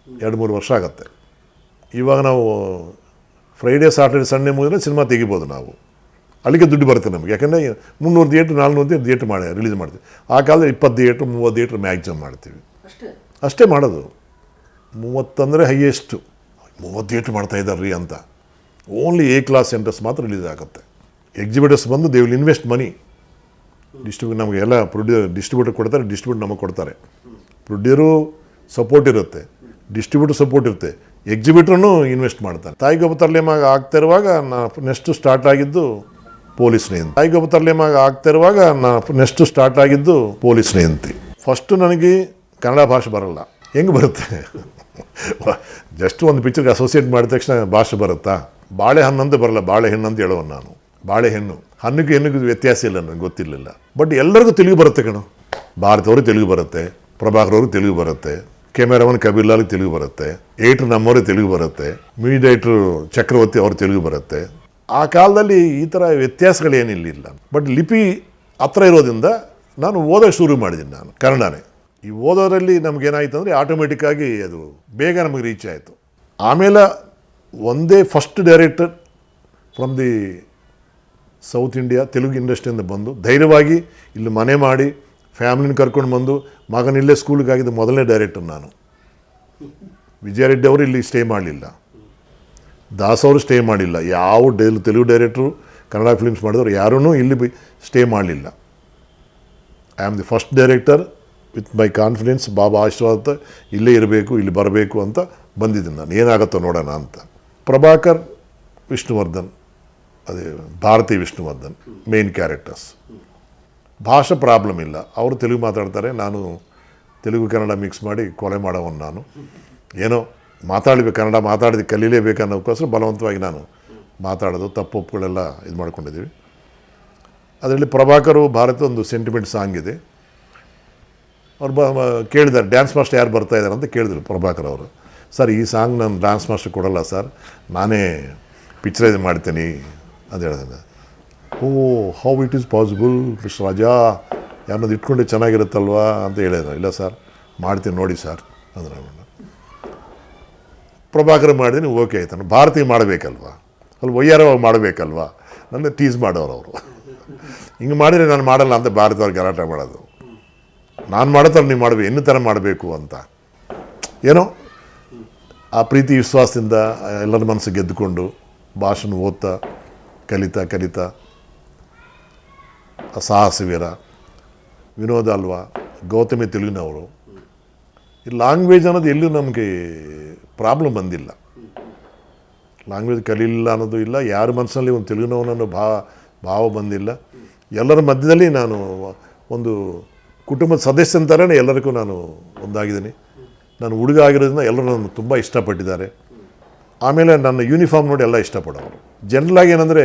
2-3 ವರ್ಷ ಆಗುತ್ತೆ. ಇವಾಗ ನಾವು ಫ್ರೈಡೇ ಸಾಟರ್ಡೆ ಸಂಡೇ ಮುಗಿದ್ರೆ ಸಿನಿಮಾ ತೆಗಿಬೋದು ನಾವು. ಅಲ್ಲಿಗೆ ದುಡ್ಡು ಬರುತ್ತೆ ನಮಗೆ. ಯಾಕಂದರೆ 300 ಥಿಯೇಟ್ರ್ 400 ಥಿಯೇಟ್ರ್ ಮಾಡಿ ರಿಲೀಸ್ ಮಾಡ್ತೀವಿ. ಆ ಕಾಲದಲ್ಲಿ 20 ಥಿಯೇಟ್ರ್ 30 ಥಿಯೇಟ್ರ್ ಮ್ಯಾಕ್ಸಿಮಮ್ ಮಾಡ್ತೀವಿ. ಅಷ್ಟೇ ಮಾಡೋದು. 30 ಅಂದರೆ ಹೈಯೆಸ್ಟು. 30 ಥಿಯೇಟ್ರ್ ಮಾಡ್ತಾಯಿದ್ದಾರೆ ರೀ ಅಂತ. ಓನ್ಲಿ A ಕ್ಲಾಸ್ ಸೆಂಟರ್ಸ್ ಮಾತ್ರ ರಿಲೀಸ್ ಆಗುತ್ತೆ. ಎಕ್ಸಿಬಿಟರ್ಸ್ ಬಂದು ದೇ ವಿಲ್ ಇನ್ವೆಸ್ಟ್ ಮನಿ. ನಮಗೆ ಎಲ್ಲ ಡಿಸ್ಟ್ರಿಬ್ಯೂಟರ್ ಕೊಡ್ತಾರೆ, ಡಿಸ್ಟ್ರಿಬ್ಯೂಟರ್ ನಮಗೆ ಕೊಡ್ತಾರೆ. ಪ್ರೊಡ್ಯೂಸರು ಸಪೋರ್ಟ್ ಇರುತ್ತೆ, ಡಿಸ್ಟ್ರಿಬ್ಯೂಟರ್ ಸಪೋರ್ಟ್ ಇರುತ್ತೆ, ಎಕ್ಸಿಬಿಟ್ರನ್ನು ಇನ್ವೆಸ್ಟ್ ಮಾಡ್ತಾನೆ. ತಾಯಿಗೊಬ್ಬ ತರಲೆ ಮಗ ಆಗ್ತಿರುವಾಗ ನೆಕ್ಸ್ಟ್ ಸ್ಟಾರ್ಟ್ ಆಗಿದ್ದು ಪೊಲೀಸ್ನೇಂತಿ. ತಾಯಿಗೊಬ್ಬ ತರಲೆ ಮಗ ಆಗ್ತಿರುವಾಗ ನೆಕ್ಸ್ಟ್ ಸ್ಟಾರ್ಟ್ ಆಗಿದ್ದು ಪೊಲೀಸ್ನೇಂತಿ. ಫಸ್ಟು ನನಗೆ ಕನ್ನಡ ಭಾಷೆ ಬರಲ್ಲ. ಹೆಂಗೆ ಬರುತ್ತೆ? ಜಸ್ಟ್ ಒಂದು ಪಿಕ್ಚರ್ಗೆ ಅಸೋಸಿಯೇಟ್ ಮಾಡಿದ ತಕ್ಷಣ ಭಾಷೆ ಬರುತ್ತಾ? ಬಾಳೆಹಣ್ಣು ಅಂತ ಬರಲ್ಲ, ಬಾಳೆಹಣ್ಣು ಅಂತ ಹೇಳೋನು ನಾನು. ಬಾಳೆಹಣ್ಣು ಹಣ್ಣಿಗೆ ಹೆಣ್ಣಿಗೆ ವ್ಯತ್ಯಾಸ ಇಲ್ಲ, ನನಗೆ ಗೊತ್ತಿರಲಿಲ್ಲ. ಬಟ್ ಎಲ್ಲರಿಗೂ ತೆಲುಗು ಬರುತ್ತೆ ಕಣೋ. ಭಾರತ್ ಅವ್ರಿಗೆ ತೆಲುಗು ಬರುತ್ತೆ, ಪ್ರಭಾಕರ್ ಅವ್ರಿಗೆ ತೆಲುಗು ಬರುತ್ತೆ, ಕ್ಯಾಮೆರಾಮನ್ ಕಬೀರ್ಲಾಲ್ ತೆಲುಗು ಬರುತ್ತೆ, ಏಟ್ರ್ ನಮ್ಮವ್ರಿಗೆ ತೆಲುಗು ಬರುತ್ತೆ, ಮೀಡಿಯೇಟ್ರು ಚಕ್ರವರ್ತಿ ಅವ್ರ ತೆಲುಗು ಬರುತ್ತೆ. ಆ ಕಾಲದಲ್ಲಿ ಈ ಥರ ವ್ಯತ್ಯಾಸಗಳೇನಿಲ್ಲ. ಬಟ್ ಲಿಪಿ ಹತ್ರ ಇರೋದ್ರಿಂದ ನಾನು ಓದೋಕ್ಕೆ ಶುರು ಮಾಡಿದ್ದೀನಿ. ನಾನು ಕನ್ನಡನೇ ಈ ಓದೋದ್ರಲ್ಲಿ ನಮಗೇನಾಯಿತು ಅಂದರೆ ಆಟೋಮೆಟಿಕ್ಕಾಗಿ ಅದು ಬೇಗ ನಮಗೆ ರೀಚ್ ಆಯಿತು. ಆಮೇಲೆ ಒಂದೇ first director from the south India Telugu ಇಂಡಸ್ಟ್ರಿಯಿಂದ ಬಂದು ಧೈರ್ಯವಾಗಿ ಇಲ್ಲಿ ಮನೆ ಮಾಡಿ ಫ್ಯಾಮಿಲಿನ ಕರ್ಕೊಂಡು ಬಂದು ಮಗನಿಲ್ಲೇ ಸ್ಕೂಲಿಗೆ ಆಗಿದ್ದು ಮೊದಲನೇ ಡೈರೆಕ್ಟರ್ ನಾನು. ವಿಜಯರೆಡ್ಡಿ ಅವರು ಇಲ್ಲಿ ಸ್ಟೇ ಮಾಡಲಿಲ್ಲ, ದಾಸ್ ಅವರು ಸ್ಟೇ ಮಾಡಲಿಲ್ಲ, ಯಾವ ತೆಲುಗು ಡೈರೆಕ್ಟ್ರು ಕನ್ನಡ ಫಿಲ್ಮ್ಸ್ ಮಾಡಿದವರು ಯಾರೂ ಇಲ್ಲಿ ಸ್ಟೇ ಮಾಡಲಿಲ್ಲ. I am the first director with my confidence, Baba ಆಶೀರ್ವಾದ, ಇಲ್ಲೇ ಇರಬೇಕು, ಇಲ್ಲಿ ಬರಬೇಕು ಅಂತ ಬಂದಿದ್ದೀನಿ ನಾನು, ಏನಾಗುತ್ತೋ ನೋಡೋಣ ಅಂತ. ಪ್ರಭಾಕರ್, ವಿಷ್ಣುವರ್ಧನ್, ಅದೇ ಭಾರತಿ ವಿಷ್ಣುವರ್ಧನ್ ಮೇನ್ ಕ್ಯಾರೆಕ್ಟರ್ಸ್. ಭಾಷೆ ಪ್ರಾಬ್ಲಮ್ ಇಲ್ಲ, ಅವರು ತೆಲುಗು ಮಾತಾಡ್ತಾರೆ, ನಾನು ತೆಲುಗು ಕನ್ನಡ ಮಿಕ್ಸ್ ಮಾಡಿ ಕೊಲೆ ಮಾಡೋವನು ನಾನು. ಏನೋ ಮಾತಾಡಬೇಕು, ಕನ್ನಡ ಮಾತಾಡಿದ ಕಲೀಲೇಬೇಕು ಅನ್ನೋಕ್ಕೋಸ್ಕರ ಬಲವಂತವಾಗಿ ನಾನು ಮಾತಾಡೋದು, ತಪ್ಪೊಪ್ಪುಗಳೆಲ್ಲ ಇದು ಮಾಡ್ಕೊಂಡಿದ್ದೀವಿ. ಅದರಲ್ಲಿ ಪ್ರಭಾಕರು ಭಾರತ ಒಂದು ಸೆಂಟಿಮೆಂಟ್ ಸಾಂಗ್ ಇದೆ. ಅವ್ರು ಕೇಳಿದ್ದಾರೆ ಡ್ಯಾನ್ಸ್ ಮಾಸ್ಟರ್ ಯಾರು ಬರ್ತಾಯಿದ್ದಾರೆ ಅಂತ ಕೇಳಿದ್ರು ಪ್ರಭಾಕರ್ ಅವರು. ಸರ್ ಈ ಸಾಂಗ್ ನಾನು ಡ್ಯಾನ್ಸ್ ಮಾಸ್ಟರ್ ಕೊಡೋಲ್ಲ ಸರ್, ನಾನೇ ಪಿಕ್ಚರೈಸ್ ಮಾಡ್ತೀನಿ ಅಂತ ಹೇಳಿದೆ. Oh how it is possible mister Raja, ಯಾರನ್ನದು ಇಟ್ಕೊಂಡೆ ಚೆನ್ನಾಗಿರುತ್ತಲ್ವಾ ಅಂತ ಹೇಳಿದ್ರು. ಇಲ್ಲ ಸರ್ ಮಾಡ್ತೀನಿ ನೋಡಿ ಸರ್ ಅಂದ್ರೆ ಪ್ರಭಾಕರ್ ಮಾಡಿದ್ದೀನಿ, ಓಕೆ ಆಯ್ತಾನೆ. ಭಾರತೀಯ ಮಾಡಬೇಕಲ್ವಾ, ಅಲ್ಲಿ ವಯ್ಯಾರವಾಗಿ ಮಾಡಬೇಕಲ್ವಾ, ನನ್ನ ಟೀಸ್ ಮಾಡೋರು ಅವರು. ಹಿಂಗೆ ಮಾಡಿದರೆ ನಾನು ಮಾಡಲ್ಲ ಅಂತ ಭಾರತವ್ರಿಗೆ ಗಲಾಟೆ ಮಾಡೋದು. ನಾನು ಮಾಡೋ ಥರ ನೀವು ಮಾಡಬೇಕು, ಇನ್ನೂ ಥರ ಮಾಡಬೇಕು ಅಂತ. ಏನೋ ಆ ಪ್ರೀತಿ ವಿಶ್ವಾಸದಿಂದ ಎಲ್ಲರ ಮನಸ್ಸು ಗೆದ್ದುಕೊಂಡು ಭಾಷೆನ ಓದ್ತಾ ಕಲಿತಾ ಸಾಹಸವೀರ, ವಿನೋದ ಅಲ್ವಾ, ಗೌತಮಿ ತೆಲುಗಿನವರು. ಈ ಲ್ಯಾಂಗ್ವೇಜ್ ಅನ್ನೋದು ಎಲ್ಲೂ ನಮಗೆ ಪ್ರಾಬ್ಲಮ್ ಬಂದಿಲ್ಲ. ಲ್ಯಾಂಗ್ವೇಜ್ ಕಲೀಲಿಲ್ಲ ಅನ್ನೋದು ಇಲ್ಲ, ಯಾರ ಮನಸ್ಸಲ್ಲಿ ಒಂದು ತೆಲುಗಿನವನನ್ನು ಭಾವ ಬಂದಿಲ್ಲ. ಎಲ್ಲರ ಮಧ್ಯದಲ್ಲಿ ನಾನು ಒಂದು ಕುಟುಂಬದ ಸದಸ್ಯನ ಥರನೇ ಎಲ್ಲರಿಗೂ ನಾನು ಒಂದಾಗಿದ್ದೀನಿ. ನಾನು ಹುಡುಗ ಆಗಿರೋದ್ರಿಂದ ಎಲ್ಲರೂ ನನ್ನ ತುಂಬ ಇಷ್ಟಪಟ್ಟಿದ್ದಾರೆ. ಆಮೇಲೆ ನನ್ನ ಯೂನಿಫಾರ್ಮ್ ನೋಡಿ ಎಲ್ಲ ಇಷ್ಟಪಡೋರು. ಜನರಲಾಗಿ ಏನಂದರೆ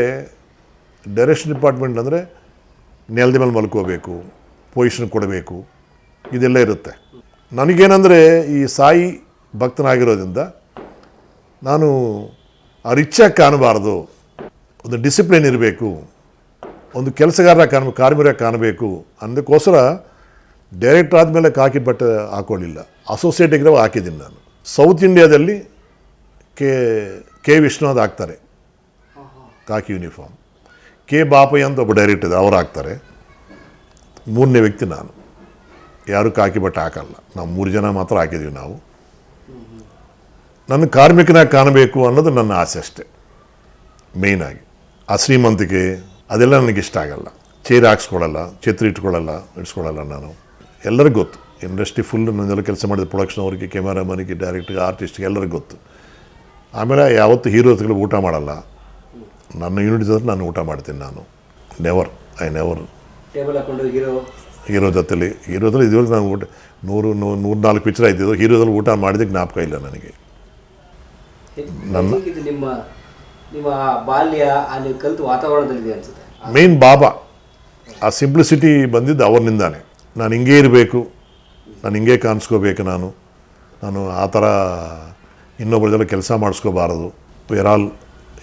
ಡೈರೆಕ್ಷನ್ ಡಿಪಾರ್ಟ್ಮೆಂಟ್ ಅಂದರೆ ನೆಲದ ಮೇಲೆ ಮಲ್ಕೋಬೇಕು, ಪೊಸಿಷನ್ ಕೊಡಬೇಕು, ಇದೆಲ್ಲ ಇರುತ್ತೆ. ನನಗೇನೆಂದರೆ ಈ ಸಾಯಿ ಭಕ್ತನಾಗಿರೋದ್ರಿಂದ ನಾನು ಆ ರಿಚ್ಚಾಗಿ ಕಾಣಬಾರ್ದು, ಒಂದು ಡಿಸಿಪ್ಲಿನ್ ಇರಬೇಕು, ಒಂದು ಕೆಲಸಗಾರ ಕಾರ್ಮಿಕ ಕಾಣಬೇಕು ಅಂದಕ್ಕೋಸ್ಕರ ಡೈರೆಕ್ಟರ್ ಆದಮೇಲೆ ಕಾಕಿ ಬಟ್ಟೆ ಹಾಕೊಳ್ಳಿಲ್ಲ, ಅಸೋಸಿಯೇಟಿಗೆ ಹಾಕಿದ್ದೀನಿ ನಾನು. ಸೌತ್ ಇಂಡಿಯಾದಲ್ಲಿ ಕೆ ವಿಷ್ಣುನಾಥ್ ಹಾಕ್ತಾರೆ ಕಾಕಿ ಯೂನಿಫಾರ್ಮ್, ಕೆ ಬಾಪಯ್ಯ ಅಂತ ಒಬ್ಬ ಡೈರೆಕ್ಟರ್ ಇದೆ, ಅವ್ರು ಹಾಕ್ತಾರೆ. ಮೂರನೇ ವ್ಯಕ್ತಿ ನಾನು, ಯಾರು ಕಾಕಿ ಬಟ್ಟೆ ಹಾಕಲ್ಲ. ನಾವು 3 ಜನ ಮಾತ್ರ ಹಾಕಿದ್ದೀವಿ ನಾವು. ನನ್ನ ಕಾರ್ಮಿಕನಾಗಿ ಕಾಣಬೇಕು ಅನ್ನೋದು ನನ್ನ ಆಸೆ ಅಷ್ಟೇ ಮೇಯ್ನಾಗಿ. ಆ ಶ್ರೀಮಂತಿಕೆ ಅದೆಲ್ಲ ನನಗೆ ಇಷ್ಟ ಆಗಲ್ಲ. ಚೇರ್ ಹಾಕ್ಸ್ಕೊಳ್ಳಲ್ಲ, ಛತ್ರಿ ಇಟ್ಕೊಳ್ಳಲ್ಲ ನಾನು. ಎಲ್ಲರಿಗೂ ಗೊತ್ತು, ಇಂಡಸ್ಟ್ರಿ ಫುಲ್ ನನ್ನೆಲ್ಲ ಕೆಲಸ ಮಾಡಿದ ಪ್ರೊಡಕ್ಷನ್ ಅವ್ರಿಗೆ, ಕ್ಯಾಮರಾಮನಿಗೆ, ಡೈರೆಕ್ಟ್ರಿಗೆ, ಆರ್ಟಿಸ್ಟ್ಗೆ ಎಲ್ಲರಿಗೂ ಗೊತ್ತು. ಆಮೇಲೆ ಯಾವತ್ತು ಹೀರೋಸ್ಗಳು ಊಟ ಮಾಡಲ್ಲ, ನನ್ನ ಯೂನಿಟ್ ಜೊತೆ ನಾನು ಊಟ ಮಾಡ್ತೀನಿ. ನಾನು ನೆವರ್ ಟೇಬಲ್ ಹಾಕೊಂಡು ಹೀರೋ ಜೊತೆಲಿ ಇದುವರೆಗೆ ನಾನು ಊಟ 104 ಪಿಕ್ಚರ್ ಆಯ್ತಿದ್ದು, ಹೀರೋದಲ್ಲಿ ಊಟ ಮಾಡಿದ್ದಕ್ಕೆ ಜ್ಞಾಪಕ ಇಲ್ಲ ನನಗೆ. ನಿಮ್ಮ ಬಾಲ್ಯ ಅಲ್ಲಿ ಕಲಿತು ವಾತಾವರಣದಲ್ಲಿದೆ ಅನ್ಸುತ್ತೆ. ಮೇನ್ ಬಾಬಾ ಆ ಸಿಂಪ್ಲಿಸಿಟಿ ಬಂದಿದ್ದು ಅವ್ರನಿಂದಾನೆ. ನಾನು ಹಿಂಗೇ ಇರಬೇಕು, ನಾನು ಹಿಂಗೇ ಕಾಣಿಸ್ಕೋಬೇಕು, ನಾನು ಆ ಥರ ಇನ್ನೊಬ್ಬರ ಜೊತೆ ಕೆಲಸ ಮಾಡಿಸ್ಕೋಬಾರದು, ವೇರ್ ಆಲ್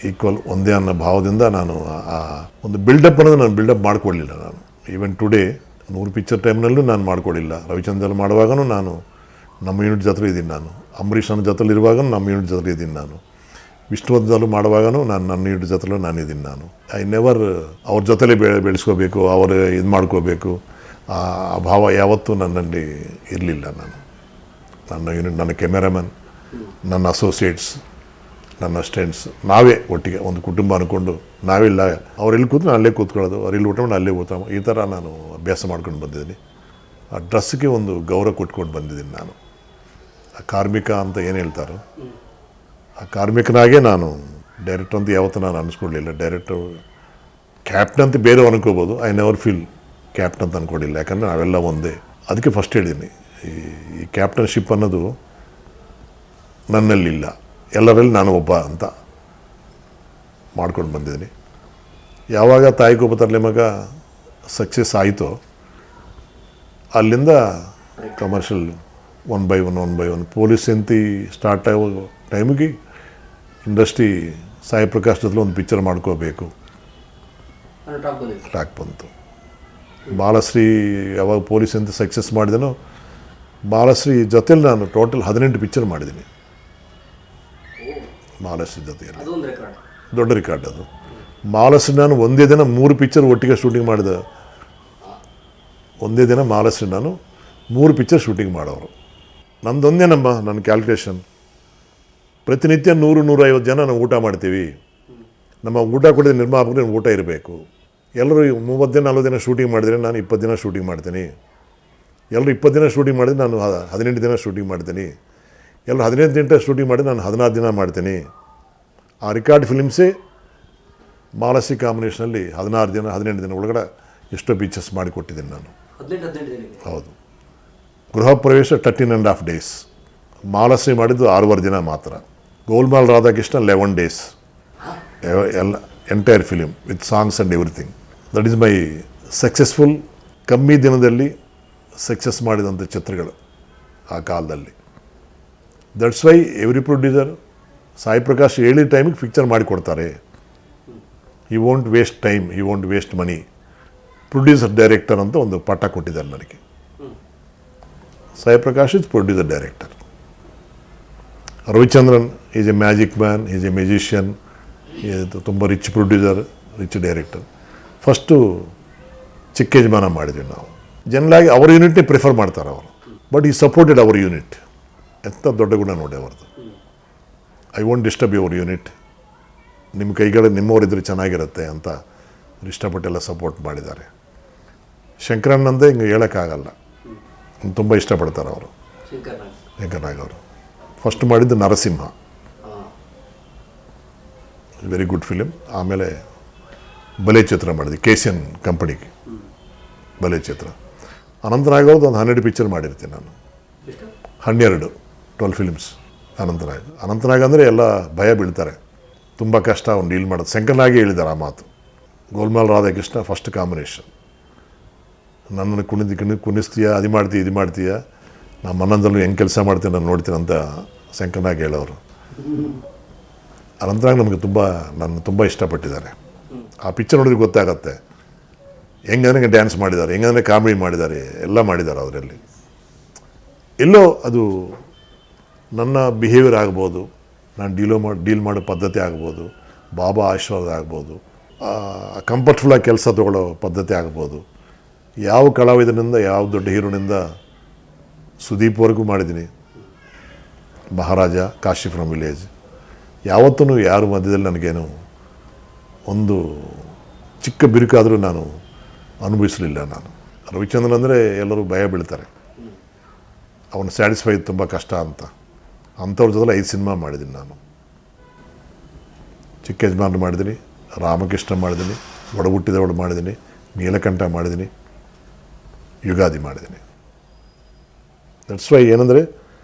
ಈಕ್ವಲ್, ಒಂದೇ ಅನ್ನೋ ಭಾವದಿಂದ ನಾನು ಆ ಒಂದು ಬಿಲ್ಡಪ್ ಅನ್ನೋದು ನಾನು ಬಿಲ್ಡಪ್ ಮಾಡ್ಕೊಳ್ಳಿಲ್ಲ. ನಾನು ಈವನ್ ಟುಡೇ 100 ಪಿಕ್ಚರ್ ಟೈಮ್ನಲ್ಲೂ ನಾನು ಮಾಡ್ಕೊಳ್ಳಿಲ್ಲ. ರವಿಚಂದ್ರಲ್ಲಿ ಮಾಡುವಾಗೂ ನಾನು ನಮ್ಮ ಯೂನಿಟ್ ಜೊತೆ ಇದ್ದೀನಿ, ನಾನು ಅಂಬರೀಷನ ಜೊತೆಲಿರುವಾಗ ನಮ್ಮ ಯೂನಿಟ್ ಜೊತೆ ಇದ್ದೀನಿ, ನಾನು ವಿಷ್ಣುವರ್ಧನಲ್ಲೂ ಮಾಡುವಾಗೂ ನಾನು ನನ್ನ ಯೂನಿಟ್ ಜೊತೆಲೂ ನಾನಿದ್ದೀನಿ. ನಾನು ಐ ನೆವರ್ ಅವ್ರ ಜೊತೆಲೇ ಬೆಳೆಸ್ಕೋಬೇಕು, ಅವರು ಇದು ಮಾಡ್ಕೋಬೇಕು ಆ ಭಾವ ಯಾವತ್ತೂ ನನ್ನಲ್ಲಿ ಇರಲಿಲ್ಲ. ನನ್ನ ಯೂನಿಟ್, ನನ್ನ ಕ್ಯಾಮೆರಾಮನ್, ನನ್ನ ಅಸೋಸಿಯೇಟ್ಸ್, ನನ್ನ ಅಸಿಸ್ಟೆಂಟ್ಸ್, ನಾವೇ ಒಟ್ಟಿಗೆ ಒಂದು ಕುಟುಂಬ ಅಂದ್ಕೊಂಡು ನಾವೆಲ್ಲ ಅವರೆಲ್ಲಿ ಕೂತು ನಾನು ಅಲ್ಲೇ ಕೂತ್ಕೊಳ್ಳೋದು, ಅವ್ರೆಲ್ಲಿ ಊಟ ಮಾಡಿ ಅಲ್ಲೇ ಊಟ, ಈ ಥರ ನಾನು ಅಭ್ಯಾಸ ಮಾಡ್ಕೊಂಡು ಬಂದಿದ್ದೀನಿ. ಆ ಡ್ರೆಸ್ಗೆ ಒಂದು ಗೌರವ ಕೊಟ್ಕೊಂಡು ಬಂದಿದ್ದೀನಿ ನಾನು. ಆ ಕಾರ್ಮಿಕ ಅಂತ ಏನು ಹೇಳ್ತಾರೋ ಆ ಕಾರ್ಮಿಕನಾಗೇ ನಾನು ಡೈರೆಕ್ಟರ್ ಅಂತ ಯಾವತ್ತೂ ನಾನು ಅನ್ನಿಸ್ಕೊಳ್ಳಿಲ್ಲ. ಡೈರೆಕ್ಟರ್ ಕ್ಯಾಪ್ಟನ್ ಅಂತ ಬೇರೆ ಅನ್ಕೋಬೋದು, ಐ ನೆವರ್ ಫೀಲ್ ಕ್ಯಾಪ್ಟನ್ ಅಂತ ಅಂದ್ಕೊಂಡಿಲ್ಲ. ಯಾಕಂದರೆ ನಾವೆಲ್ಲ ಒಂದೇ. ಅದಕ್ಕೆ ಫಸ್ಟ್ ಹೇಳಿದ್ದೀನಿ, ಈ ಕ್ಯಾಪ್ಟನ್ಶಿಪ್ ಅನ್ನೋದು ನನ್ನಲ್ಲಿಲ್ಲ, ಎಲ್ಲರಲ್ಲಿ ನಾನು ಒಬ್ಬ ಅಂತ ಮಾಡ್ಕೊಂಡು ಬಂದಿದ್ದೀನಿ. ಯಾವಾಗ ತಾಯಿ ಕೋಪ ತರಲೆ ಮಗ ಸಕ್ಸಸ್ ಆಯಿತೋ ಅಲ್ಲಿಂದ ಕಮರ್ಷಿಯಲ್ 1 by 1 ಪೊಲೀಸ್ ಎಂತಿ ಸ್ಟಾರ್ಟ್ ಆಗೋ ಟೈಮಿಗೆ ಇಂಡಸ್ಟ್ರಿ ಸಾಯಿ ಪ್ರಕಾಶ್ ಜೊತೆ ಒಂದು ಪಿಕ್ಚರ್ ಮಾಡ್ಕೋಬೇಕು ಟಾಕ್ ಬಂತು. ಬಾಲಶ್ರೀ ಯಾವಾಗ ಪೊಲೀಸ್ ಅಂತ ಸಕ್ಸಸ್ ಮಾಡಿದನೋ ಮಾಲಶ್ರೀ ಜೊತೆಲಿ ನಾನು ಟೋಟಲ್ 18 ಪಿಕ್ಚರ್ ಮಾಡಿದ್ದೀನಿ ಮಾಲಶ್ರೀ ಜೊತೆಯಲ್ಲಿ. ಅದೊಂದು ರೆಕಾರ್ಡ್, ದೊಡ್ಡ ರೆಕಾರ್ಡ್ ಅದು. ಮಾಲಶ್ರೀ ನಾನು ಒಂದೇ ದಿನ 3 ಪಿಕ್ಚರ್ ಒಟ್ಟಿಗೆ ಶೂಟಿಂಗ್ ಮಾಡಿದೆ. ಒಂದೇ ದಿನ ಮಾಲಶ್ರೀ ನಾನು 3 ಪಿಕ್ಚರ್ ಶೂಟಿಂಗ್ ಮಾಡೋರು. ನಮ್ಮದೊಂದೇ ನನ್ನ ಕ್ಯಾಲ್ಕುಲೇಷನ್, ಪ್ರತಿನಿತ್ಯ 100-150 ಜನ ನಾವು ಊಟ ಮಾಡ್ತೀವಿ. ನಮ್ಮ ಊಟ ಕೊಡಿದ ನಿರ್ಮಾಪಕರಿಗೆ ಊಟ ಇರಬೇಕು. ಎಲ್ಲರೂ 30 ದಿನ 40 ದಿನ ಶೂಟಿಂಗ್ ಮಾಡಿದರೆ ನಾನು 20 ದಿನ ಶೂಟಿಂಗ್ ಮಾಡ್ತೀನಿ. ಎಲ್ಲರೂ 20 ದಿನ ಶೂಟಿಂಗ್ ಮಾಡಿದ್ರೆ ನಾನು 18 ದಿನ ಶೂಟಿಂಗ್ ಮಾಡ್ತೀನಿ. ಎಲ್ಲರೂ 15 ದಿನ ಶೂಟಿಂಗ್ ಮಾಡಿದ್ರೆ ನಾನು 16 ದಿನ ಮಾಡ್ತೀನಿ. ಆ ರೆಕಾರ್ಡ್ ಫಿಲ್ಮ್ಸೇ ಮಾಲಶ್ರೀ ಕಾಂಬಿನೇಷನಲ್ಲಿ 16 ದಿನ 18 ದಿನ ಒಳಗಡೆ ಎಷ್ಟೋ ಪಿಕ್ಚರ್ಸ್ ಮಾಡಿಕೊಟ್ಟಿದ್ದೀನಿ ನಾನು. 18 ದಿನಕ್ಕೆ. ಹೌದು. ಗೃಹ ಪ್ರವೇಶ 13.5 days. ಮಾಲಶ್ರೀ ಮಾಡಿದ್ದು 6.5 ದಿನ ಮಾತ್ರ. ಗೋಲ್ಮಾಲ್ ರಾಧಾಕೃಷ್ಣ 11 days. ಎಲ್ಲ entire film with songs and everything. That is my successful, ಕಮ್ಮಿ ದಿನದಲ್ಲಿ ಸಕ್ಸಸ್ ಮಾಡಿದಂಥ ಚಿತ್ರಗಳು ಆ ಕಾಲದಲ್ಲಿ. That's why every producer Sai Prakash ಹೇಳಿದ ಟೈಮಿಗೆ ಪಿಕ್ಚರ್ ಮಾಡಿಕೊಡ್ತಾರೆ. He won't waste time, he won't waste money. Producer director ಅಂತ ಒಂದು ಪಟ್ಟ ಕೊಟ್ಟಿದ್ದಾರೆ ನನಗೆ. Sai Prakash is producer director. Ravichandran is a magic man, is a musician, ತುಂಬ rich producer, rich director. First ಚಿಕ್ಕ ಯಜಮಾನ ಮಾಡಿದ್ವಿ ನಾವು. ಜನರಾಗಿ ಅವ್ರ ಯೂನಿಟ್ನೇ ಪ್ರಿಫರ್ ಮಾಡ್ತಾರೆ ಅವರು, ಬಟ್ ಈ ಸಪೋರ್ಟೆಡ್ ಅವರ್ ಯೂನಿಟ್. ಎಂಥ ದೊಡ್ಡ ಗುಣ ನೋಡಿ ಅವ್ರದ್ದು. I won't disturb your unit, ನಿಮ್ಮ ಕೈಗಳು ನಿಮ್ಮವರಿದ್ರೆ ಚೆನ್ನಾಗಿರುತ್ತೆ ಅಂತ ಇಷ್ಟಪಟ್ಟೆಲ್ಲ ಸಪೋರ್ಟ್ ಮಾಡಿದ್ದಾರೆ. ಶಂಕರಣ್ಣಂದೇ ಹಿಂಗೆ ಹೇಳೋಕ್ಕಾಗಲ್ಲ, ತುಂಬ ಇಷ್ಟಪಡ್ತಾರೆ ಅವರು. ಶಂಕರ್ನಾಗ್ ಅವರು ಫಸ್ಟ್ ಮಾಡಿದ್ದು ನರಸಿಂಹ, ವೆರಿ ಗುಡ್ ಫಿಲಿಮ್. ಆಮೇಲೆ ಬಲೆ ಚಿತ್ರ ಮಾಡಿದ್ವಿ KCN ಕಂಪನಿಗೆ, ಬಲೆ ಚಿತ್ರ. ಅನಂತನಾಗ್ ಅವ್ರದ್ದು ಒಂದು 12 ಪಿಕ್ಚರ್ ಮಾಡಿರ್ತೀನಿ ನಾನು. 12 ಫಿಲಿಮ್ಸ್ ಅನಂತನಾಗ್ ಅಂದರೆ ಎಲ್ಲ ಭಯ ಬೀಳ್ತಾರೆ, ತುಂಬ ಕಷ್ಟ ಅವ್ನು ಡೀಲ್ ಮಾಡೋದು. ಶಂಕರ್ನಾಗೆ ಹೇಳಿದ್ದಾರೆ ಆ ಮಾತು. ಗೋಲ್ಮಾಲ್ ರಾಧಾಕೃಷ್ಣ ಫಸ್ಟ್ ಕಾಂಬಿನೇಷನ್. ನನ್ನನ್ನು ಕುಣಿಸ್ತೀಯ, ಅದು ಮಾಡ್ತೀಯ, ನಮ್ಮ ಮನದಲ್ಲೂ ಹೆಂಗೆ ಕೆಲಸ ಮಾಡ್ತೀನಿ ನಾನು ನೋಡ್ತೀನಿ ಅಂತ ಶಂಕರ್ನಾಗ್ ಹೇಳೋರು. ಅನಂತನಾಗ್ ನನ್ನ ತುಂಬ ಇಷ್ಟಪಟ್ಟಿದ್ದಾರೆ. ಆ ಪಿಕ್ಚರ್ ನೋಡಿದ್ರೆ ಗೊತ್ತಾಗತ್ತೆ ಹೆಂಗಂದ್ರೆ ಡ್ಯಾನ್ಸ್ ಮಾಡಿದ್ದಾರೆ, ಹೆಂಗಂದ್ರೆ ಕಾಮಿಡಿ ಮಾಡಿದ್ದಾರೆ, ಎಲ್ಲ ಮಾಡಿದ್ದಾರೆ ಅದರಲ್ಲಿ. ಎಲ್ಲೋ ಅದು ನನ್ನ ಬಿಹೇವಿಯರ್ ಆಗ್ಬೋದು, ನಾನು ಡೀಲ್ ಮಾಡೋ ಪದ್ಧತಿ ಆಗ್ಬೋದು, ಬಾಬಾ ಆಶೀರ್ವಾದ ಆಗ್ಬೋದು, ಕಂಫರ್ಟ್ಫುಲ್ಲಾಗಿ ಕೆಲಸ ತೊಗೊಳ್ಳೋ ಪದ್ಧತಿ ಆಗ್ಬೋದು. ಯಾವ ಕಲಾವಿದನಿಂದ ಯಾವ ದೊಡ್ಡ ಹೀರೋನಿಂದ ಸುದೀಪ್ವರೆಗೂ ಮಾಡಿದ್ದೀನಿ. ಮಹಾರಾಜ, ಕಾಶಿ ಫ್ರಮ್ ವಿಲೇಜ್, ಯಾವತ್ತೂ ಯಾರ ಮಧ್ಯದಲ್ಲಿ ನನಗೇನು ಒಂದು ಚಿಕ್ಕ ಬಿರುಕಾದರೂ ನಾನು ಅನುಭವಿಸಲಿಲ್ಲ. ನಾನು ರವಿಚಂದ್ರನ್ ಅಂದರೆ ಎಲ್ಲರೂ ಭಯ ಬೀಳ್ತಾರೆ, ಅವನು ಸ್ಯಾಟಿಸ್ಫೈ ತುಂಬ ಕಷ್ಟ ಅಂತ. ಅಂಥವ್ರ ಜೊತೆ 5 ಸಿನಿಮಾ ಮಾಡಿದ್ದೀನಿ ನಾನು. ಚಿಕ್ಕ ಯಜಮಾನ ಮಾಡಿದ್ದೀನಿ, ರಾಮಕೃಷ್ಣ ಮಾಡಿದ್ದೀನಿ, ಒಡಹುಟ್ಟಿದವಳು ಮಾಡಿದ್ದೀನಿ, ನೀಲಕಂಠ ಮಾಡಿದ್ದೀನಿ, ಯುಗಾದಿ ಮಾಡಿದ್ದೀನಿ. ದಟ್ಸ್ ವೈ ಏನಂದರೆ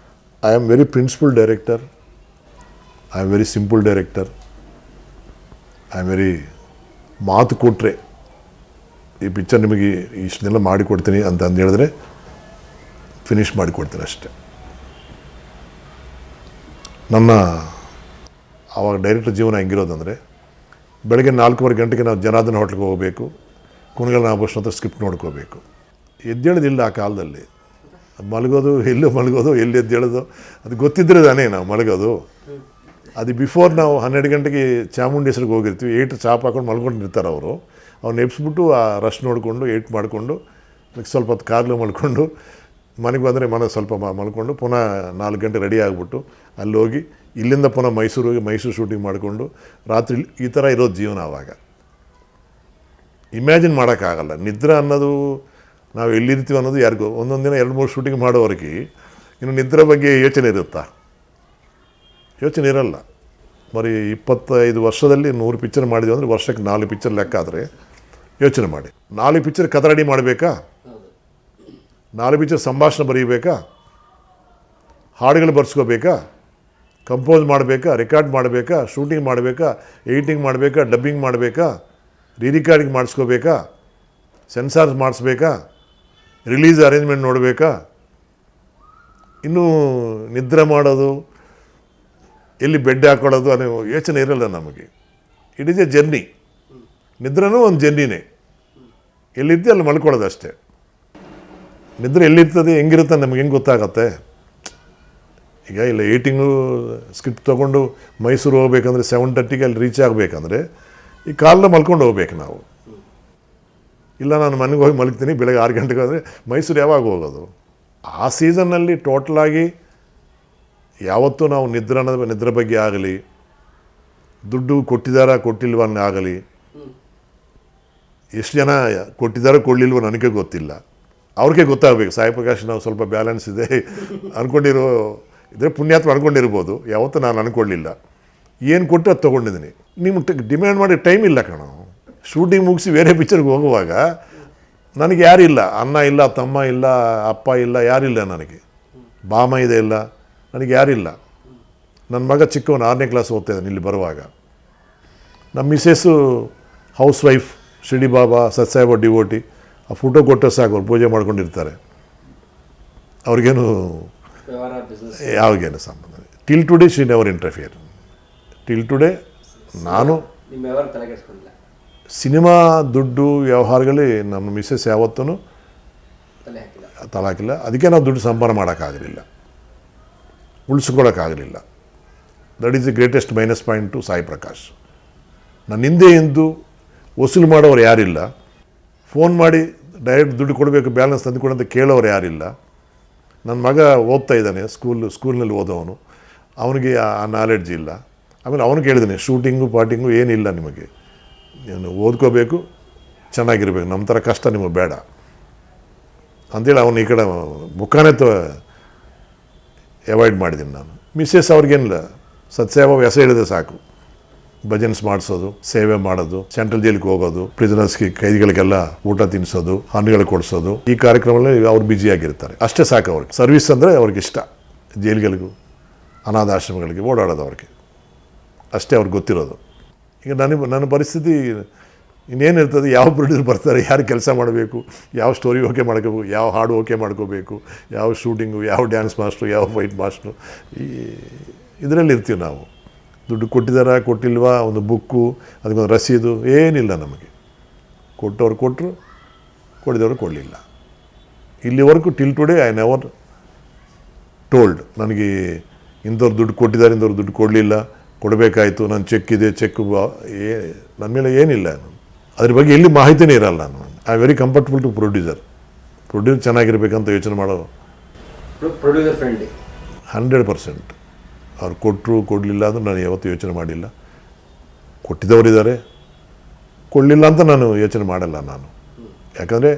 I am very principle director, I am very simple director, I am very ಮಾತು ಕೊಟ್ಟರೆ ಈ ಪಿಕ್ಚರ್ ನಿಮಗೆ ಇಷ್ಟನ್ನೆಲ್ಲ ಮಾಡಿಕೊಡ್ತೀನಿ ಅಂತ ಹೇಳಿದ್ರೆ ಫಿನಿಷ್ ಮಾಡಿಕೊಡ್ತೀನಿ ಅಷ್ಟೆ. ನನ್ನ ಆವಾಗ ಡೈರೆಕ್ಟರ್ ಜೀವನ ಹೆಂಗಿರೋದಂದರೆ, ಬೆಳಗ್ಗೆ 4:15 ಗಂಟೆಗೆ ನಾವು ಜನಾರ್ದನ್ ಹೋಟ್ಲಿಗೆ ಹೋಗಬೇಕು, ಕುಣಗಲ್ ನಾಗಭೂಷಣ ಹತ್ರ ಸ್ಕ್ರಿಪ್ಟ್ ನೋಡ್ಕೋಬೇಕು. ಎದ್ದೇಳೋದಿಲ್ಲ ಆ ಕಾಲದಲ್ಲಿ. ಮಲಗೋದು, ಎಲ್ಲಿ ಎದ್ದೇಳೋದು ಅದು ಗೊತ್ತಿದ್ರೆ ತಾನೇ ನಾವು ಮಲಗೋದು. ಅದು ಬಿಫೋರ್ ನಾವು 12 ಗಂಟೆಗೆ ಚಾಮುಂಡೇಶ್ವರಿಗೆ ಹೋಗಿರ್ತೀವಿ. 8 ಚಾಪ್ ಹಾಕೊಂಡು ಮಲ್ಕೊಂಡಿರ್ತಾರೆ ಅವರು. ಅವ್ನು ಎಬ್ಸ್ಬಿಟ್ಟು ಆ ರಶ್ ನೋಡಿಕೊಂಡು 8 ಮಾಡಿಕೊಂಡು ಸ್ವಲ್ಪ ಹೊತ್ತು ಕಾರ್ಲು ಮಲ್ಕೊಂಡು ಮನೆಗೆ ಬಂದರೆ ಸ್ವಲ್ಪ ಮಲ್ಕೊಂಡು ಪುನಃ 4 ಗಂಟೆ ರೆಡಿ ಆಗಿಬಿಟ್ಟು ಅಲ್ಲಿ ಹೋಗಿ ಇಲ್ಲಿಂದ ಪುನಃ ಮೈಸೂರು ಶೂಟಿಂಗ್ ಮಾಡಿಕೊಂಡು ರಾತ್ರಿ ಈ ಥರ ಇರೋದು ಜೀವನ. ಆವಾಗ ಇಮ್ಯಾಜಿನ್ ಮಾಡೋಕ್ಕಾಗಲ್ಲ. ನಿದ್ರೆ ಅನ್ನೋದು ನಾವು ಎಲ್ಲಿರ್ತೀವಿ ಅನ್ನೋದು ಯಾರಿಗೂ. ಒಂದೊಂದು ದಿನ 2-3 ಶೂಟಿಂಗ್ ಮಾಡೋವರೆಗೆ ಇನ್ನು ನಿದ್ರೆ ಬಗ್ಗೆ ಯೋಚನೆ ಇರುತ್ತಾ? ಯೋಚನೆ ಇರಲ್ಲ. ಬರೀ 25 ವರ್ಷದಲ್ಲಿ 100 ಪಿಕ್ಚರ್ ಮಾಡಿದ್ವಿ ಅಂದರೆ ವರ್ಷಕ್ಕೆ 4 ಪಿಕ್ಚರ್ ಲೆಕ್ಕ ಆದರೆ ಯೋಚನೆ ಮಾಡಿ. 4 ಪಿಕ್ಚರ್ ಕಥೆ ರೆಡಿ ಮಾಡಬೇಕಾ? 4 ಪಿಕ್ಚರ್ ಸಂಭಾಷಣೆ ಬರೀಬೇಕಾ? ಹಾಡುಗಳು ಬರ್ಸ್ಕೋಬೇಕಾ? ಕಂಪೋಸ್ ಮಾಡಬೇಕಾ? ರೆಕಾರ್ಡ್ ಮಾಡಬೇಕಾ? ಶೂಟಿಂಗ್ ಮಾಡಬೇಕಾ? ಎಡಿಟಿಂಗ್ ಮಾಡಬೇಕಾ? ಡಬ್ಬಿಂಗ್ ಮಾಡಬೇಕಾ? ರಿಕಾರ್ಡಿಂಗ್ ಮಾಡಿಸ್ಕೋಬೇಕಾ? ಸೆನ್ಸಾರ್ಸ್ ಮಾಡಿಸ್ಬೇಕಾ? ರಿಲೀಸ್ ಅರೇಂಜ್ಮೆಂಟ್ ನೋಡಬೇಕಾ? ಇನ್ನೂ ನಿದ್ರೆ ಮಾಡೋದು, ಎಲ್ಲಿ ಬೆಡ್ ಹಾಕೊಳ್ಳೋದು ಅನ್ನೋ ಯೋಚನೆ ಇರಲ್ಲ ನಮಗೆ. It is a journey. ನಿದ್ರೆನೂ ಒಂದು ಜರ್ನಿನೇ. ಎಲ್ಲಿರ್ತೀವಿ ಅಲ್ಲಿ ಮಲ್ಕೊಳ್ಳೋದು ಅಷ್ಟೇ. ನಿದ್ರೆ ಎಲ್ಲಿರ್ತದೆ ಹೆಂಗಿರುತ್ತೆ ನಮ್ಗೆ ಹೆಂಗೆ ಗೊತ್ತಾಗತ್ತೆ. ಈಗ ಇಲ್ಲ 8 ತಿಂಗಳು ಸ್ಕ್ರಿಪ್ಟ್ ತೊಗೊಂಡು ಮೈಸೂರು ಹೋಗ್ಬೇಕಂದ್ರೆ 7:30ಗೆ ಅಲ್ಲಿ ರೀಚ್ ಆಗಬೇಕಂದ್ರೆ ಈ ಕಾಲದ ಮಲ್ಕೊಂಡು ಹೋಗ್ಬೇಕು ನಾವು. ಇಲ್ಲ ನಾನು ಮನೆಗೆ ಹೋಗಿ ಮಲಗ್ತೀನಿ ಬೆಳಗ್ಗೆ 6 ಗಂಟೆಗೆ ಅಂದರೆ ಮೈಸೂರು ಯಾವಾಗ ಹೋಗೋದು? ಆ ಸೀಸನ್ನಲ್ಲಿ ಟೋಟಲಾಗಿ ಯಾವತ್ತೂ ನಾವು ನಿದ್ರೆ ಬಗ್ಗೆ ಆಗಲಿ, ದುಡ್ಡು ಕೊಟ್ಟಿದ್ದಾರಾ ಕೊಟ್ಟಿಲ್ವನ್ನ ಆಗಲಿ, ಎಷ್ಟು ಜನ ಕೊಟ್ಟಿದ್ದಾರೋ ಕೊಡಲಿಲ್ವೋ ನನಗೆ ಗೊತ್ತಿಲ್ಲ, ಅವ್ರಿಗೆ ಗೊತ್ತಾಗಬೇಕು. ಸಾಯಿ ಪ್ರಕಾಶ್ ನಾವು ಸ್ವಲ್ಪ ಬ್ಯಾಲೆನ್ಸ್ ಇದೆ ಅಂದ್ಕೊಂಡಿರೋ ಇದ್ರೆ ಪುಣ್ಯಾತ್ಮ ಅಂದ್ಕೊಂಡಿರ್ಬೋದು, ಯಾವತ್ತೂ ನಾನು ಅಂದ್ಕೊಳ್ಳಿಲ್ಲ. ಏನು ಕೊಟ್ಟು ಅದು ತೊಗೊಂಡಿದ್ದೀನಿ. ನಿಮ್ಗೆ ಡಿಮ್ಯಾಂಡ್ ಮಾಡಿ ಟೈಮ್ ಇಲ್ಲ ಕಣ. ಶೂಟಿಂಗ್ ಮುಗಿಸಿ ಬೇರೆ ಪಿಕ್ಚರ್ಗೆ ಹೋಗುವಾಗ ನನಗೆ ಯಾರಿಲ್ಲ, ಅಣ್ಣ ಇಲ್ಲ, ತಮ್ಮ ಇಲ್ಲ, ಅಪ್ಪ ಇಲ್ಲ, ಯಾರಿಲ್ಲ ನನಗೆ. ಬಾಮ ಇದೆ ಇಲ್ಲ, ನನಗೆ ಯಾರಿಲ್ಲ. ನನ್ನ ಮಗ ಚಿಕ್ಕವನು 6ನೇ ಕ್ಲಾಸ್ ಓದ್ತಾ ಇದ್ದಾನೆ ಇಲ್ಲಿ ಬರುವಾಗ. ನಮ್ಮ ಮಿಸ್ಸೆಸ್ಸು ಹೌಸ್ ವೈಫ್, ಶಿರ್ಡಿ ಬಾಬಾ ಸತ್ಸಾಯಿಬ ಡಿವೋಟಿ. ಆ ಫೋಟೋ ಕೊಟ್ಟರೆ ಸಾಕು, ಅವ್ರು ಪೂಜೆ ಮಾಡ್ಕೊಂಡಿರ್ತಾರೆ. ಅವ್ರಿಗೇನು ಯಾವಾಗೇನು ಸಂಬಂಧ. Till today she never interfere. Till today ನಾನು ಸಿನಿಮಾ ದುಡ್ಡು ವ್ಯವಹಾರಗಳೇ ನಮ್ಮ ಮಿಸ್ಸೆಸ್ ಯಾವತ್ತೂ ತಲೆ ಹಾಕಿಲ್ಲ. ಅದಕ್ಕೆ ನಾವು ದುಡ್ಡು ಸಂಪಾದನೆ ಮಾಡೋಕ್ಕಾಗಲಿಲ್ಲ, ಉಳಿಸ್ಕೊಳ್ಳೋಕ್ಕಾಗಲಿಲ್ಲ. That is the greatest minus point to Sai Prakash. ನನ್ನ ಹಿಂದೆ ಎಂದು ವಸೂಲು ಮಾಡೋರು ಯಾರಿಲ್ಲ, ಫೋನ್ ಮಾಡಿ ಡೈರೆಕ್ಟ್ ದುಡ್ಡು ಕೊಡಬೇಕು ಬ್ಯಾಲೆನ್ಸ್ ತಂದುಕೊಡು ಅಂತ ಕೇಳೋರು ಯಾರಿಲ್ಲ. ನನ್ನ ಮಗ ಓದ್ತಾ ಇದ್ದಾನೆ, ಸ್ಕೂಲ್ನಲ್ಲಿ ಓದೋವನು, ಅವನಿಗೆ ಆ ನಾಲೆಡ್ಜ್ ಇಲ್ಲ. ಆಮೇಲೆ ಅವನು ಕೇಳಿದ್ದಾನೆ, ಶೂಟಿಂಗು ಪಾಟಿಂಗು ಏನಿಲ್ಲ ನಿಮಗೆ, ನೀನು ಓದ್ಕೋಬೇಕು, ಚೆನ್ನಾಗಿರ್ಬೇಕು, ನಮ್ಮ ಥರ ಕಷ್ಟ ನಿಮಗೆ ಬೇಡ ಅಂಥೇಳಿ ಅವನು ಈ ಕಡೆ ಮುಖಾನೇ ಅವಾಯ್ಡ್ ಮಾಡಿದ್ದೀನಿ ನಾನು. ಮಿಸ್ಸೆಸ್ ಅವ್ರಿಗೇನಿಲ್ಲ, ಸತ್ಸೇವಾ ಹೆಸರು ಹೇಳಿದ್ರೆ ಸಾಕು, ಭಜನ್ಸ್ ಮಾಡಿಸೋದು, ಸೇವೆ ಮಾಡೋದು, ಸೆಂಟ್ರಲ್ ಜೈಲಿಗೆ ಹೋಗೋದು, ಪ್ರಿಸನರ್ಸ್ಗೆ ಕೈದಿಗಳಿಗೆಲ್ಲ ಊಟ ತಿನ್ನಿಸೋದು, ಹಣ್ಣುಗಳು ಕೊಡಿಸೋದು, ಈ ಕಾರ್ಯಕ್ರಮದಲ್ಲಿ ಅವ್ರು ಬ್ಯುಸಿಯಾಗಿರ್ತಾರೆ. ಅಷ್ಟೇ ಸಾಕು ಅವ್ರಿಗೆ. ಸರ್ವಿಸ್ ಅಂದರೆ ಅವ್ರಿಗೆ ಇಷ್ಟ. ಜೈಲ್ಗಳಿಗೂ ಅನಾಥಾಶ್ರಮಗಳಿಗೆ ಓಡಾಡೋದು ಅವ್ರಿಗೆ ಅಷ್ಟೇ ಅವ್ರಿಗೆ ಗೊತ್ತಿರೋದು. ಈಗ ನನ್ನ ಪರಿಸ್ಥಿತಿ ಇನ್ನೇನಿರ್ತದೆ, ಯಾವ ಪ್ರೊಡ್ಯೂಸರ್ ಬರ್ತಾರೆ, ಯಾರು ಕೆಲಸ ಮಾಡಬೇಕು, ಯಾವ ಸ್ಟೋರಿ ಓಕೆ ಮಾಡ್ಕೋಬೇಕು, ಯಾವ ಹಾಡು ಓಕೆ ಮಾಡ್ಕೋಬೇಕು, ಯಾವ ಶೂಟಿಂಗು, ಯಾವ ಡ್ಯಾನ್ಸ್ ಮಾಸ್ಟ್ರು, ಯಾವ ಫೈಟ್ ಮಾಸ್ಟ್ರು, ಈ ಇದರಲ್ಲಿ ಇರ್ತೀವಿ ನಾವು. ದುಡ್ಡು ಕೊಟ್ಟಿದ್ದಾರಾ ಕೊಟ್ಟಿಲ್ವಾ, ಒಂದು ಬುಕ್ಕು, ಅದಕ್ಕೊಂದು ರಸೀದು ಏನಿಲ್ಲ ನಮಗೆ. ಕೊಟ್ಟವ್ರು ಕೊಟ್ಟರು, ಕೊಡಿದವರು ಕೊಡಲಿಲ್ಲ. ಇಲ್ಲಿವರೆಗೂ till today I never told ನನಗೆ ಇಂಥವ್ರು ದುಡ್ಡು ಕೊಟ್ಟಿದ್ದಾರೆ, ಇಂಥವ್ರು ದುಡ್ಡು ಕೊಡಲಿಲ್ಲ, ಕೊಡಬೇಕಾಯ್ತು, ನನ್ನ ಚೆಕ್ ಇದೆ, ಚೆಕ್ ನನ್ನ ಮೇಲೆ ಏನಿಲ್ಲ. ಅದ್ರ ಬಗ್ಗೆ ಎಲ್ಲಿ ಮಾಹಿತಿನೇ ಇರಲ್ಲ. ನಾನು I very comfortable to producer ಚೆನ್ನಾಗಿರ್ಬೇಕಂತ ಯೋಚನೆ ಮಾಡೋ ಪ್ರೊಡ್ಯೂಸರ್ ಫ್ರೆಂಡ್ಲಿ 100%. ಅವ್ರು ಕೊಟ್ಟರು ಕೊಡಲಿಲ್ಲ ಅಂದ್ರೆ ನಾನು ಯಾವತ್ತೂ ಯೋಚನೆ ಮಾಡಿಲ್ಲ. ಕೊಟ್ಟಿದ್ದವರಿದ್ದಾರೆ, ಕೊಡಲಿಲ್ಲ ಅಂತ ನಾನು ಯೋಚನೆ ಮಾಡಲ್ಲ ನಾನು. ಯಾಕಂದರೆ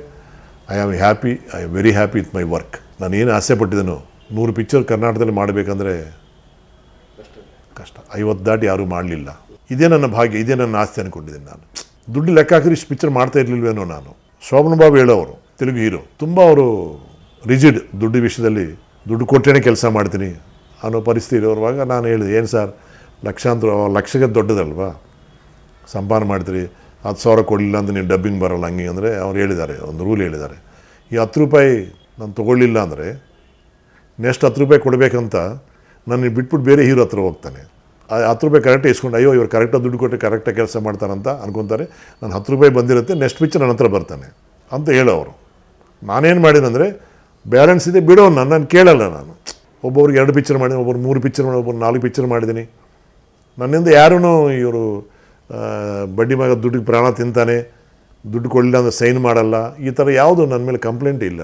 I am happy, I am very happy with my work. ನಾನು ಏನು ಆಸೆ ಪಟ್ಟಿದ್ದೇನೋ 100 ಪಿಕ್ಚರ್ ಕರ್ನಾಟಕದಲ್ಲಿ ಮಾಡಬೇಕಂದ್ರೆ ಕಷ್ಟ. 50 ದಾಟಿ ಯಾರೂ ಮಾಡಲಿಲ್ಲ. ಇದೇ ನನ್ನ ಭಾಗ್ಯ, ಇದೇ ನನ್ನ ಆಸ್ತಿ ಅಂದ್ಕೊಂಡಿದ್ದೀನಿ ನಾನು. ದುಡ್ಡು ಲೆಕ್ಕ ಹಾಕಿದ್ರೆ ಇಷ್ಟು ಪಿಕ್ಚರ್ ಮಾಡ್ತಾ ಇರಲಿಲ್ವೇನೋ ನಾನು. ಶೋಭನ್ ಬಾಬು ಹೇಳೋರು, ತೆಲುಗು ಹೀರೋ, ತುಂಬ ಅವರು ರಿಜಿಡ್, ದುಡ್ಡು ವಿಷಯದಲ್ಲಿ ದುಡ್ಡು ಕೊಟ್ಟೇನೆ ಕೆಲಸ ಮಾಡ್ತೀನಿ ಅನ್ನೋ ಪರಿಸ್ಥಿತಿ ಇರೋರುವಾಗ ನಾನು ಹೇಳಿದೆ, ಏನು ಸರ್ ಲಕ್ಷಾಂತರ, ಲಕ್ಷಕ್ಕೆ ದೊಡ್ಡದಲ್ವಾ, ಸಂಪಾದನೆ ಮಾಡ್ತೀರಿ, 10,000 ಕೊಡಲಿಲ್ಲ ಅಂತ ನೀವು ಡಬ್ಬಿಂಗ್ ಬರೋಲ್ಲ ಹಂಗೆ ಅಂದರೆ ಅವ್ರು ಹೇಳಿದ್ದಾರೆ, ಒಂದು ರೂಲ್ ಹೇಳಿದ್ದಾರೆ. ಈ 10 ರೂಪಾಯಿ ನಾನು ತೊಗೊಳ್ಳಿಲ್ಲ ಅಂದರೆ ನೆಕ್ಸ್ಟ್ 10 ರೂಪಾಯಿ ಕೊಡಬೇಕಂತ ನನ್ನ ಬಿಟ್ಬಿಟ್ಟು ಬೇರೆ ಹೀರೋ ಹತ್ರ ಹೋಗ್ತಾನೆ. ಆ 10 ರೂಪಾಯಿ ಕರೆಕ್ಟಾಗಿ ಇಸ್ಕೊಂಡು, ಅಯ್ಯೋ ಇವ್ರು ಕರೆಕ್ಟಾಗಿ ದುಡ್ಡು ಕೊಟ್ಟು ಕರೆಕ್ಟಾಗಿ ಕೆಲಸ ಮಾಡ್ತಾರಂತ ಅನ್ಕೊತಾರೆ. ನಾನು 10 ರೂಪಾಯಿ ಬಂದಿರುತ್ತೆ, ನೆಕ್ಸ್ಟ್ ಪಿಕ್ಚರ್ ನನ್ನ ಹತ್ರ ಬರ್ತಾನೆ ಅಂತ ಹೇಳೋರು. ನಾನೇನು ಮಾಡಿದಂದರೆ ಬ್ಯಾಲೆನ್ಸ್ ಇದೆ ಬಿಡೋ, ನಾನು ಕೇಳಲ್ಲ. ನಾನು ಒಬ್ಬೊಬ್ರಿಗೆ 2 ಪಿಕ್ಚರ್ ಮಾಡಿದ್ದೀನಿ, ಒಬ್ಬರು 3 ಪಿಕ್ಚರ್ ಮಾಡಿ, ಒಬ್ಬರು 4 ಪಿಕ್ಚರ್ ಮಾಡಿದ್ದೀನಿ. ನನ್ನಿಂದ ಯಾರೂ ಇವರು ಬಡ್ಡಿ ಮಗ ದುಡ್ಡಿಗೆ ಪ್ರಾಣ ತಿಂತಾನೆ, ದುಡ್ಡು ಕೊಡಲಿಲ್ಲ ಅಂದರೆ ಸೈನ್ ಮಾಡಲ್ಲ, ಈ ಥರ ಯಾವುದು ನನ್ನ ಮೇಲೆ ಕಂಪ್ಲೇಂಟ್ ಇಲ್ಲ.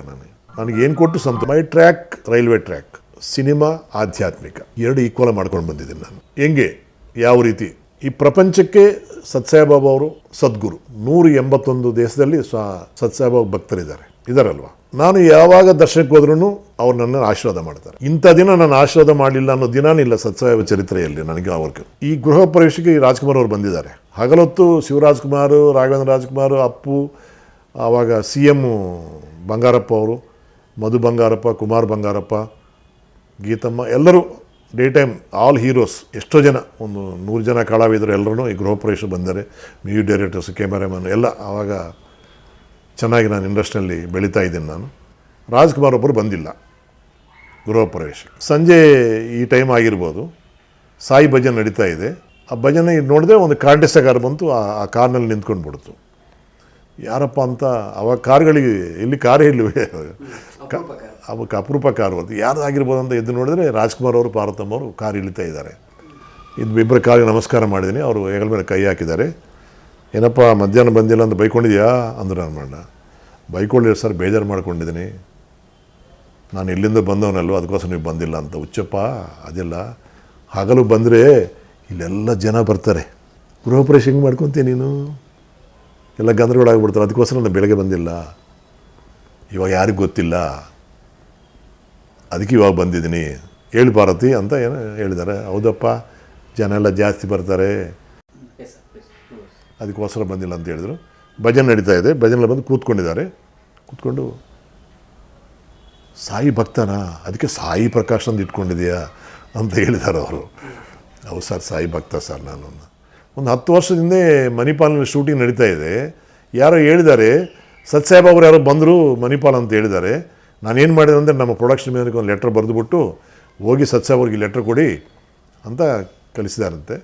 ನನಗೇನು ಕೊಟ್ಟು ಮೈ ಟ್ರ್ಯಾಕ್, ರೈಲ್ವೆ ಟ್ರ್ಯಾಕ್, ಸಿನಿಮಾ, ಆಧ್ಯಾತ್ಮಿಕ 2 ಈಕ್ವಲ್ ಮಾಡ್ಕೊಂಡು ಬಂದಿದ್ದೀನಿ ನಾನು. ಹೆಂಗೆ, ಯಾವ ರೀತಿ ಈ ಪ್ರಪಂಚಕ್ಕೆ ಸತ್ಸಾಯಿಬಾಬಾ ಅವರು ಸದ್ಗುರು. 181 ದೇಶದಲ್ಲಿ ಸತ್ಸಾಯಿಬಾಬಾ ಇದಾರಲ್ವ. ನಾನು ಯಾವಾಗ ದರ್ಶನಕ್ಕೆ ಹೋದ್ರೂ ಅವ್ರು ನನ್ನನ್ನು ಆಶೀರ್ವಾದ ಮಾಡ್ತಾರೆ. ಇಂಥ ದಿನ ನಾನು ಆಶೀರ್ವಾದ ಮಾಡಲಿಲ್ಲ ಅನ್ನೋ ದಿನಾನೇ ಇಲ್ಲ ಸತ್ಸಾಯಿಬಾಬಾ ಚರಿತ್ರೆಯಲ್ಲಿ ನನಗೆ. ಅವ್ರಿಗೆ ಈ ಗೃಹ ಪ್ರವೇಶಕ್ಕೆ ಈ ರಾಜ್ಕುಮಾರ್ ಅವರು ಬಂದಿದ್ದಾರೆ. ಹಗಲೊತ್ತು ಶಿವರಾಜ್ಕುಮಾರ್, ರಾಘವೇಂದ್ರ ರಾಜ್ಕುಮಾರ್, ಅಪ್ಪು, ಆವಾಗ CM ಬಂಗಾರಪ್ಪ ಅವರು, ಮಧು ಬಂಗಾರಪ್ಪ, ಕುಮಾರ್ ಬಂಗಾರಪ್ಪ, ಗೀತಮ್ಮ, ಎಲ್ಲರೂ ಡೇ ಟೈಮ್ ಆಲ್ ಹೀರೋಸ್, ಎಷ್ಟೋ ಜನ, ಒಂದು 100 ಜನ ಕಲಾವಿದರು ಎಲ್ಲರೂ ಈ ಗೃಹ ಪ್ರವೇಶ ಬಂದರೆ. ಮ್ಯೂಸಿಕ್ ಡೈರೆಕ್ಟರ್ಸ್, ಕ್ಯಾಮರಾಮನ್ ಎಲ್ಲ. ಆವಾಗ ಚೆನ್ನಾಗಿ ನಾನು ಇಂಡಸ್ಟ್ರಿಯಲ್ಲಿ ಬೆಳೀತಾ ಇದ್ದೀನಿ ನಾನು. ರಾಜ್ಕುಮಾರ್ ಒಬ್ಬರು ಬಂದಿಲ್ಲ ಗೃಹ ಪ್ರವೇಶ. ಸಂಜೆ ಈ ಟೈಮ್ ಆಗಿರ್ಬೋದು, ಸಾಯಿ ಭಜನ್ ನಡೀತಾ ಇದೆ. ಆ ಭಜನೆ ನೋಡಿದ್ರೆ ಒಂದು ಕಾರ್ಟೆಸ ಕಾರ್ ಬಂತು, ಆ ಕಾರ್ನಲ್ಲಿ ನಿಂತ್ಕೊಂಡು ಬಿಡ್ತು. ಯಾರಪ್ಪ ಅಂತ ಅವಾಗ ಕಾರ್ಗಳಿಗೆ ಇಲ್ಲಿ ಕಾರೇ ಇಲ್ಲವೇ ಅವಕ್ಕೆ ಅಪರೂಪ ಕಾರು ಬಂತು ಯಾರ್ದಾಗಿರ್ಬೋದು ಅಂತ ಎದ್ದು ನೋಡಿದ್ರೆ ರಾಜ್ಕುಮಾರ್ ಅವರು ಪಾರ್ವತಮ್ಮ ಅವರು ಕಾರ್ ಇಳಿತಾ ಇದ್ದಾರೆ. ಇದು ಇಬ್ಬರು ಕಾರಿಗೆ ನಮಸ್ಕಾರ ಮಾಡಿದ್ದೀನಿ. ಅವರು ಹೆಗಲ ಮೇಲೆ ಕೈ ಹಾಕಿದ್ದಾರೆ. ಏನಪ್ಪ ಮಧ್ಯಾಹ್ನ ಬಂದಿಲ್ಲ ಅಂತ ಬೈಕೊಂಡಿದ್ಯಾ ಅಂದರು ನನ್ನ ಮಣ್ಣ. ಬೈಕೊಳ್ಳಿರಿ ಸರ್, ಬೇಜಾರು ಮಾಡ್ಕೊಂಡಿದ್ದೀನಿ, ನಾನು ಇಲ್ಲಿಂದ ಬಂದವನಲ್ವ, ಅದಕ್ಕೋಸ್ಕರ ನೀವು ಬಂದಿಲ್ಲ ಅಂತ. ಹುಚ್ಚಪ್ಪ ಅದೆಲ್ಲ ಹಗಲು ಬಂದರೆ ಇಲ್ಲೆಲ್ಲ ಜನ ಬರ್ತಾರೆ, ಗೃಹ ಪ್ರವೇಶ ಹೆಂಗೆ ಮಾಡ್ಕೊತೀನಿ ನೀನು, ಎಲ್ಲ ಗಂಧರ್ಗಳಾಗ್ಬಿಡ್ತಾರೆ, ಅದಕ್ಕೋಸ್ಕರ ನಾನು ಬೆಳಗ್ಗೆ ಬಂದಿಲ್ಲ, ಇವಾಗ ಯಾರಿಗೂ ಗೊತ್ತಿಲ್ಲ, ಅದಕ್ಕೆ ಇವಾಗ ಬಂದಿದ್ದೀನಿ, ಹೇಳಿ ಪಾರ್ವತಿ ಅಂತ ಏನೋ ಹೇಳಿದ್ದಾರೆ. ಹೌದಪ್ಪ ಜನ ಎಲ್ಲ ಜಾಸ್ತಿ ಬರ್ತಾರೆ, ಅದಕ್ಕೋಸ್ಕರ ಬಂದಿಲ್ಲ ಅಂತ ಹೇಳಿದರು. ಭಜನೆ ನಡೀತಾ ಇದೆ, ಭಜನೆ ಬಂದು ಕೂತ್ಕೊಂಡಿದ್ದಾರೆ. ಕೂತ್ಕೊಂಡು ಸಾಯಿ ಭಕ್ತನಾ, ಅದಕ್ಕೆ ಸಾಯಿ ಪ್ರಕಾಶ್ ಅಂತ ಇಟ್ಕೊಂಡಿದೆಯಾ ಅಂತ ಹೇಳಿದ್ದಾರೆ ಅವರು. ಹೌದು ಸರ್, ಸಾಯಿ ಭಕ್ತ ಸರ್ ನಾನು. ಒಂದು 10 ವರ್ಷದಿಂದ ಮಣಿಪಾಲ್ನಲ್ಲಿ ಶೂಟಿಂಗ್ ನಡೀತಾ ಇದೆ. ಯಾರೋ ಹೇಳಿದ್ದಾರೆ, ಸತ್ಸಾಹೇಬ್ ಅವರು ಯಾರೋ ಬಂದರು ಮಣಿಪಾಲ್ ಅಂತ ಹೇಳಿದ್ದಾರೆ. ನಾನೇನು ಮಾಡಿದೆ ಅಂದರೆ ನಮ್ಮ ಪ್ರೊಡಕ್ಷನ್ ಮ್ಯಾನೇಜರ್ಗೆ ಒಂದು ಲೆಟ್ರ್ ಬರೆದುಬಿಟ್ಟು ಹೋಗಿ ಸತ್ಸಾಹೇಬ್ ಅವ್ರಿಗೆ ಲೆಟ್ರ್ ಕೊಡಿ ಅಂತ ಕಳಿಸಿದಾರಂತೆ.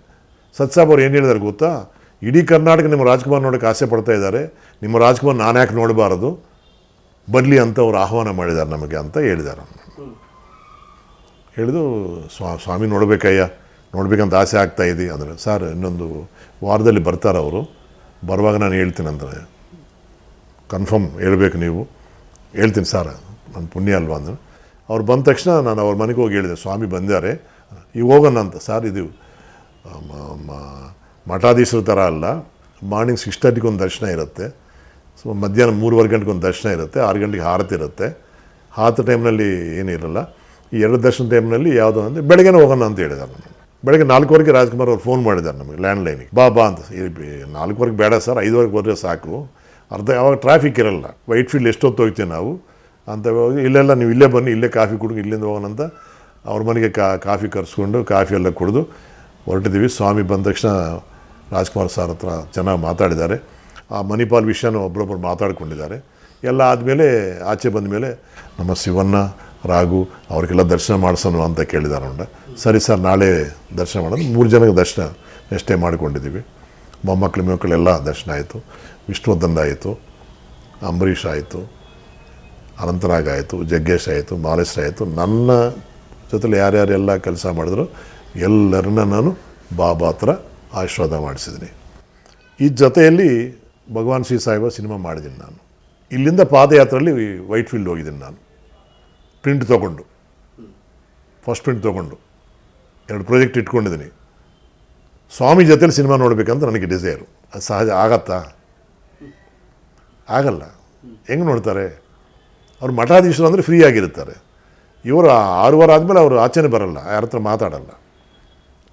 ಸತ್ಸಾಹೇಬ್ ಅವ್ರು ಏನು ಹೇಳಿದ್ದಾರೆ ಗೊತ್ತಾ, ಇಡೀ ಕರ್ನಾಟಕ ನಿಮ್ಮ ರಾಜ್ಕುಮಾರ್ ನೋಡೋಕ್ಕೆ ಆಸೆ ಪಡ್ತಾ ಇದ್ದಾರೆ, ನಿಮ್ಮ ರಾಜ್ಕುಮಾರ್ ನಾನು ಯಾಕೆ ನೋಡಬಾರದು, ಬರಲಿ ಅಂತ ಅವರು ಆಹ್ವಾನ ಮಾಡಿದ್ದಾರೆ ನಮಗೆ ಅಂತ ಹೇಳಿದ್ದಾರೆ. ಹೇಳಿದು ಸ್ವಾಮಿ ನೋಡಬೇಕಂತ ಆಸೆ ಆಗ್ತಾಯಿದೆ ಅಂದರೆ, ಸರ್ ಇನ್ನೊಂದು ವಾರದಲ್ಲಿ ಬರ್ತಾರೆ ಅವರು, ಬರುವಾಗ ನಾನು ಹೇಳ್ತೀನಿ ಅಂದರೆ, ಕನ್ಫರ್ಮ್ ಹೇಳಬೇಕು ನೀವು. ಹೇಳ್ತೀನಿ ಸರ್, ನನ್ನ ಪುಣ್ಯ ಅಲ್ವಾ ಅಂದ್ರೆ. ಅವ್ರು ಬಂದ ತಕ್ಷಣ ನಾನು ಅವ್ರ ಮನೆಗೆ ಹೋಗಿ ಹೇಳಿದೆ, ಸ್ವಾಮಿ ಬಂದಿದ್ದಾರೆ ಈಗ ಹೋಗೋಣ ಅಂತ. ಸರ್ ಇದು ಮಠಾಧೀಶರ ಥರ ಅಲ್ಲ, ಮಾರ್ನಿಂಗ್ 6:30 ಒಂದು ದರ್ಶನ ಇರುತ್ತೆ, ಸೊ ಮಧ್ಯಾಹ್ನ 3:15 ಗಂಟೆಗೆ ಒಂದು ದರ್ಶನ ಇರುತ್ತೆ, 6 ಗಂಟೆಗೆ ಆರತಿ ಇರುತ್ತೆ. ಆರತಿ ಟೈಮ್ನಲ್ಲಿ ಏನಿರಲ್ಲ. ಈ 2 ದರ್ಶನ ಟೈಮ್ನಲ್ಲಿ ಯಾವುದೋ ಅಂದರೆ ಬೆಳಗ್ಗೆನೇ ಹೋಗೋಣ ಅಂತ ಹೇಳಿದ್ದಾರೆ. ನಾನು ಬೆಳಗ್ಗೆ 4:15ಕ್ಕೆ ರಾಜ್ಕುಮಾರ್ ಅವ್ರು ಫೋನ್ ಮಾಡಿದ್ದಾರೆ ನಮಗೆ ಲ್ಯಾಂಡ್ಲೈನಿಗೆ, ಬಾ ಅಂತ. 4:15 ಬೇಡ ಸರ್, 5:15 ಹೋದರೆ ಸಾಕು, ಅವಾಗ ಟ್ರಾಫಿಕ್ ಇರಲ್ಲ, ವೈಟ್ ಫೀಲ್ಡ್ ಎಷ್ಟೊತ್ತು ಹೋಗ್ತೀವಿ ನಾವು ಅಂತ. ಇಲ್ಲೆಲ್ಲ ನೀವು ಇಲ್ಲೇ ಬನ್ನಿ, ಇಲ್ಲೇ ಕಾಫಿ ಕುಡಿದು ಇಲ್ಲಿಂದ ಹೋಗೋಣ ಅಂತ ಅವ್ರ ಮನೆಗೆ ಕಾಫಿ ಕರೆಸ್ಕೊಂಡು ಕಾಫಿ ಎಲ್ಲ ಕುಡಿದು ಹೊರಟಿದ್ದೀವಿ. ಸ್ವಾಮಿ ಬಂದ ತಕ್ಷಣ ರಾಜ್ಕುಮಾರ್ ಸರ್ ಹತ್ರ ಚೆನ್ನಾಗಿ ಮಾತಾಡಿದ್ದಾರೆ. ಆ ಮಣಿಪಾಲ್ ವಿಷಯನೂ ಒಬ್ಬರೊಬ್ಬರು ಮಾತಾಡ್ಕೊಂಡಿದ್ದಾರೆ. ಎಲ್ಲ ಆದಮೇಲೆ ಆಚೆ ಬಂದ ಮೇಲೆ ನಮ್ಮ ಶಿವಣ್ಣ, ರಾಘು ಅವ್ರಿಗೆಲ್ಲ ದರ್ಶನ ಮಾಡಿಸೋಣ ಅಂತ ಕೇಳಿದ್ದಾರೆ. ಸರಿ ಸರ್, ನಾಳೆ ದರ್ಶನ ಮಾಡೋದು. 3 ಜನಕ್ಕೆ ದರ್ಶನ ಎಷ್ಟೇ ಮಾಡ್ಕೊಂಡಿದ್ದೀವಿ. ಮೊಮ್ಮಕ್ಕಳೆಲ್ಲ ದರ್ಶನ ಆಯಿತು. ವಿಷ್ಣುವರ್ಧನ್ ಆಯಿತು, ಅಂಬರೀಷ್ ಆಯಿತು, ಅನಂತನಾಗ್ ಆಯಿತು, ಜಗ್ಗೇಶ್ ಆಯಿತು, ಮಾಲೇಶ್ ಆಯಿತು. ನನ್ನ ಜೊತೆಲಿ ಯಾರ್ಯಾರೆಲ್ಲ ಕೆಲಸ ಮಾಡಿದ್ರು ಎಲ್ಲರನ್ನ ನಾನು ಬಾಬಾ ಹತ್ರ ಆಶೀರ್ವಾದ ಮಾಡಿಸಿದ್ದೀನಿ. ಈ ಜೊತೆಯಲ್ಲಿ ಭಗವಾನ್ ಶ್ರೀ ಸಾಯಿಬ ಸಿನಿಮಾ ಮಾಡಿದ್ದೀನಿ ನಾನು. ಇಲ್ಲಿಂದ ಪಾದಯಾತ್ರೆಯಲ್ಲಿ ವೈಟ್ ಫೀಲ್ಡ್ ಹೋಗಿದ್ದೀನಿ ನಾನು, ಪ್ರಿಂಟ್ ತೊಗೊಂಡು, ಫಸ್ಟ್ ಪ್ರಿಂಟ್ ತೊಗೊಂಡು 2 ಪ್ರಾಜೆಕ್ಟ್ ಇಟ್ಕೊಂಡಿದ್ದೀನಿ. ಸ್ವಾಮಿ ಜೊತೆಲಿ ಸಿನಿಮಾ ನೋಡಬೇಕಂತ ನನಗೆ ಡಿಸೈರು. ಅದು ಸಹಜ ಆಗತ್ತಾ? ಆಗಲ್ಲ. ಹೆಂಗೆ ನೋಡ್ತಾರೆ? ಅವ್ರು ಮಠಾಧೀಶರು ಅಂದರೆ ಫ್ರೀ ಆಗಿರ್ತಾರೆ. ಇವರು 6 ವಾರ ಆದಮೇಲೆ ಅವರು ಆಚೆನೇ ಬರಲ್ಲ, ಯಾರ ಹತ್ರ ಮಾತಾಡಲ್ಲ.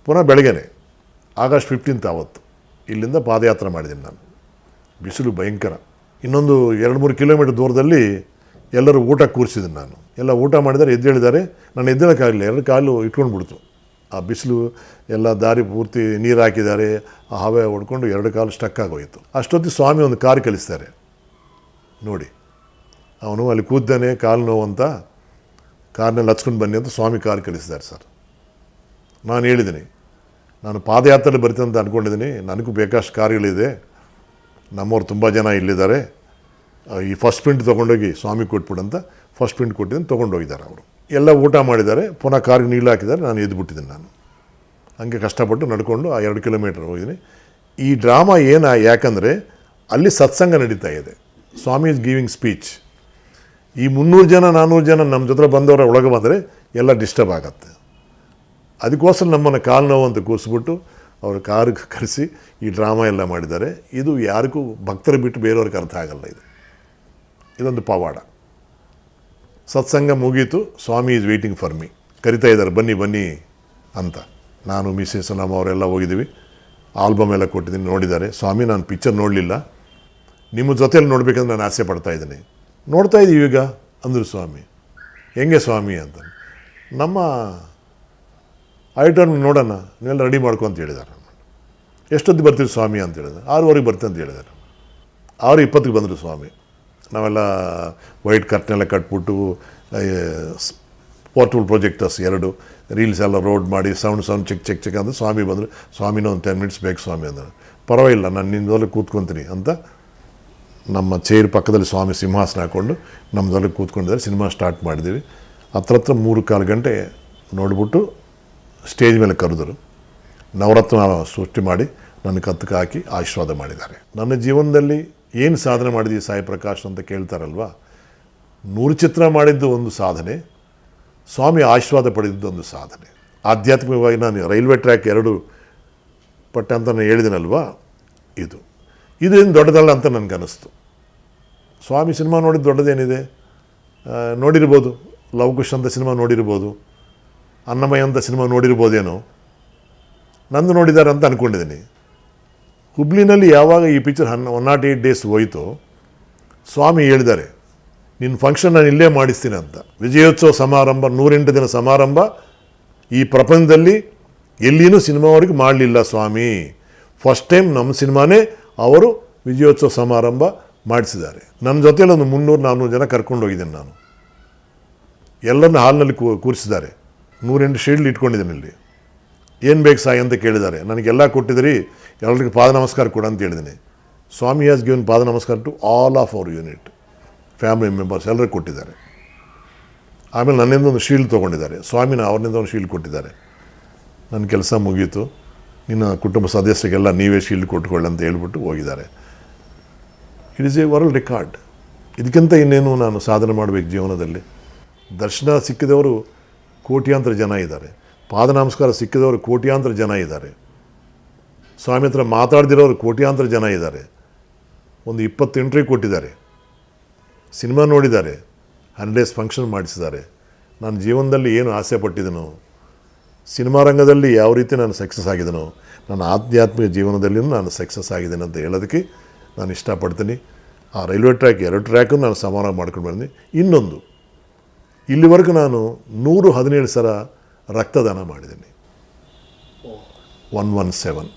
ಪುನಃ ಬೆಳಗ್ಗೆನೆ ಆಗಸ್ಟ್ 15 ಆವತ್ತು ಇಲ್ಲಿಂದ ಪಾದಯಾತ್ರೆ ಮಾಡಿದ್ದೀನಿ ನಾನು. ಬಿಸಿಲು ಭಯಂಕರ. ಇನ್ನೊಂದು 2-3 ಕಿಲೋಮೀಟರ್ ದೂರದಲ್ಲಿ ಎಲ್ಲರೂ ಊಟ ಕೂರಿಸಿದ್ದೀನಿ ನಾನು. ಎಲ್ಲ ಊಟ ಮಾಡಿದ್ದಾರೆ, ಎದ್ದೇಳಿದ್ದಾರೆ. ನಾನು ಎದ್ದೇಳೋಕ್ಕಾಗಲಿಲ್ಲ, 2 ಕಾಲು ಇಟ್ಕೊಂಡು ಬಿಡ್ತು. ಆ ಬಿಸಿಲು ಎಲ್ಲ ದಾರಿ ಪೂರ್ತಿ ನೀರು ಹಾಕಿದ್ದಾರೆ, ಆ ಹವೆ ಹೊಡ್ಕೊಂಡು 2 ಕಾಲು ಸ್ಟಕ್ ಆಗೋಯಿತು. ಅಷ್ಟೊತ್ತಿಗೆ ಸ್ವಾಮಿ ಒಂದು ಕಾರ್ ಕಳಿಸ್ತಾರೆ ನೋಡಿ. ಅವನು ಅಲ್ಲಿ ಕೂದ್ದಾನೆ, ಕಾಲು ನೋವು ಅಂತ, ಕಾರ್ನಲ್ಲಿ ಹಚ್ಕೊಂಡು ಬನ್ನಿ ಅಂತ ಸ್ವಾಮಿ ಕಾರ್ ಕಳಿಸಿದ್ದಾರೆ ಸರ್. ನಾನು ಹೇಳಿದ್ದೀನಿ, ನಾನು ಪಾದಯಾತ್ರೆಯಲ್ಲಿ ಬರ್ತೀನಿ ಅಂತ ಅಂದ್ಕೊಂಡಿದ್ದೀನಿ, ನನಗೂ ಬೇಕಷ್ಟು ಕಾರ್ಗಳಿದೆ, ನಮ್ಮವ್ರು ತುಂಬ ಜನ ಇಲ್ಲಿದ್ದಾರೆ, ಈ ಫಸ್ಟ್ ಪ್ರಿಂಟ್ ತೊಗೊಂಡೋಗಿ ಸ್ವಾಮಿ ಕೊಟ್ಬಿಡಂತ ಫಸ್ಟ್ ಪ್ರಿಂಟ್ ಕೊಟ್ಟಿದ್ದೀನಿ. ತೊಗೊಂಡೋಗಿದ್ದಾರೆ ಅವರು. ಎಲ್ಲ ಊಟ ಮಾಡಿದ್ದಾರೆ, ಪುನಃ ಕಾರ್ಗೆ ನೀళ్ళు ಹಾಕಿದ್ದಾರೆ. ನಾನು ಎದ್ದುಬಿಟ್ಟಿದ್ದೀನಿ. ನಾನು ಹಂಗೆ ಕಷ್ಟಪಟ್ಟು ನಡ್ಕೊಂಡು ಆ 2 ಕಿಲೋಮೀಟರ್ ಹೋಗಿದ್ದೀನಿ. ಈ ಡ್ರಾಮಾ ಯಾಕಂದರೆ ಅಲ್ಲಿ ಸತ್ಸಂಗ ನಡೀತಾ ಇದೆ. ಸ್ವಾಮಿ ಇಸ್ ಗಿವಿಂಗ್ ಸ್ಪೀಚ್. ಈ 300 ಜನ 400 ಜನ ನಮ್ಮ ಜೊತೆ ಬಂದವರ ಒಳಗೆ ಬಂದರೆ ಎಲ್ಲ ಡಿಸ್ಟರ್ಬ್ ಆಗುತ್ತೆ. ಅದಕ್ಕೋಸ್ಕರ ನಮ್ಮನ್ನು ಕಾಲು ನೋವು ಅಂತ ಕೂರಿಸ್ಬಿಟ್ಟು ಅವರು ಕಾರಿಗೆ ಕರೆಸಿ ಈ ಡ್ರಾಮಾ ಎಲ್ಲ ಮಾಡಿದ್ದಾರೆ. ಇದು ಯಾರಿಗೂ ಭಕ್ತರು ಬಿಟ್ಟು ಬೇರೆಯವ್ರಿಗೆ ಅರ್ಥ ಆಗಲ್ಲ. ಇದೊಂದು ಪವಾಡ. ಸತ್ಸಂಗ ಮುಗೀತು. ಸ್ವಾಮಿ ಈಸ್ ವೇಟಿಂಗ್ ಫಾರ್ ಮೀ, ಕರಿತಾ ಇದ್ದಾರೆ ಬನ್ನಿ ಬನ್ನಿ ಅಂತ. ನಾನು ಮಿಸ್ಸಸ್ ನಮ್ಮ ಅವರೆಲ್ಲ ಹೋಗಿದ್ದೀವಿ. ಆಲ್ಬಮ್ ಎಲ್ಲ ಕೊಟ್ಟಿದ್ದೀನಿ, ನೋಡಿದ್ದಾರೆ. ಸ್ವಾಮಿ ನಾನು ಪಿಕ್ಚರ್ ನೋಡಲಿಲ್ಲ, ನಿಮ್ಮ ಜೊತೆಯಲ್ಲಿ ನೋಡಬೇಕಂದ್ರೆ ನಾನು ಆಸೆ ಪಡ್ತಾ ಇದ್ದೀನಿ. ನೋಡ್ತಾ ಇದ್ದೀವಿ ಈಗ ಅಂದರು ಸ್ವಾಮಿ. ಹೆಂಗೆ ಸ್ವಾಮಿ ಅಂತ. ನಮ್ಮ ಐಟಮ್ ನೋಡೋಣ, ನೀವೆಲ್ಲ ರೆಡಿ ಮಾಡ್ಕೊ ಅಂತ ಹೇಳಿದ್ದಾರೆ. ಎಷ್ಟೊತ್ತಿಗೆ ಬರ್ತೀವಿ ಸ್ವಾಮಿ ಅಂತ ಹೇಳಿದ್ರು. 6:15 ಬರ್ತೀನಿ ಅಂತ ಹೇಳಿದ್ದಾರೆ. 6:20 ಬಂದರು ಸ್ವಾಮಿ. ನಾವೆಲ್ಲ ವೈಟ್ ಕರ್ಟನೆಲ್ಲ ಕಟ್ಬಿಟ್ಟು ಪೋರ್ಟಬಲ್ ಪ್ರೊಜೆಕ್ಟರ್ಸ್ 2 ರೀಲ್ಸ್ ಎಲ್ಲ ರೋಡ್ ಮಾಡಿ ಸೌಂಡ್ ಚೆಕ್ ಅಂದರೆ ಸ್ವಾಮಿ ಬಂದರು. ಸ್ವಾಮಿನ ಒಂದು 10 ಮಿನಿಟ್ಸ್ ಬೇಕು ಸ್ವಾಮಿ ಅಂದರು. ಪರವಾಗಿಲ್ಲ, ನಾನು ನಿಮ್ಮದಲ್ಲೇ ಕೂತ್ಕೊತೀನಿ ಅಂತ ನಮ್ಮ ಚೇರ್ ಪಕ್ಕದಲ್ಲಿ ಸ್ವಾಮಿ ಸಿಂಹಾಸನ ಹಾಕ್ಕೊಂಡು ನಮ್ಮದ್ರಲ್ಲಿ ಕೂತ್ಕೊಂಡಿದ್ದಾರೆ. ಸಿನಿಮಾ ಸ್ಟಾರ್ಟ್ ಮಾಡಿದ್ದೀವಿ. ಹತ್ರ 3-4 ಗಂಟೆ ನೋಡಿಬಿಟ್ಟು ಸ್ಟೇಜ್ ಮೇಲೆ ಕರೆದರು. ನವರತ್ನ ಸೃಷ್ಟಿ ಮಾಡಿ ನನ್ನ ಕತ್ತಕ್ಕೆ ಹಾಕಿ ಆಶೀರ್ವಾದ ಮಾಡಿದ್ದಾರೆ. ನನ್ನ ಜೀವನದಲ್ಲಿ ಏನು ಸಾಧನೆ ಮಾಡಿದ್ದೀವಿ ಸಾಯಿ ಪ್ರಕಾಶ್ ಅಂತ ಕೇಳ್ತಾರಲ್ವ, 100 ಚಿತ್ರ ಮಾಡಿದ್ದು ಒಂದು ಸಾಧನೆ, ಸ್ವಾಮಿ ಆಶೀರ್ವಾದ ಪಡೆದಿದ್ದು ಒಂದು ಸಾಧನೆ. ಆಧ್ಯಾತ್ಮಿಕವಾಗಿ ನಾನು ರೈಲ್ವೆ ಟ್ರ್ಯಾಕ್ 2 ಪಟ್ಟೆ ಅಂತ ನಾನು ಹೇಳಿದ್ದೀನಲ್ವ, ಇದೇನು ದೊಡ್ಡದಲ್ಲ ಅಂತ ನನಗನ್ನಿಸ್ತು. ಸ್ವಾಮಿ ಸಿನಿಮಾ ನೋಡಿದ್ದು ದೊಡ್ಡದೇನಿದೆ, ನೋಡಿರ್ಬೋದು. ಲವಕುಶ್ ಅಂತ ಸಿನಿಮಾ ನೋಡಿರ್ಬೋದು, ಅನ್ನಮಯ್ಯ ಅಂತ ಸಿನಿಮಾ ನೋಡಿರ್ಬೋದೇನೋ, ನಂದು ನೋಡಿದ್ದಾರೆ ಅಂತ ಅಂದ್ಕೊಂಡಿದ್ದೀನಿ. ಹುಬ್ಳಿನಲ್ಲಿ ಯಾವಾಗ ಈ ಪಿಕ್ಚರ್ 108 ಡೇಸ್ ಹೋಯಿತು, ಸ್ವಾಮಿ ಹೇಳಿದ್ದಾರೆ ನಿನ್ನ ಫಂಕ್ಷನ್ ನಾನು ಇಲ್ಲೇ ಮಾಡಿಸ್ತೀನಿ ಅಂತ. ವಿಜಯೋತ್ಸವ ಸಮಾರಂಭ 108 ದಿನ ಸಮಾರಂಭ ಈ ಪ್ರಪಂಚದಲ್ಲಿ ಎಲ್ಲಿನೂ ಸಿನಿಮಾವರೆಗೂ ಮಾಡಲಿಲ್ಲ ಸ್ವಾಮಿ. ಫಸ್ಟ್ ಟೈಮ್ ನಮ್ಮ ಸಿನಿಮಾನೇ ಅವರು ವಿಜಯೋತ್ಸವ ಸಮಾರಂಭ ಮಾಡಿಸಿದ್ದಾರೆ. ನನ್ನ ಜೊತೆಯಲ್ಲಿ ಒಂದು 300-400 ಜನ ಕರ್ಕೊಂಡು ಹೋಗಿದ್ದೇನೆ ನಾನು. ಎಲ್ಲರನ್ನ ಹಾಲ್ನಲ್ಲಿ ಕೂರಿಸಿದ್ದಾರೆ. 108 ಶೀಲ್ಡ್ ಇಟ್ಕೊಂಡಿದ್ದೇನೆ ಇಲ್ಲಿ. ಏನು ಬೇಕು ಸಾಯಿ ಅಂತ ಕೇಳಿದ್ದಾರೆ. ನನಗೆಲ್ಲ ಕೊಟ್ಟಿದ್ದೀರಿ, ಎಲ್ಲರಿಗೂ ಪಾದ ನಮಸ್ಕಾರ ಕೊಡು ಅಂತ ಹೇಳಿದ್ದೀನಿ. ಸ್ವಾಮಿ ಹ್ಯಾಸ್ ಗಿವನ್ ಪಾದ ನಮಸ್ಕಾರ to all of our unit, family members ಎಲ್ಲರಿಗೂ ಕೊಟ್ಟಿದ್ದಾರೆ. ಆಮೇಲೆ ನನ್ನಿಂದ ಒಂದು ಶೀಲ್ಡ್ ತೊಗೊಂಡಿದ್ದಾರೆ. ಸ್ವಾಮಿನ ಅವ್ರನಿಂದ ಒಂದು ಶೀಲ್ಡ್ ಕೊಟ್ಟಿದ್ದಾರೆ. ನನ್ನ ಕೆಲಸ ಮುಗೀತು, ನಿನ್ನ ಕುಟುಂಬ ಸದಸ್ಯರಿಗೆಲ್ಲ ನೀವೇ ಶೀಲ್ಡ್ ಕೊಟ್ಕೊಳ್ಳಿ ಅಂತ ಹೇಳ್ಬಿಟ್ಟು ಹೋಗಿದ್ದಾರೆ. It is A world record. ಇದಕ್ಕಿಂತ ಇನ್ನೇನು ನಾನು ಸಾಧನೆ ಮಾಡಬೇಕು ಜೀವನದಲ್ಲಿ. ದರ್ಶನ ಸಿಕ್ಕಿದವರು ಕೋಟ್ಯಾಂತರ ಜನ ಇದ್ದಾರೆ, ಪಾದ ನಮಸ್ಕಾರ ಸಿಕ್ಕಿದವರು ಕೋಟ್ಯಾಂತರ ಜನ ಇದ್ದಾರೆ, ಸ್ವಾಮಿ ಹತ್ರ ಮಾತಾಡ್ದಿರೋರು ಕೋಟ್ಯಾಂತರ ಜನ ಇದ್ದಾರೆ. ಒಂದು 20 ಇಂಟರ್ವ್ಯೂ ಕೊಟ್ಟಿದ್ದಾರೆ, ಸಿನಿಮಾ ನೋಡಿದ್ದಾರೆ, 100 ಡೇಸ್ ಫಂಕ್ಷನ್ ಮಾಡಿಸಿದ್ದಾರೆ. ನಾನು ಜೀವನದಲ್ಲಿ ಏನು ಆಸೆ ಪಟ್ಟಿದ್ದನೋ, ಸಿನಿಮಾ ರಂಗದಲ್ಲಿ ಯಾವ ರೀತಿ ನಾನು ಸಕ್ಸಸ್ ಆಗಿದ್ದೀನೋ, ನನ್ನ ಆಧ್ಯಾತ್ಮಿಕ ಜೀವನದಲ್ಲಿಯೂ ನಾನು ಸಕ್ಸಸ್ ಆಗಿದ್ದೇನೆ ಅಂತ ಹೇಳೋದಕ್ಕೆ ನಾನು ಇಷ್ಟಪಡ್ತೀನಿ. ಆ ರೈಲ್ವೆ ಟ್ರ್ಯಾಕ್ 2 ಟ್ರ್ಯಾಕನ್ನು ನಾನು ಸಮಾರಂಭ ಮಾಡ್ಕೊಂಡು ಬಂದಿದ್ದೀನಿ. ಇನ್ನೊಂದು, ಇಲ್ಲಿವರೆಗೂ ನಾನು 117 ಸಲ ರಕ್ತದಾನ ಮಾಡಿದ್ದೀನಿ. 117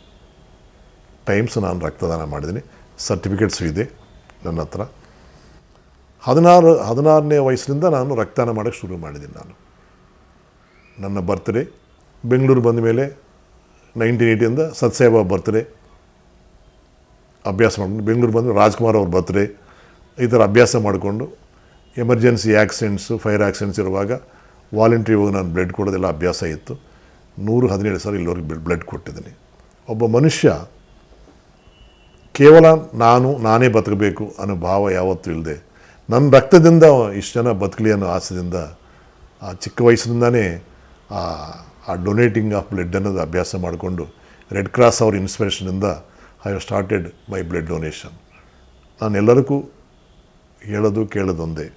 ಟೈಮ್ಸ್ ನಾನು ರಕ್ತದಾನ ಮಾಡಿದ್ದೀನಿ. ಸರ್ಟಿಫಿಕೇಟ್ಸು ಇದೆ ನನ್ನ ಹತ್ರ. 16ನೇ ವಯಸ್ಸಿನಿಂದ ನಾನು ರಕ್ತದಾನ ಮಾಡೋಕ್ಕೆ ಶುರು ಮಾಡಿದ್ದೀನಿ. ನನ್ನ ಬರ್ತ್ಡೇ ಬೆಂಗಳೂರು ಬಂದ ಮೇಲೆ 1980 ಸತ್ಸಾಯಿಬಾಬಾ ಬರ್ತ್ಡೇ ಅಭ್ಯಾಸ ಮಾಡ್ಕೊಂಡು, ಬೆಂಗಳೂರು ಬಂದು ರಾಜ್ಕುಮಾರ್ ಅವ್ರ ಬರ್ತ್ಡೇ, ಈ ಥರ ಅಭ್ಯಾಸ ಮಾಡಿಕೊಂಡು ಎಮರ್ಜೆನ್ಸಿ ಆಕ್ಸಿಡೆಂಟ್ಸು, ಫೈರ್ ಆಕ್ಸಿಡೆಂಟ್ಸ್ ಇರುವಾಗ ವಾಲಂಟ್ರಿ ಹೋಗಿ ನಾನು ಬ್ಲಡ್ ಕೊಡೋದೆಲ್ಲ ಅಭ್ಯಾಸ ಇತ್ತು. 117 ಸಲ ಇಲ್ಲಿವರೆಗೆ ಬ್ಲಡ್ ಕೊಟ್ಟಿದ್ದೀನಿ. ಒಬ್ಬ ಮನುಷ್ಯ ಕೇವಲ ನಾನೇ ಬದುಕಬೇಕು ಅನ್ನೋ ಭಾವ ಯಾವತ್ತೂ ಇಲ್ಲದೆ, ನನ್ನ ರಕ್ತದಿಂದ ಇಷ್ಟು ಜನ ಬದುಕಲಿ ಅನ್ನೋ ಆಸೆಯಿಂದ ಆ ಚಿಕ್ಕ ವಯಸ್ಸಿನಿಂದನೇ ಆ ಡೊನೇಟಿಂಗ್ ಆಫ್ ಬ್ಲಡ್ ಅನ್ನೋದು ಅಭ್ಯಾಸ ಮಾಡಿಕೊಂಡು ರೆಡ್ ಕ್ರಾಸ್ ಅವ್ರ ಇನ್ಸ್ಪಿರೇಷನಿಂದ I have started my blood donation. ನಾನು ಎಲ್ಲರಿಗೂ ಹೇಳೋದು ಕೇಳೋದೊಂದೇ,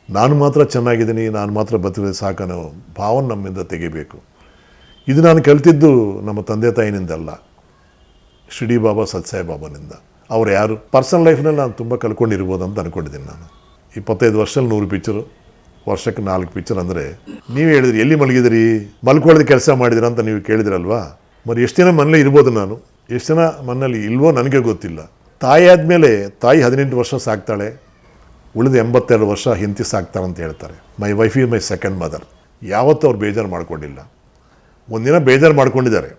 ನಾನು ಮಾತ್ರ ಚೆನ್ನಾಗಿದ್ದೀನಿ, ನಾನು ಮಾತ್ರ ಬದುಕಿದ್ರೆ ಸಾಕನ್ನೋ ಭಾವನೆ ನಮ್ಮಿಂದ ತೆಗಿಬೇಕು. ಇದು ನಾನು ಕಲಿತಿದ್ದು ನಮ್ಮ ತಂದೆ ತಾಯಿನಿಂದಲ್ಲ, ಶಿರ್ಡಿ ಬಾಬಾ ಸತ್ಸಾಯಿ ಬಾಬಾನಿಂದ. ಅವ್ರು ಯಾರು ಪರ್ಸನಲ್ ಲೈಫ್ನಲ್ಲಿ ನಾನು ತುಂಬ ಕಲ್ಕೊಂಡಿರ್ಬೋದು ಅಂತ ಅಂದ್ಕೊಂಡಿದ್ದೀನಿ. ನಾನು 25 ವರ್ಷದಲ್ಲಿ 100 ಪಿಕ್ಚರು, ವರ್ಷಕ್ಕೆ 4 ಪಿಕ್ಚರ್. ಅಂದರೆ ನೀವು ಹೇಳಿದ್ರಿ ಎಲ್ಲಿ ಮಲಗಿದಿರಿ, ಮಲ್ಕೊಳ್ಳೋದು ಕೆಲಸ ಮಾಡಿದಿರ ಅಂತ ನೀವು ಕೇಳಿದ್ರಲ್ವಾ. మరి ಎಷ್ಟು ಜನ ಮನೇಲಿ ಇರ್ಬೋದು, ನಾನು ಎಷ್ಟು ಜನ ಮನೇಲಿ ಇಲ್ವೋ ನನಗೆ ಗೊತ್ತಿಲ್ಲ. ತಾಯಿ ಆದಮೇಲೆ ತಾಯಿ 18 ವರ್ಷ ಸಾಕ್ತಾಳೆ, ಉಳಿದ 82 ವರ್ಷ ಹಿಂತಿ ಸಾಕ್ತಾರೆ ಅಂತ ಹೇಳ್ತಾರೆ. ಮೈ wife is my second mother. ಯಾವತ್ತೂ ಅವ್ರು ಬೇಜಾರು ಮಾಡ್ಕೊಂಡಿಲ್ಲ. ಒಂದಿನ ಬೇಜಾರು ಮಾಡ್ಕೊಂಡಿದ್ದಾರೆ.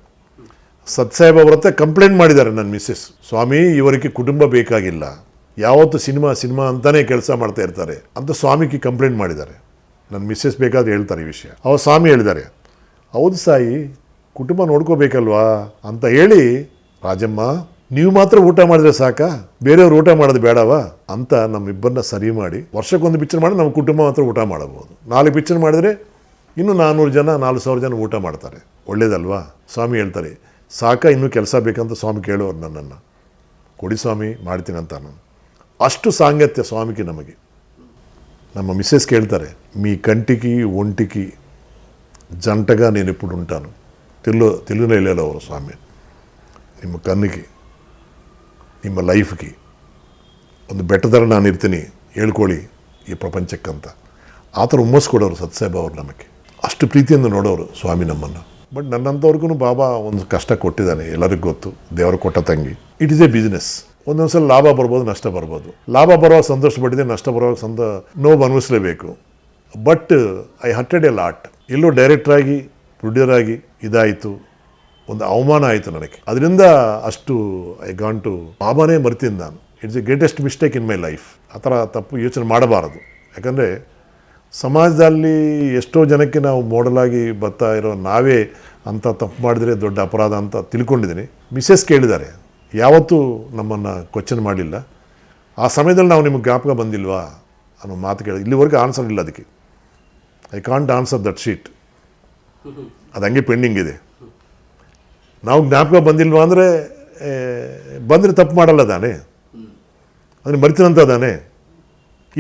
ಸತ್ಸಾಯಿಬಾಬಾ ಅವ್ರ ಹತ್ರ ಕಂಪ್ಲೇಂಟ್ ಮಾಡಿದ್ದಾರೆ ನನ್ನ ಮಿಸ್ಸಸ್. ಸ್ವಾಮಿ ಇವರಿಗೆ ಕುಟುಂಬ ಬೇಕಾಗಿಲ್ಲ, ಯಾವತ್ತು ಸಿನಿಮಾ ಅಂತಲೇ ಕೆಲಸ ಮಾಡ್ತಾ ಇರ್ತಾರೆ ಅಂತ ಸ್ವಾಮಿಗೆ ಕಂಪ್ಲೇಂಟ್ ಮಾಡಿದ್ದಾರೆ. ನನ್ನ ಮಿಸ್ಸಸ್ ಬೇಕಾದ್ರೆ ಹೇಳ್ತಾರೆ ಈ ವಿಷಯ. ಅವ್ರು ಸ್ವಾಮಿ ಹೇಳಿದ್ದಾರೆ, ಹೌದು ಸಾಯಿ ಕುಟುಂಬ ನೋಡ್ಕೋಬೇಕಲ್ವಾ ಅಂತ ಹೇಳಿ, ರಾಜಮ್ಮ ನೀವು ಮಾತ್ರ ಊಟ ಮಾಡಿದ್ರೆ ಸಾಕಾ, ಬೇರೆಯವ್ರು ಊಟ ಮಾಡೋದು ಬೇಡವಾ ಅಂತ ನಮ್ಮಿಬ್ಬರನ್ನ ಸರಿ ಮಾಡಿ ವರ್ಷಕ್ಕೊಂದು ಪಿಕ್ಚರ್ ಮಾಡಿ ನಮ್ಮ ಕುಟುಂಬ ಮಾತ್ರ ಊಟ ಮಾಡಬಹುದು. 4 ಪಿಕ್ಚರ್ ಮಾಡಿದ್ರೆ ಇನ್ನೂ 400 ಜನ 4,000 ಜನ ಊಟ ಮಾಡ್ತಾರೆ. ಒಳ್ಳೇದಲ್ವಾ? ಸ್ವಾಮಿ ಹೇಳ್ತಾರೆ, ಸಾಕಾ ಇನ್ನೂ ಕೆಲಸ ಬೇಕಂತ ಸ್ವಾಮಿ ಕೇಳೋರು ನನ್ನನ್ನು. ಕೊಡಿ ಸ್ವಾಮಿ ಮಾಡ್ತೀನಿ ಅಂತ. ನಾನು ಅಷ್ಟು ಸಾಂಗತ್ಯ ಸ್ವಾಮಿಗೆ ನಮಗೆ. ನಮ್ಮ ಮಿಸ್ಸೆಸ್ ಕೇಳ್ತಾರೆ, మీ కంటికి ఒంటికి జంటగా నేను ఎప్పుడు ఉంటాను. తెలుగులో వెళ్ళారు ಅವರು ಸ್ವಾಮಿ. ನಿಮ್ಮ ಕಣ್ಣಿಗೆ ನಿಮ್ಮ ಲೈಫ್ಗೆ ಒಂದು ಬೆಟ್ಟದರ ನಾನು ಇರ್ತೀನಿ ಹೇಳ್ಕೊಳ್ಳಿ ಈ ಪ್ರಪಂಚಕ್ಕಂತ. ಆ ಥರ ಹುಮ್ಮಸ್ ಕೊಡೋರು ಸತ್ಸಾಯಿಬಾಬಾ ಅವರು ನಮಗೆ. ಅಷ್ಟು ಪ್ರೀತಿಯಿಂದ ನೋಡೋರು ಸ್ವಾಮಿ ನಮ್ಮನ್ನು. ಬಟ್ ನನ್ನಂಥವ್ರಿಗೂ ಬಾಬಾ ಒಂದು ಕಷ್ಟ ಕೊಟ್ಟಿದ್ದಾನೆ, ಎಲ್ಲರಿಗೂ ಗೊತ್ತು, ದೇವರು ಕೊಟ್ಟ ತಂಗಿ. It is A business. ಒಂದೊಂದು ಸಲ ಲಾಭ ಬರ್ಬೋದು, ನಷ್ಟ ಬರ್ಬೋದು. ಲಾಭ ಬರುವಾಗ ಸಂತೋಷ ಪಟ್ಟಿದೆ, ನಷ್ಟ ಬರುವಾಗ ನೋವು ಅನುಭವಿಸಲೇಬೇಕು. But I hurted a lot. ಎಲ್ಲೋ ಡೈರೆಕ್ಟ್ರಾಗಿ ಪ್ರೊಡ್ಯೂಸರ್ ಆಗಿ ಇದಾಯಿತು, ಒಂದು ಅವಮಾನ ಆಯಿತು ನನಗೆ. ಅದರಿಂದ ಅಷ್ಟು ಐ ಗಾನ್ ಟು ಬಾಬಾನೇ ಮರ್ತೀನಿ ನಾನು. It's a greatest mistake in my life. ಆ ಥರ ತಪ್ಪು ಯೋಚನೆ ಮಾಡಬಾರದು. ಯಾಕಂದರೆ ಸಮಾಜದಲ್ಲಿ ಎಷ್ಟೋ ಜನಕ್ಕೆ ನಾವು ಮೋಡಲಾಗಿ ಬರ್ತಾ ಇರೋ ನಾವೇ ಅಂಥ ತಪ್ಪು ಮಾಡಿದರೆ ದೊಡ್ಡ ಅಪರಾಧ ಅಂತ ತಿಳ್ಕೊಂಡಿದ್ದೀನಿ. ಮಿಸ್ಸೆಸ್ ಕೇಳಿದ್ದಾರೆ, ಯಾವತ್ತೂ ನಮ್ಮನ್ನು ಕ್ವಶನ್ ಮಾಡಿಲ್ಲ. ಆ ಸಮಯದಲ್ಲಿ ನಾವು ನಿಮಗೆ ಜ್ಞಾಪಕ ಬಂದಿಲ್ವಾ ಅನ್ನೋ ಮಾತು ಕೇಳಿ ಇಲ್ಲಿವರೆಗೂ ಆನ್ಸರ್ ಇಲ್ಲ ಅದಕ್ಕೆ. I can't answer that sheet. ಅದು ಹಂಗೆ ಪೆಂಡಿಂಗ್ ಇದೆ. ನಾವು ಜ್ಞಾಪಕ ಬಂದಿಲ್ವಾ ಅಂದರೆ ಬಂದರೆ ತಪ್ಪು ಮಾಡಲ್ಲ ತಾನೇ, ಅದನ್ನು ಮರಿತೀನಂತ ತಾನೇ.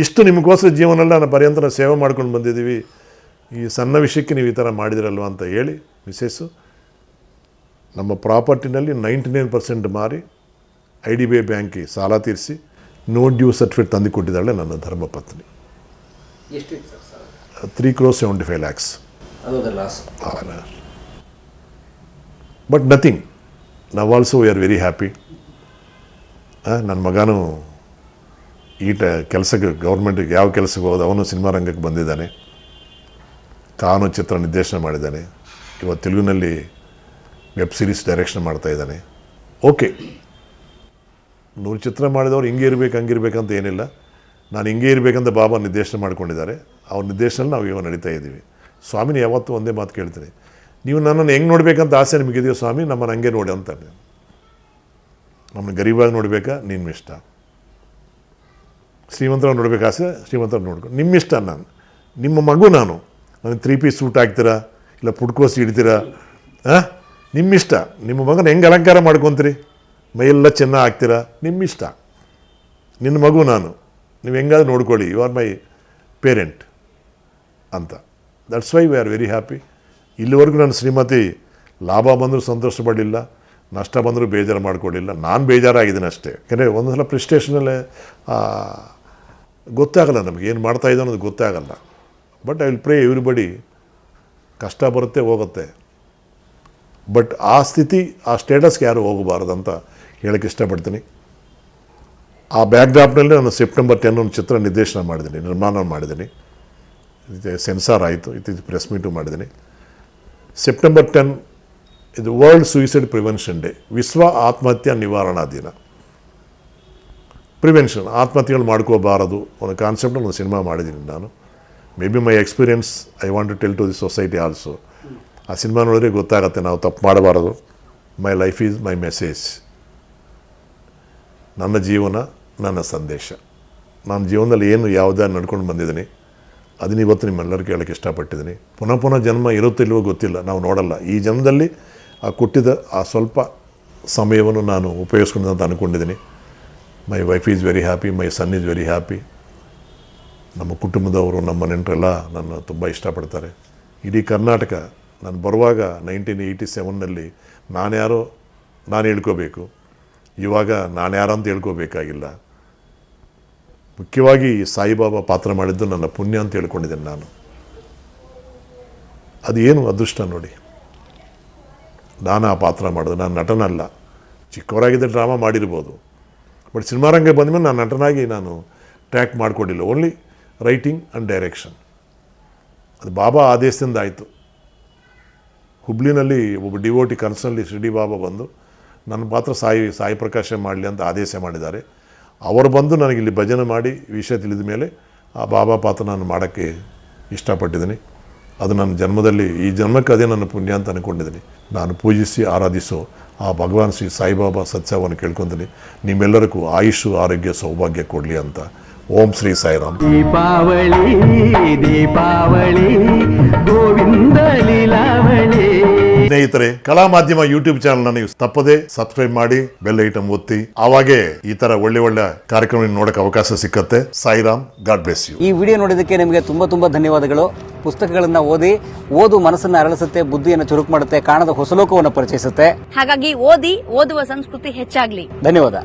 ಇಷ್ಟು ನಿಮಗೋಸ್ಕರ ಜೀವನಲ್ಲ ನಾನು ಪರ್ಯಂತರ ಸೇವೆ ಮಾಡ್ಕೊಂಡು ಬಂದಿದ್ದೀವಿ, ಈ ಸಣ್ಣ ವಿಷಯಕ್ಕೆ ನೀವು ಈ ಥರ ಮಾಡಿದಿರಲ್ವ ಅಂತ ಹೇಳಿ ಮಿಸ್ಸೆಸ್ಸು ನಮ್ಮ ಪ್ರಾಪರ್ಟಿನಲ್ಲಿ 99% ಮಾರಿ IDBI ಬ್ಯಾಂಕಿಗೆ ಸಾಲ ತೀರಿಸಿ ನೋ ಡ್ಯೂ ಸರ್ಟಿಫಿಕೇಟ್ ತಂದು ಕೊಟ್ಟಿದ್ದಾಳೆ ನನ್ನ ಧರ್ಮಪತ್ನಿ. 3,75 lakhs. But nothing. ನಾವು also we are very happy. ನನ್ನ ಮಗನೂ ಕೆಲಸಕ್ಕೆ ಗೌರ್ಮೆಂಟಿಗೆ ಯಾವ ಕೆಲಸಕ್ಕೆ ಹೋದ ಅವನು ಸಿನಿಮಾ ರಂಗಕ್ಕೆ ಬಂದಿದ್ದಾನೆ. ತಾನು ಚಿತ್ರ ನಿರ್ದೇಶನ ಮಾಡಿದ್ದಾನೆ. ಇವತ್ತು ತೆಲುಗಿನಲ್ಲಿ ವೆಬ್ ಸೀರೀಸ್ ಡೈರೆಕ್ಷನ್ ಮಾಡ್ತಾ ಇದ್ದಾನೆ. ಓಕೆ, 100 ಚಿತ್ರ ಮಾಡಿದವ್ರು ಹಿಂಗೆ ಇರಬೇಕು ಹಂಗಿರ್ಬೇಕಂತ ಏನಿಲ್ಲ. ನಾನು ಹಿಂಗೆ ಇರಬೇಕಂತ ಬಾಬಾ ನಿರ್ದೇಶನ ಮಾಡ್ಕೊಂಡಿದ್ದಾರೆ. ಅವ್ರ ನಿರ್ದೇಶನ ನಾವು ಇವಾಗ ನಡೀತಾ ಇದ್ದೀವಿ. ಸ್ವಾಮಿನ ಯಾವತ್ತೂ ಒಂದೇ ಮಾತು ಕೇಳ್ತೀನಿ, ನೀವು ನನ್ನನ್ನು ಹೆಂಗೆ ನೋಡಬೇಕಂತ ಆಸೆ ನಿಮಗಿದೆಯೋ ಸ್ವಾಮಿ, ನಮ್ಮನ್ನು ಹಂಗೆ ನೋಡಿ ಅಂತಾನೆ. ನಮ್ಮನ್ನು ಗರೀಬಾಗಿ ನೋಡಬೇಕಾ ನಿಮ್ಮ ಇಷ್ಟ, ಶ್ರೀಮಂತರಾಗಿ ನೋಡ್ಬೇಕು ಆಸೆ ಶ್ರೀಮಂತರಾಗಿ ನೋಡ್ಕೊಂಡು ನಿಮ್ಮಿಷ್ಟ. ನಾನು ನಿಮ್ಮ ಮಗು, ನಾನು ನನಗೆ 3 ಪೀಸ್ ಸೂಟ್ ಹಾಕ್ತೀರಾ ಇಲ್ಲ ಪುಡ್ಕೋಸಿ ಹಿಡ್ತೀರಾ, ನಿಮ್ಮಿಷ್ಟ. ನಿಮ್ಮ ಮಗನ ಹೆಂಗೆ ಅಲಂಕಾರ ಮಾಡ್ಕೊತೀರಿ, ಮೈಯೆಲ್ಲ ಚೆನ್ನಾಗಿ ಹಾಕ್ತೀರಾ, ನಿಮ್ಮಿಷ್ಟ. ನಿನ್ನ ಮಗು ನಾನು, ನೀವು ಹೆಂಗಾದ್ರೂ ನೋಡ್ಕೊಳ್ಳಿ, ಯು ಆರ್ ಮೈ ಪೇರೆಂಟ್ ಅಂತ. That's why we are very happy. ಇಲ್ಲಿವರೆಗೂ ನನ್ನ ಶ್ರೀಮತಿ ಲಾಭ ಬಂದರೂ ಸಂತೋಷ ಪಡಲಿಲ್ಲ, ನಷ್ಟ ಬಂದರೂ ಬೇಜಾರು ಮಾಡ್ಕೊಳ್ಳಿಲ್ಲ. ನಾನು ಬೇಜಾರಾಗಿದ್ದೀನಿ ಅಷ್ಟೇ. ಯಾಕಂದರೆ ಒಂದು ಸಲ ಪ್ರಿಸ್ಟೇಷನಲ್ಲೇ ಗೊತ್ತಾಗಲ್ಲ ನಮಗೆ ಏನು ಮಾಡ್ತಾಯಿದ್ದೋ ಅನ್ನೋದು ಗೊತ್ತಾಗಲ್ಲ. But I will pray everybody. ಕಷ್ಟ ಬರುತ್ತೆ ಹೋಗುತ್ತೆ, ಬಟ್ ಆ ಸ್ಥಿತಿ ಆ ಸ್ಟೇಟಸ್ಗೆ ಯಾರು ಹೋಗಬಾರ್ದು ಅಂತ ಹೇಳೋಕ್ಕೆ ಇಷ್ಟಪಡ್ತೀನಿ. ಆ ಬ್ಯಾಕ್ಡ್ರಾಪ್ನಲ್ಲಿ ನಾನು ಸೆಪ್ಟೆಂಬರ್ 10 ಒಂದು ಚಿತ್ರ ನಿರ್ದೇಶನ ಮಾಡಿದ್ದೀನಿ, ನಿರ್ಮಾಣ ಮಾಡಿದ್ದೀನಿ. ಇದು ಸೆನ್ಸಾರ್ ಆಯಿತು, ಇದು ಪ್ರೆಸ್ ಮೀಟು ಮಾಡಿದ್ದೀನಿ. ಸೆಪ್ಟೆಂಬರ್ 10 ಇದು ವರ್ಲ್ಡ್ ಸೂಯಿಸೈಡ್ ಪ್ರಿವೆನ್ಷನ್ ಡೇ, ವಿಶ್ವ ಆತ್ಮಹತ್ಯೆ ನಿವಾರಣಾ ದಿನ. ಪ್ರಿವೆನ್ಷನ್, ಆತ್ಮಹತ್ಯೆಗಳು ಮಾಡ್ಕೋಬಾರದು ಒಂದು ಕಾನ್ಸೆಪ್ಟ್ ಒಂದು ಸಿನಿಮಾ ಮಾಡಿದ್ದೀನಿ ನಾನು. Maybe my experience I want to tell to the society also. ಆ ಸಿನಿಮಾ ನೋಡಿದ್ರೆ ಗೊತ್ತಾಗತ್ತೆ ನಾವು ತಪ್ಪು ಮಾಡಬಾರದು. My life is my message. ನನ್ನ ಜೀವನ ನನ್ನ ಸಂದೇಶ. ನಾನು ಜೀವನದಲ್ಲಿ ಏನು ಯಾವುದೇ ನಡ್ಕೊಂಡು ಬಂದಿದ್ದೀನಿ ಅದನ್ನ ಇವತ್ತು ನಿಮ್ಮೆಲ್ಲರಿಗೂ ಹೇಳೋಕ್ಕೆ ಇಷ್ಟಪಟ್ಟಿದ್ದೀನಿ. ಪುನಃ ಜನ್ಮ ಇರುತ್ತಿಲ್ವೋ ಗೊತ್ತಿಲ್ಲ, ನಾವು ನೋಡಲ್ಲ. ಈ ಜನ್ಮದಲ್ಲಿ ಆ ಕೊಟ್ಟಿದ್ದ ಆ ಸ್ವಲ್ಪ ಸಮಯವನ್ನು ನಾನು ಉಪಯೋಗಿಸ್ಕೊಂಡು ಅಂತ ಅಂದ್ಕೊಂಡಿದ್ದೀನಿ. My wife is very happy, my son is very happy. ನಮ್ಮ ಕುಟುಂಬದವರು ನಮ್ಮ ನೆಂಟರೆಲ್ಲ ನನ್ನ ತುಂಬ ಇಷ್ಟಪಡ್ತಾರೆ. ಇಡೀ ಕರ್ನಾಟಕ ನಾನು ಬರುವಾಗ 1987ನಲ್ಲಿ ನಾನ್ಯಾರೋ ನಾನು ಹೇಳ್ಕೋಬೇಕು, ಇವಾಗ ನಾನ್ಯಾರೋ ಅಂತ ಹೇಳ್ಕೋಬೇಕಾಗಿಲ್ಲ. ಮುಖ್ಯವಾಗಿ ಸಾಯಿಬಾಬಾ ಪಾತ್ರ ಮಾಡಿದ್ದು ನನ್ನ ಪುಣ್ಯ ಅಂತ ಹೇಳ್ಕೊಂಡಿದ್ದೇನೆ ನಾನು. ಅದು ಏನು ಅದೃಷ್ಟ ನೋಡಿ, ನಾನು ಆ ಪಾತ್ರ ಮಾಡಿದೆ. ನಾನು ನಟನಲ್ಲ, ಚಿಕ್ಕವರಾಗಿದ್ದರೆ ಡ್ರಾಮಾ ಮಾಡಿರ್ಬೋದು, ಬಟ್ ಸಿನಿಮಾ ರಂಗ ಬಂದಮೇಲೆ ನಾನು ನಟನಾಗಿ ನಾನು ಟ್ರ್ಯಾಕ್ ಮಾಡಿಕೊಂಡಿಲ್ಲ. Only writing and direction. ಅದು ಬಾಬಾ ಆದೇಶದಿಂದ ಆಯಿತು. ಹುಬ್ಳಿನಲ್ಲಿ ಒಬ್ಬ ಡಿವೋಟಿ ಕನಸಿನಲ್ಲಿ ಶಿರ್ಡಿ ಬಾಬಾ ಬಂದು ನನ್ನ ಪಾತ್ರ ಸಾಯಿ ಪ್ರಕಾಶ ಮಾಡಲಿ ಅಂತ ಆದೇಶ ಮಾಡಿದ್ದಾರೆ. ಅವರು ಬಂದು ನನಗಿಲ್ಲಿ ಭಜನೆ ಮಾಡಿ ವಿಷಯ ತಿಳಿದ ಮೇಲೆ ಆ ಬಾಬಾ ಪಾತ್ರ ನಾನು ಮಾಡೋಕ್ಕೆ ಇಷ್ಟಪಟ್ಟಿದ್ದೀನಿ. ಅದು ನನ್ನ ಜನ್ಮದಲ್ಲಿ ಈ ಜನ್ಮಕ್ಕೆ ಅದೇ ನನ್ನ ಪುಣ್ಯ ಅಂತ ಅಂದ್ಕೊಂಡಿದ್ದೀನಿ. ನಾನು ಪೂಜಿಸಿ ಆರಾಧಿಸೋ ಆ ಭಗವಾನ್ ಶ್ರೀ ಸಾಯಿಬಾಬಾ ಸತ್ಯವನ್ನು ಕೇಳ್ಕೊತೀನಿ. ನಿಮ್ಮೆಲ್ಲರಿಗೂ ಆಯುಷು ಆರೋಗ್ಯ ಸೌಭಾಗ್ಯ ಕೊಡಲಿ ಅಂತ. ಓಂ ಶ್ರೀ ಸಾಯಿರಾಮ್. ದೀಪಾವಳಿ ದೀಪಾವಳಿ ಗೋವಿಂದ ಲೀಲಾವಳಿ. ಸ್ನೇಹಿತರೆ, ಕಲಾ ಮಾಧ್ಯಮ ಯೂಟ್ಯೂಬ್ ಚಾನಲ್ನ ನೀವು ತಪ್ಪದೆ ಸಬ್ಸ್ಕ್ರೈಬ್ ಮಾಡಿ, ಬೆಲ್ ಐಟಮ್ ಒತ್ತಿ. ಆವಾಗೇ ಈ ತರ ಒಳ್ಳೆ ಕಾರ್ಯಕ್ರಮ ನೋಡಕ್ಕೆ ಅವಕಾಶ ಸಿಕ್ಕತ್ತೆ. Sairam, god bless you. ಈ ವಿಡಿಯೋ ನೋಡಿದ್ದಕ್ಕೆ ನಿಮಗೆ ತುಂಬಾ ಧನ್ಯವಾದಗಳು. ಪುಸ್ತಕಗಳನ್ನ ಓದು ಮನಸ್ಸನ್ನ ಅರಳಿಸುತ್ತೆ, ಬುದ್ಧಿಯನ್ನು ಚುರುಕು ಮಾಡುತ್ತೆ, ಕಾಣದ ಹೊಸಲೋಕವನ್ನು ಪರಿಚಯಿಸುತ್ತೆ. ಹಾಗಾಗಿ ಓದುವ ಸಂಸ್ಕೃತಿ ಹೆಚ್ಚಾಗ್ಲಿ. ಧನ್ಯವಾದ.